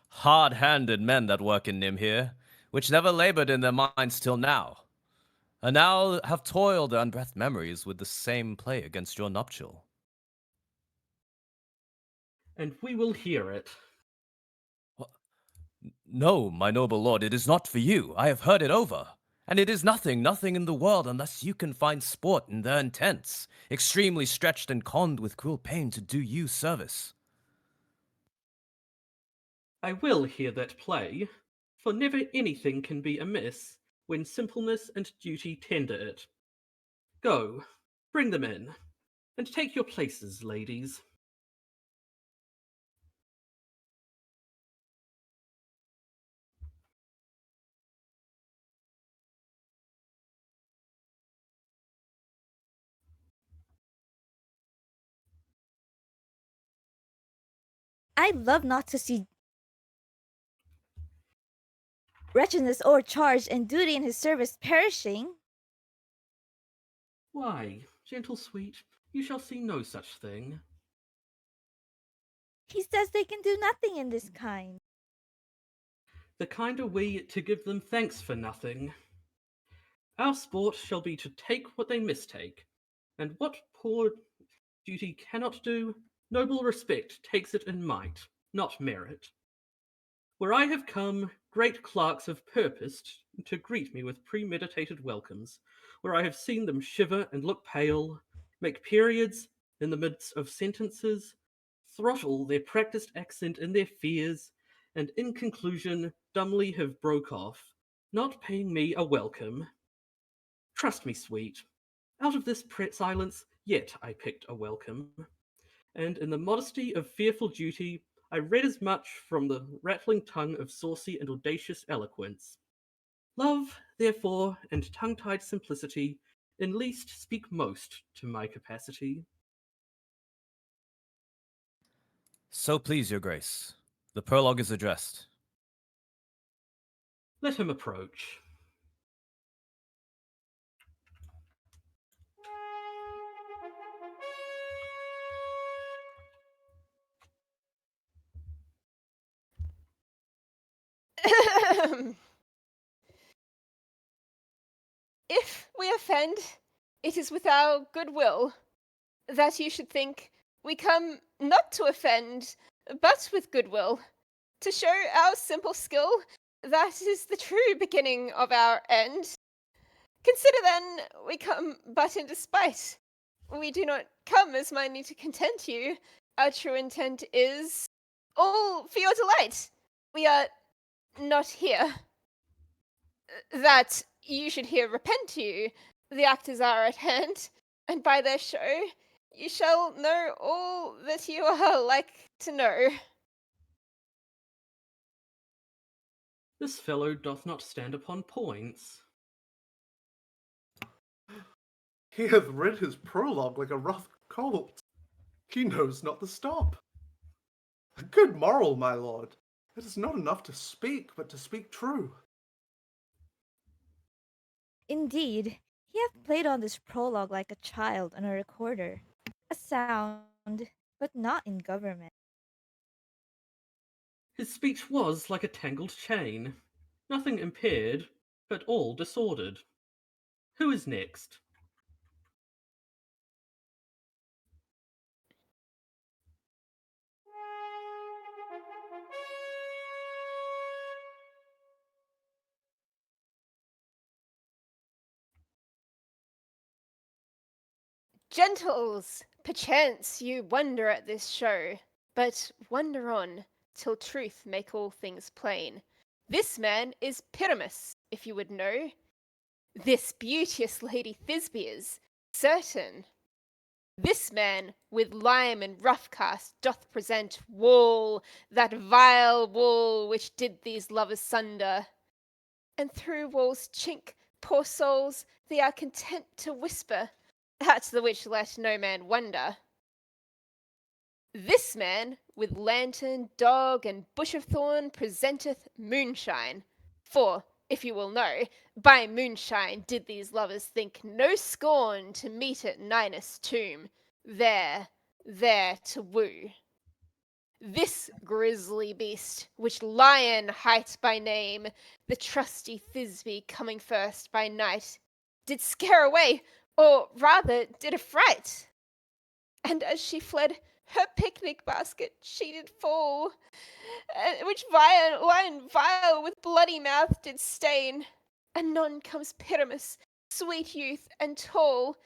Hard-handed men that work in Nim here, which never labored in their minds till now, and now have toiled their unbreathed memories with the same play against your nuptial. And we will hear it. No, my noble lord, it is not for you. I have heard it over. And it is nothing in the world unless you can find sport in their intents, extremely stretched and conned with cruel pain to do you service. I will hear that play, for never anything can be amiss when simpleness and duty tender it. Go, bring them in, and take your places, ladies. I'd love not to see wretchedness o'ercharged and duty in his service perishing. Why, gentle sweet, you shall see no such thing. He says they can do nothing in this kind. The kind are we to give them thanks for nothing. Our sport shall be to take what they mistake, and what poor duty cannot do, noble respect takes it in might, not merit. Where I have come, great clerks have purposed to greet me with premeditated welcomes, where I have seen them shiver and look pale, make periods in the midst of sentences, throttle their practised accent in their fears, and in conclusion dumbly have broke off, not paying me a welcome. Trust me, sweet, out of this silence yet I picked a welcome, and in the modesty of fearful duty I read as much from the rattling tongue of saucy and audacious eloquence. Love, therefore, and tongue-tied simplicity in least speak most to my capacity. So please your grace, the prologue is addressed. Let him approach. If we offend, it is with our goodwill. That you should think we come not to offend, but with goodwill, to show our simple skill that is the true beginning of our end. Consider then, we come but in despite. We do not come as minding to content you. Our true intent is all for your delight. We are not here. That you should here repent you. The actors are at hand, and by their show you shall know all that you are like to know. This fellow doth not stand upon points. He hath read his prologue like a rough colt. He knows not the stop. A good moral, my lord. It is not enough to speak, but to speak true. Indeed, he hath played on this prologue like a child on a recorder. A sound, but not in government. His speech was like a tangled chain, nothing impaired, but all disordered. Who is next? Gentles, perchance you wonder at this show, but wonder on, till truth make all things plain. This man is Pyramus, if you would know. This beauteous Lady Thisbe is, certain. This man with lime and rough cast doth present wool, that vile wool which did these lovers sunder. And through wool's chink, poor souls, they are content to whisper, at the which let no man wonder. This man, with lantern, dog, and bush of thorn, presenteth moonshine. For, if you will know, by moonshine did these lovers think no scorn to meet at Ninus' tomb, there to woo. This grisly beast, which Lion hight by name, the trusty Thisbe coming first by night, did scare away, or rather did affright. And as she fled, her picnic basket she did fall, which Lion vile with bloody mouth did stain. Anon comes Pyramus, sweet youth and tall,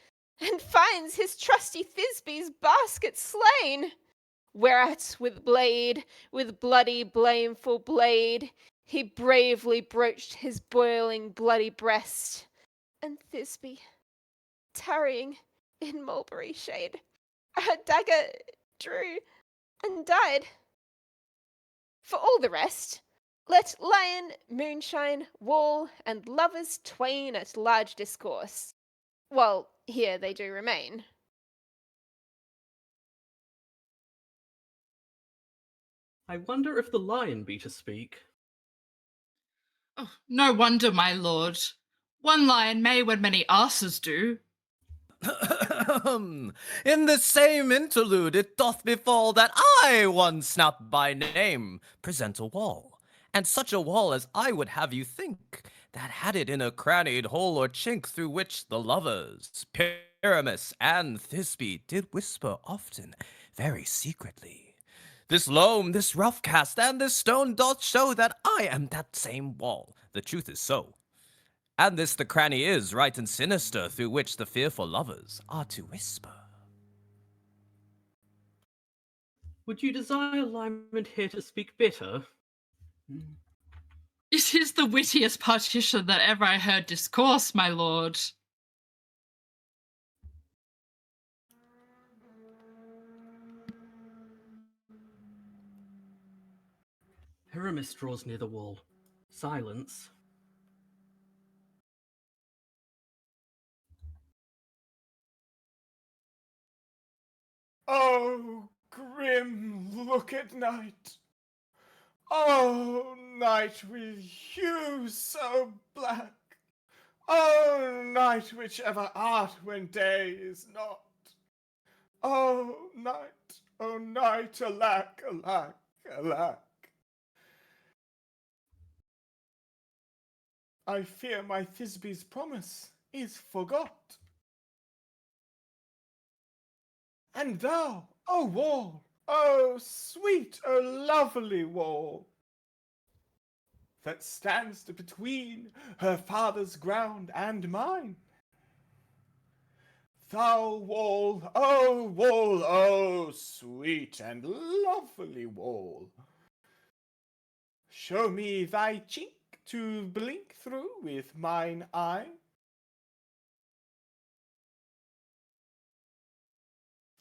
and finds his trusty Thisbe's basket slain. Whereat with bloody blameful blade, he bravely broached his boiling bloody breast, and Thisbe, tarrying in mulberry shade, her dagger drew and died. For all the rest, let lion, moonshine, wool, and lovers twain at large discourse. Well, here they do remain. I wonder if the lion be to speak. Oh, no wonder, my lord. One lion may when many asses do. In the same interlude it doth befall that I, one snap by name, present a wall, and such a wall as I would have you think, that had it in a crannied hole or chink through which the lovers, Pyramus and Thisbe, did whisper often, very secretly. This loam, this rough cast, and this stone doth show that I am that same wall. The truth is so. And this the cranny is, right and sinister, through which the fearful lovers are to whisper. Would you desire Lyman here to speak better? It is the wittiest partition that ever I heard discourse, my lord. Pyramus draws near the wall. Silence. Oh, grim look at night. Oh, night with hue so black. Oh, night which ever art when day is not. Oh, night, alack, alack, alack. I fear my Thisbe's promise is forgot. And thou, O wall, O sweet, O lovely wall, that stands between her father's ground and mine. Thou wall, oh sweet and lovely wall, show me thy chink to blink through with mine eye.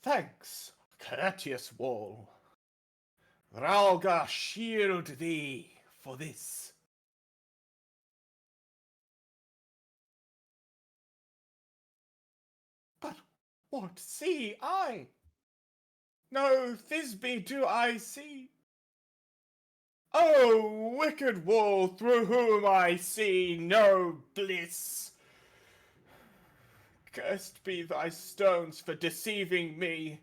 Thanks, courteous wall. Rauga shield thee for this. But what see I? No Thisbe do I see. O wicked wall, through whom I see no bliss. Cursed be thy stones for deceiving me.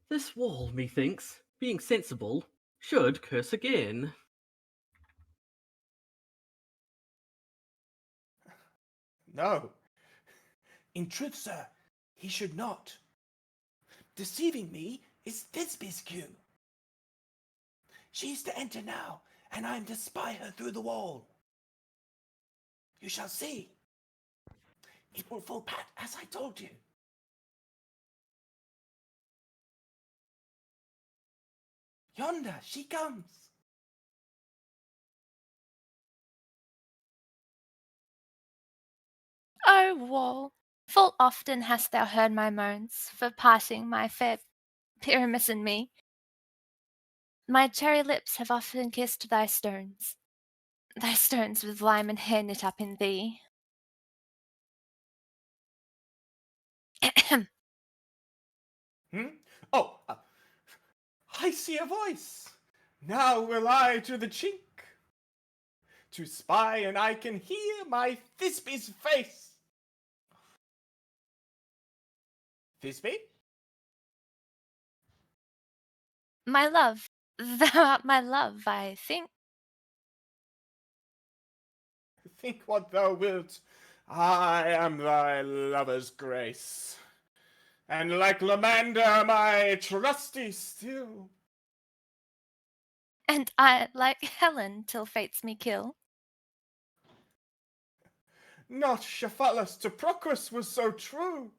This wall, methinks, being sensible, should curse again. No. In truth, sir, he should not. Deceiving me is Thisbe's cue. She is to enter now, and I am to spy her through the wall. You shall see. It will fall pat as I told you. Yonder she comes. O wall, full often hast thou heard my moans for parting my fair Pyramus and me. My cherry lips have often kissed thy stones with lime and hair knit up in thee. Oh, I see a voice. Now will I to the chink to spy, and I can hear my Thisbe's face. Thisbe? My love, thou art my love, I think. Think what thou wilt. I am thy lover's grace, and like Lamander my trusty still. And I, like Helen, till fates me kill. Not Cephalus to Procrus was so true.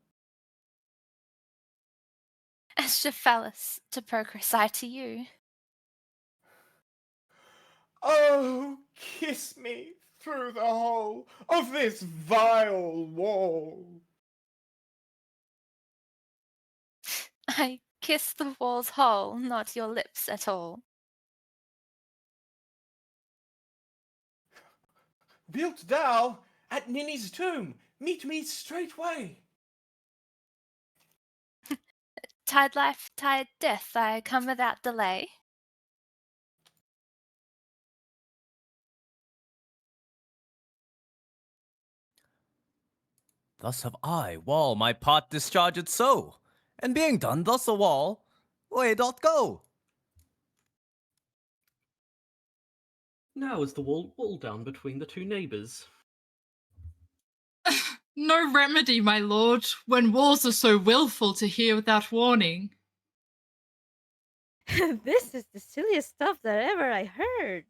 As Cephalus to Procrus I to you. Oh, kiss me through the hole of this vile wall. I kiss the wall's hole, not your lips at all. Wilt thou at Ninny's tomb meet me straightway? Tide life, tide death, I come without delay. Thus have I, wall, my part discharged so, and being done thus a wall, way doth go. Now is the wall down between the two neighbours. No remedy, my lord, when walls are so wilful to hear without warning. This is the silliest stuff that ever I heard.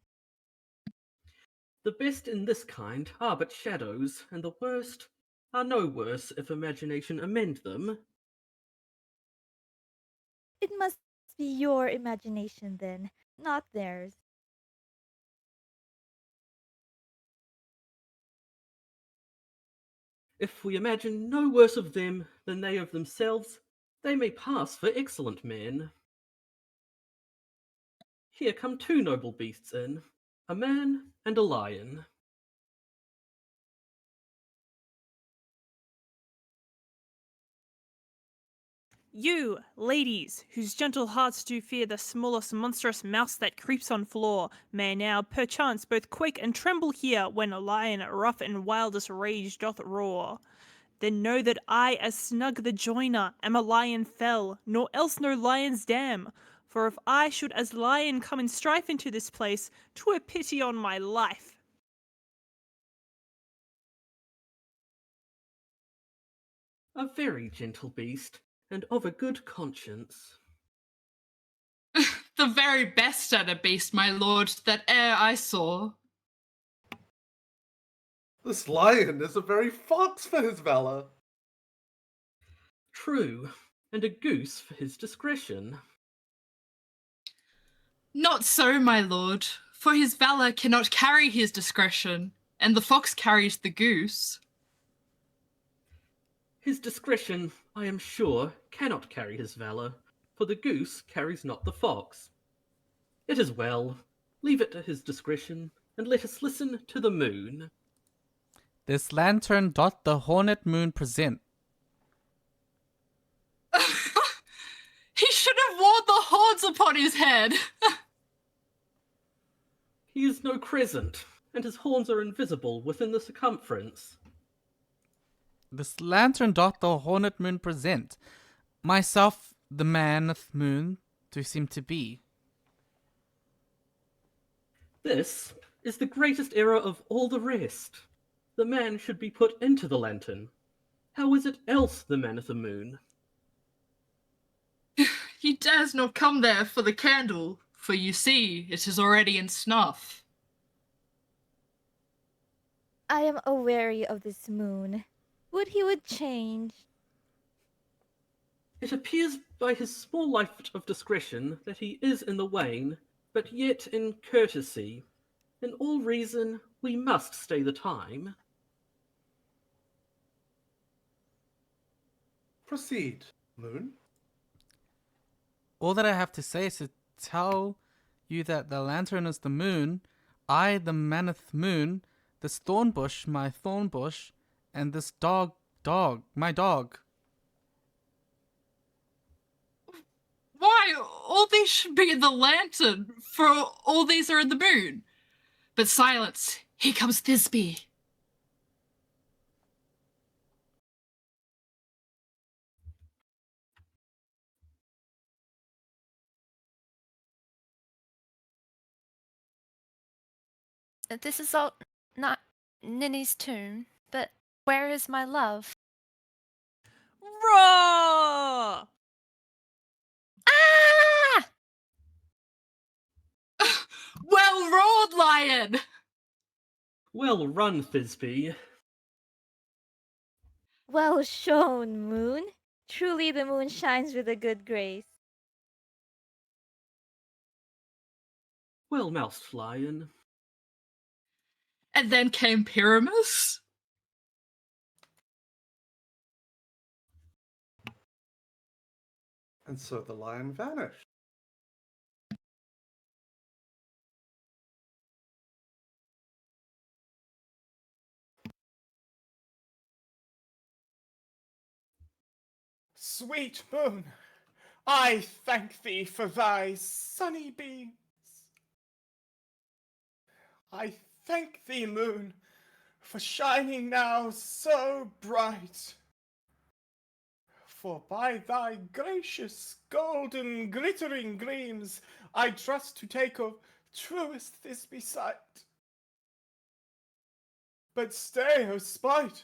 The best in this kind are but shadows, and the worst are no worse if imagination amend them. It must be your imagination then, not theirs. If we imagine no worse of them than they of themselves, they may pass for excellent men. Here come two noble beasts in, a man and a lion. You, ladies, whose gentle hearts do fear the smallest monstrous mouse that creeps on floor, may now perchance both quake and tremble here when a lion rough in wildest rage doth roar. Then know that I, as Snug the joiner, am a lion fell, nor else no lion's dam. For if I should as lion come in strife into this place, 'twere pity on my life. A very gentle beast, and of a good conscience. The very best at a beast, my lord, that e'er I saw. This lion is a very fox for his valour. True, and a goose for his discretion. Not so, my lord, for his valour cannot carry his discretion, and the fox carries the goose. His discretion, I am sure, cannot carry his valour, for the goose carries not the fox. It is well. Leave it to his discretion, and let us listen to the moon. This lantern doth the hornet moon present. He should have worn the horns upon his head. He is no crescent, and his horns are invisible within the circumference. This lantern doth the hornet moon present. Myself the maneth moon do seem to be. This is the greatest error of all the rest. The man should be put into the lantern. How is it else the man of the moon? He dares not come there for the candle, for you see, it is already in snuff. I am aweary of this moon. Would he would change. It appears by his small life of discretion that he is in the wane, but yet in courtesy. In all reason, we must stay the time. Proceed, Moon. All that I have to say is to tell you that the lantern is the moon, I the maneth moon, this thorn bush my thorn bush, and this dog my dog. Why, all these should be in the lantern, for all these are in the moon. But silence, here comes Thisbe. This is all not Ninny's tomb, but where is my love? Raw! Ah! Well roared, lion! Well run, Thisbe. Well shown, moon. Truly the moon shines with a good grace. Well moused, lion. And then came Pyramus. And so the lion vanished. Sweet moon, I thank thee for thy sunny beams. I thank thee, moon, for shining now so bright. For by thy gracious golden glittering gleams I trust to take of truest Thisbe sight. But stay, O spite!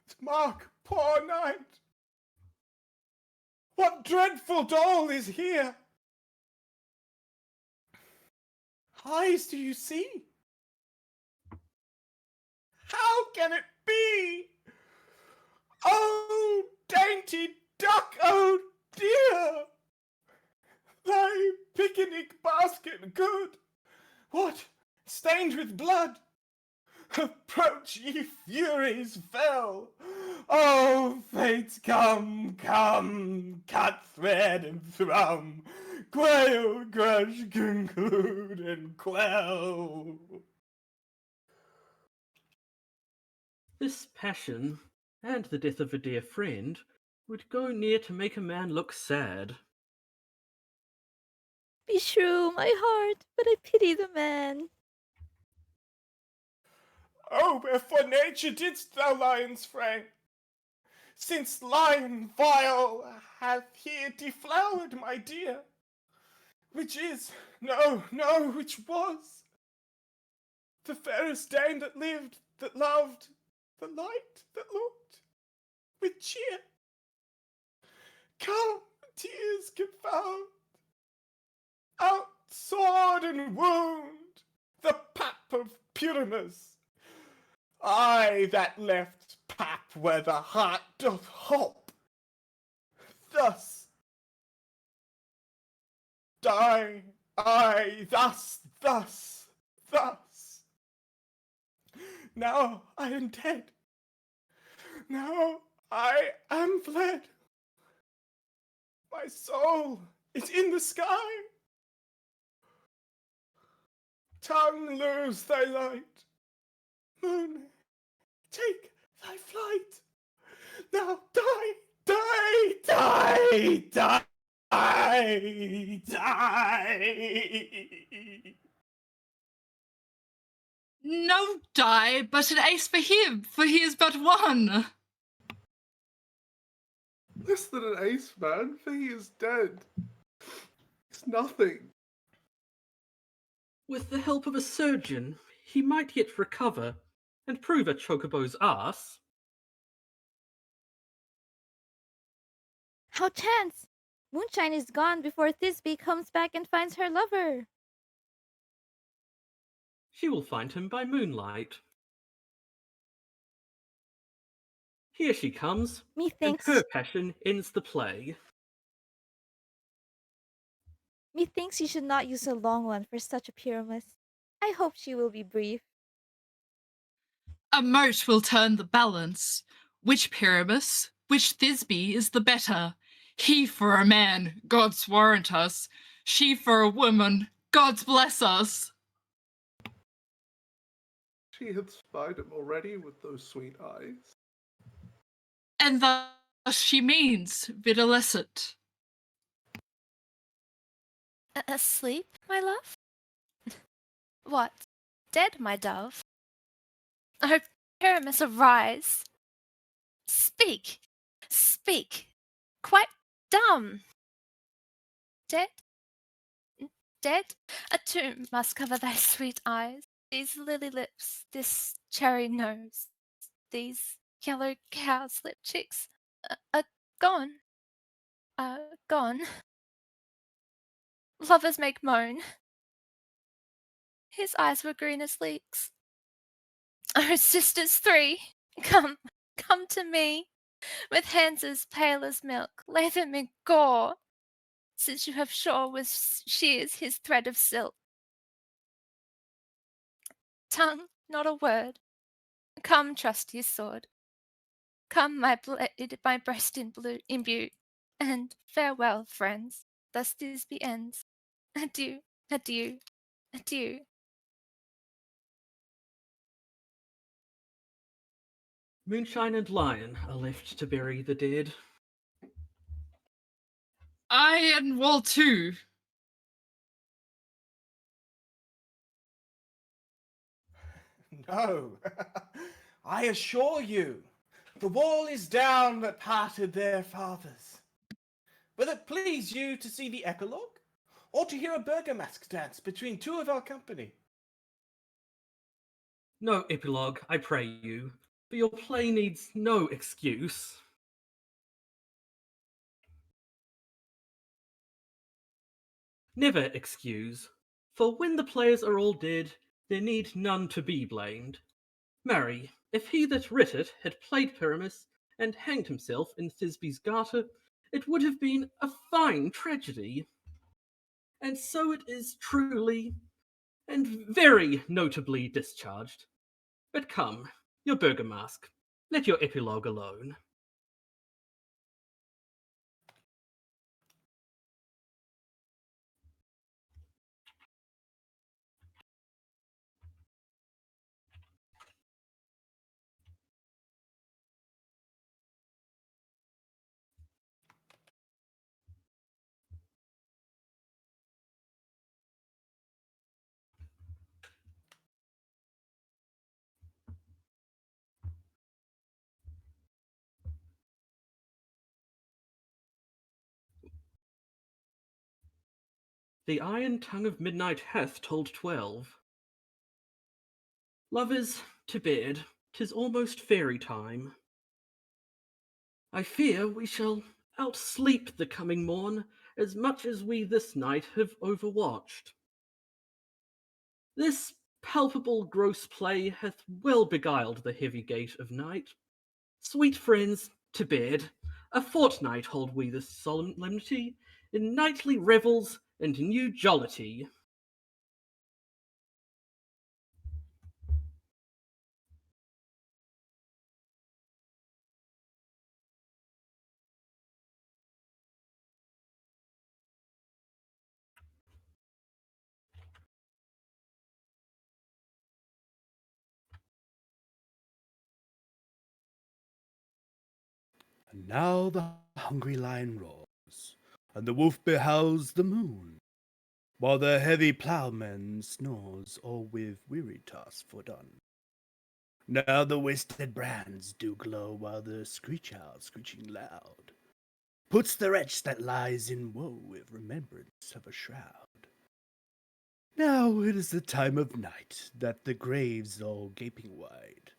But mark, poor knight! What dreadful dole is here? Eyes do you see? How can it be? Oh, dainty duck, oh dear! Thy picnic basket good, what, stained with blood? Approach, ye furies fell! Oh, fates, come, come, cut thread and thrum, quail, crush, conclude, and quell. This passion, and the death of a dear friend, would go near to make a man look sad. Beshrew my heart, but I pity the man. Oh, wherefore nature didst thou lions frame? Since lion vile hath here deflowered my dear, which is, no, which was, the fairest dame that lived, that loved, the light that looked, with cheer. Come, tears confound, golden wound, the pap of Pyramus. I that left pap where the heart doth hop. Thus die I, thus. Now I am dead. Now I am fled. My soul is in the sky. Tongue, lose thy light. Moon, take thy flight. Now die. No die, but an ace for him, for he is but one. Less than an ace, man, for he is dead. It's nothing. With the help of a surgeon, he might yet recover and prove a chocobo's ass. How chance! Moonshine is gone before Thisbe comes back and finds her lover. She will find him by moonlight. Here she comes, Methinks, and her passion ends the play. methinks you should not use a long one for such a Pyramus. I hope she will be brief. A moat will turn the balance. Which Pyramus, which Thisbe is the better? He for a man, God's warrant us. She for a woman, God's bless us. She hath spied him already with those sweet eyes. And thus she means, videlicet. Asleep, my love? What? Dead, my dove? Oh, Pyramus, arise! Speak! Speak! Quite dumb! Dead? Dead? A tomb must cover thy sweet eyes, these lily lips, this cherry nose, these yellow cowslip cheeks are gone. Gone. Lovers make moan. His eyes were green as leeks. Oh, sisters three, come to me, with hands as pale as milk, lay them in gore, since you have sure with shears his thread of silk. Tongue, not a word. Come, trusty sword. Come, my blade, my breast imbue, and farewell, friends. Thus Thisbe ends. Adieu, adieu, adieu. Moonshine and Lion are left to bury the dead. I and Wall too. No, I assure you, the wall is down that parted their fathers. Will it please you to see the epilogue, or to hear a burgomask dance between two of our company? No epilogue, I pray you, for your play needs no excuse. Never excuse, for when the players are all dead, there need none to be blamed. Marry, if he that writ it had played Pyramus and hanged himself in Thisbe's garter, it would have been a fine tragedy. And so it is truly, and very notably discharged. But come, your burgomask, let your epilogue alone. The iron tongue of midnight hath told 12. Lovers, to bed, 'tis almost fairy time. I fear we shall outsleep the coming morn as much as we this night have overwatched. This palpable gross play hath well beguiled the heavy gait of night. Sweet friends, to bed. A fortnight hold we this solemnity, in nightly revels and new jollity. And now the hungry lion roars, and the wolf behowls the moon, while the heavy ploughman snores, all with weary task fordone. Now the wasted brands do glow, while the screech owl, screeching loud, puts the wretch that lies in woe with remembrance of a shroud. Now it is the time of night, that the graves all gaping wide,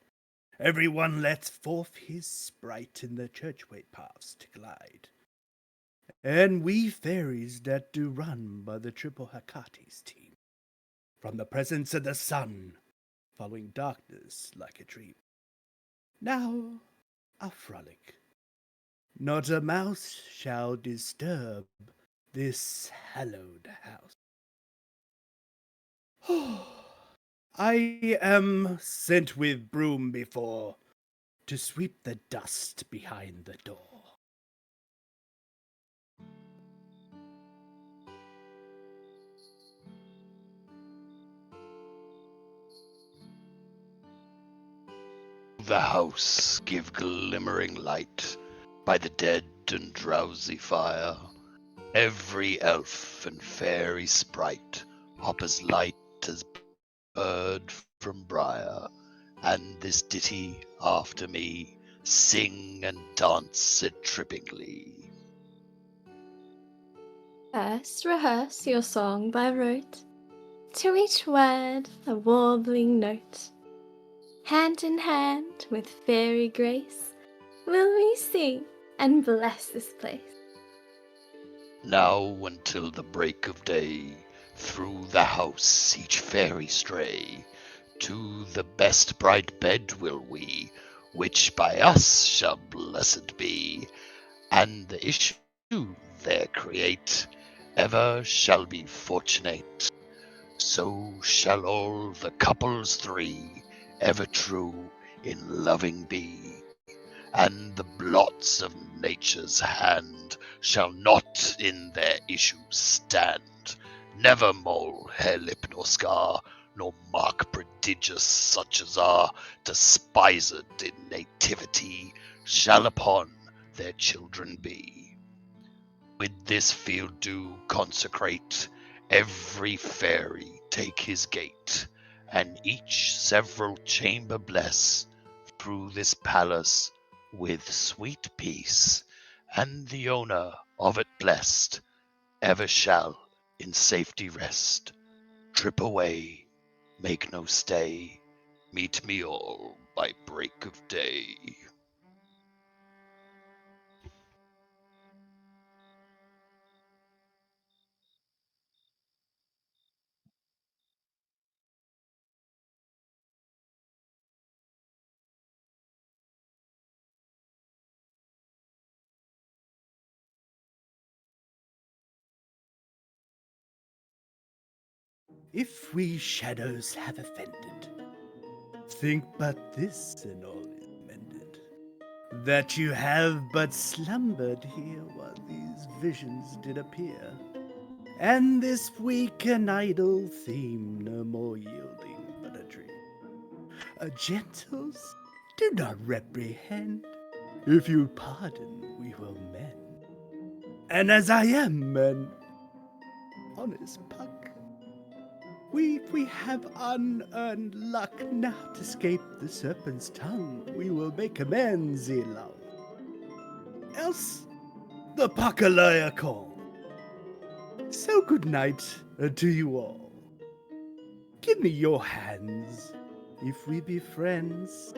every one lets forth his sprite in the churchway paths to glide. And we fairies that do run by the triple Hecate's team, from the presence of the sun, following darkness like a dream. Now our frolic, not a mouse shall disturb this hallowed house. I am sent with broom before, to sweep the dust behind the door. The house give glimmering light by the dead and drowsy fire. Every elf and fairy sprite hop as light as bird from briar, and this ditty after me sing and dance it trippingly. First rehearse your song by rote, to each word a warbling note. Hand in hand with fairy grace, will we sing and bless this place. Now until the break of day, through the house each fairy stray, to the best bright bed will we, which by us shall blessed be, and the issue there create, ever shall be fortunate. So shall all the couples three ever true in loving be, and the blots of nature's hand shall not in their issue stand. Never mole, hair, lip, nor scar, nor mark prodigious such as are despised in nativity, shall upon their children be. With this field do consecrate, every fairy take his gate, and each several chamber bless, through this palace with sweet peace, and the owner of it blessed, ever shall in safety rest. Trip away, make no stay, meet me all by break of day. If we shadows have offended, think but this and all is mended, that you have but slumbered here while these visions did appear, and this weak and idle theme no more yielding but a dream. Gentles, do not reprehend, if you pardon we will mend. And as I am an honest puck, we have unearned luck now to escape the serpent's tongue. We will make amends, love. Else the Puckalaya call. So good night to you all. Give me your hands, if we be friends,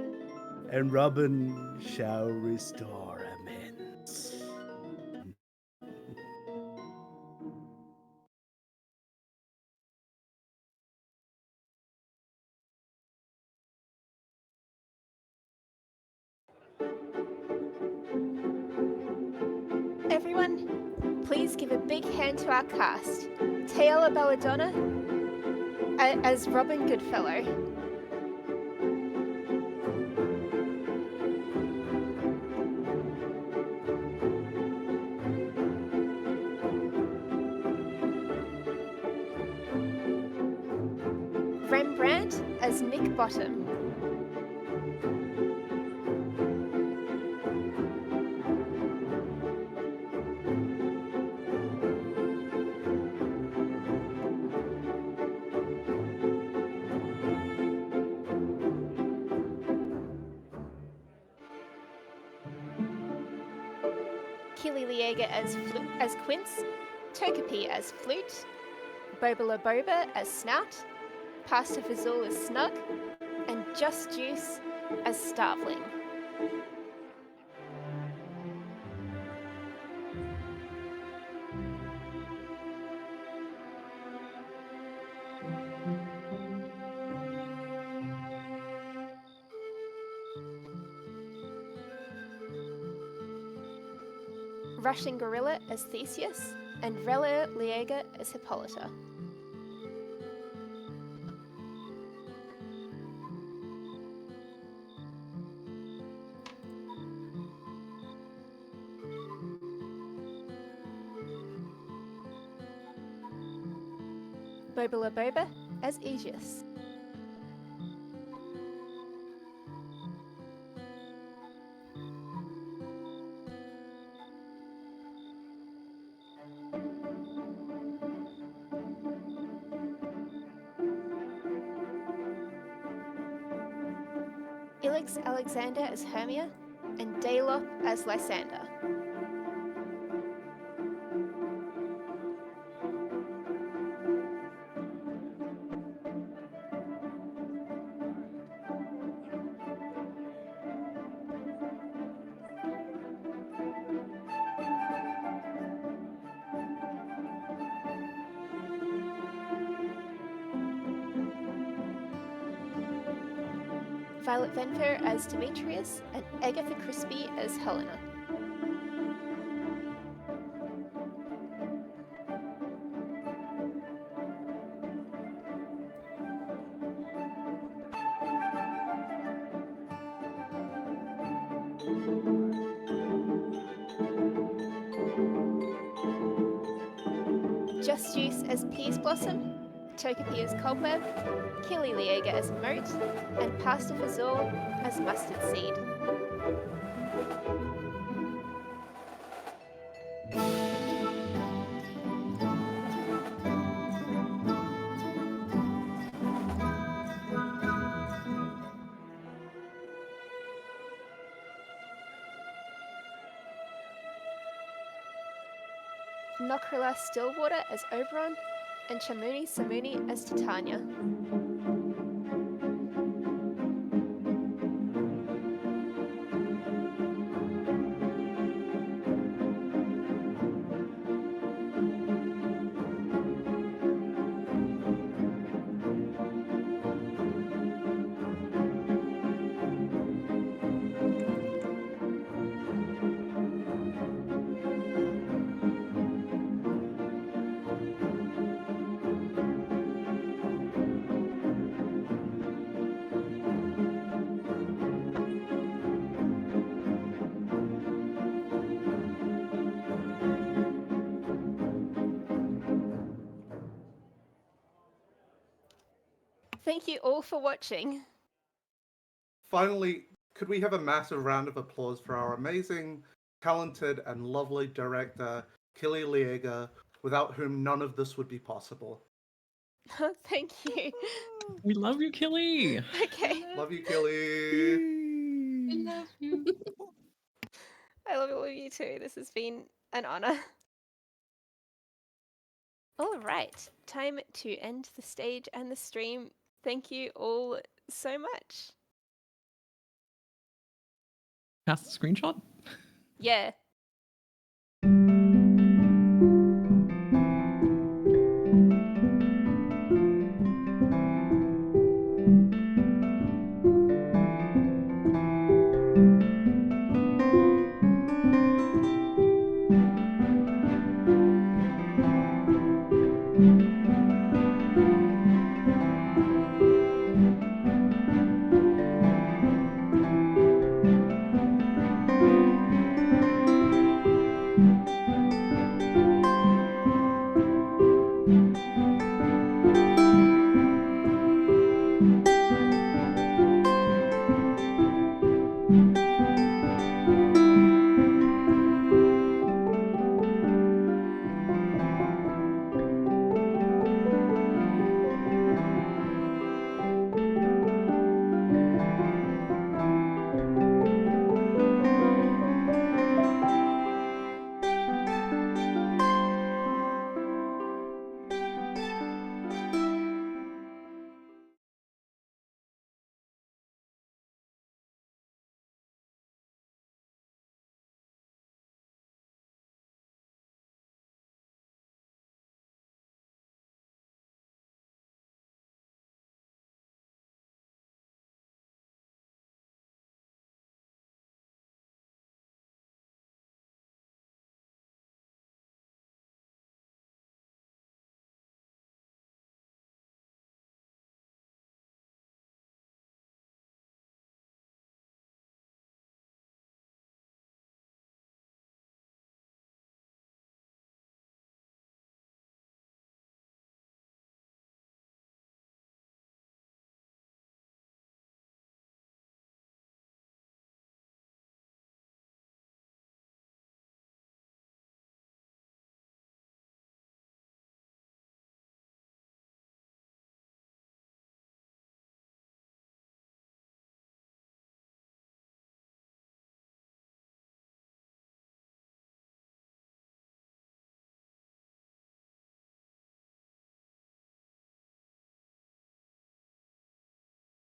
and Robin shall restore amends. everyone, please give a big hand to our cast. Taylor Belladonna as Robin Goodfellow. Rembrandt as Nick Bottom. Killy Liega as Quince, Togepi as Flute, Boba Boba as Snout, Pasta Fazul as Snug, and Just Juice as Starveling. Rushing Gorilla as Theseus, and Relia Liega as Hippolyta. Boba Boba as Aegis. Ilix Alexander as Hermia, and Daylop as Lysander. Violet Venfair as Demetrius, and Agatha Crispy as Helena. Just Juice as Peas Blossom, Togepi as Cobweb, Killy Liega as Moat, and Pasta Fazul as Mustard Seed. Nokrila Stillwater as Oberon, and Chamuni Samuni as Titania. Thank you all for watching. Finally, could we have a massive round of applause for our amazing, talented, and lovely director, Killy Liega, without whom none of this would be possible. Thank you. We love you, Killy. Okay. Love you, Killy. I love you. I love all of you too. This has been an honor. All right, time to end the stage and the stream. Thank you all so much. Cast a screenshot? Yeah.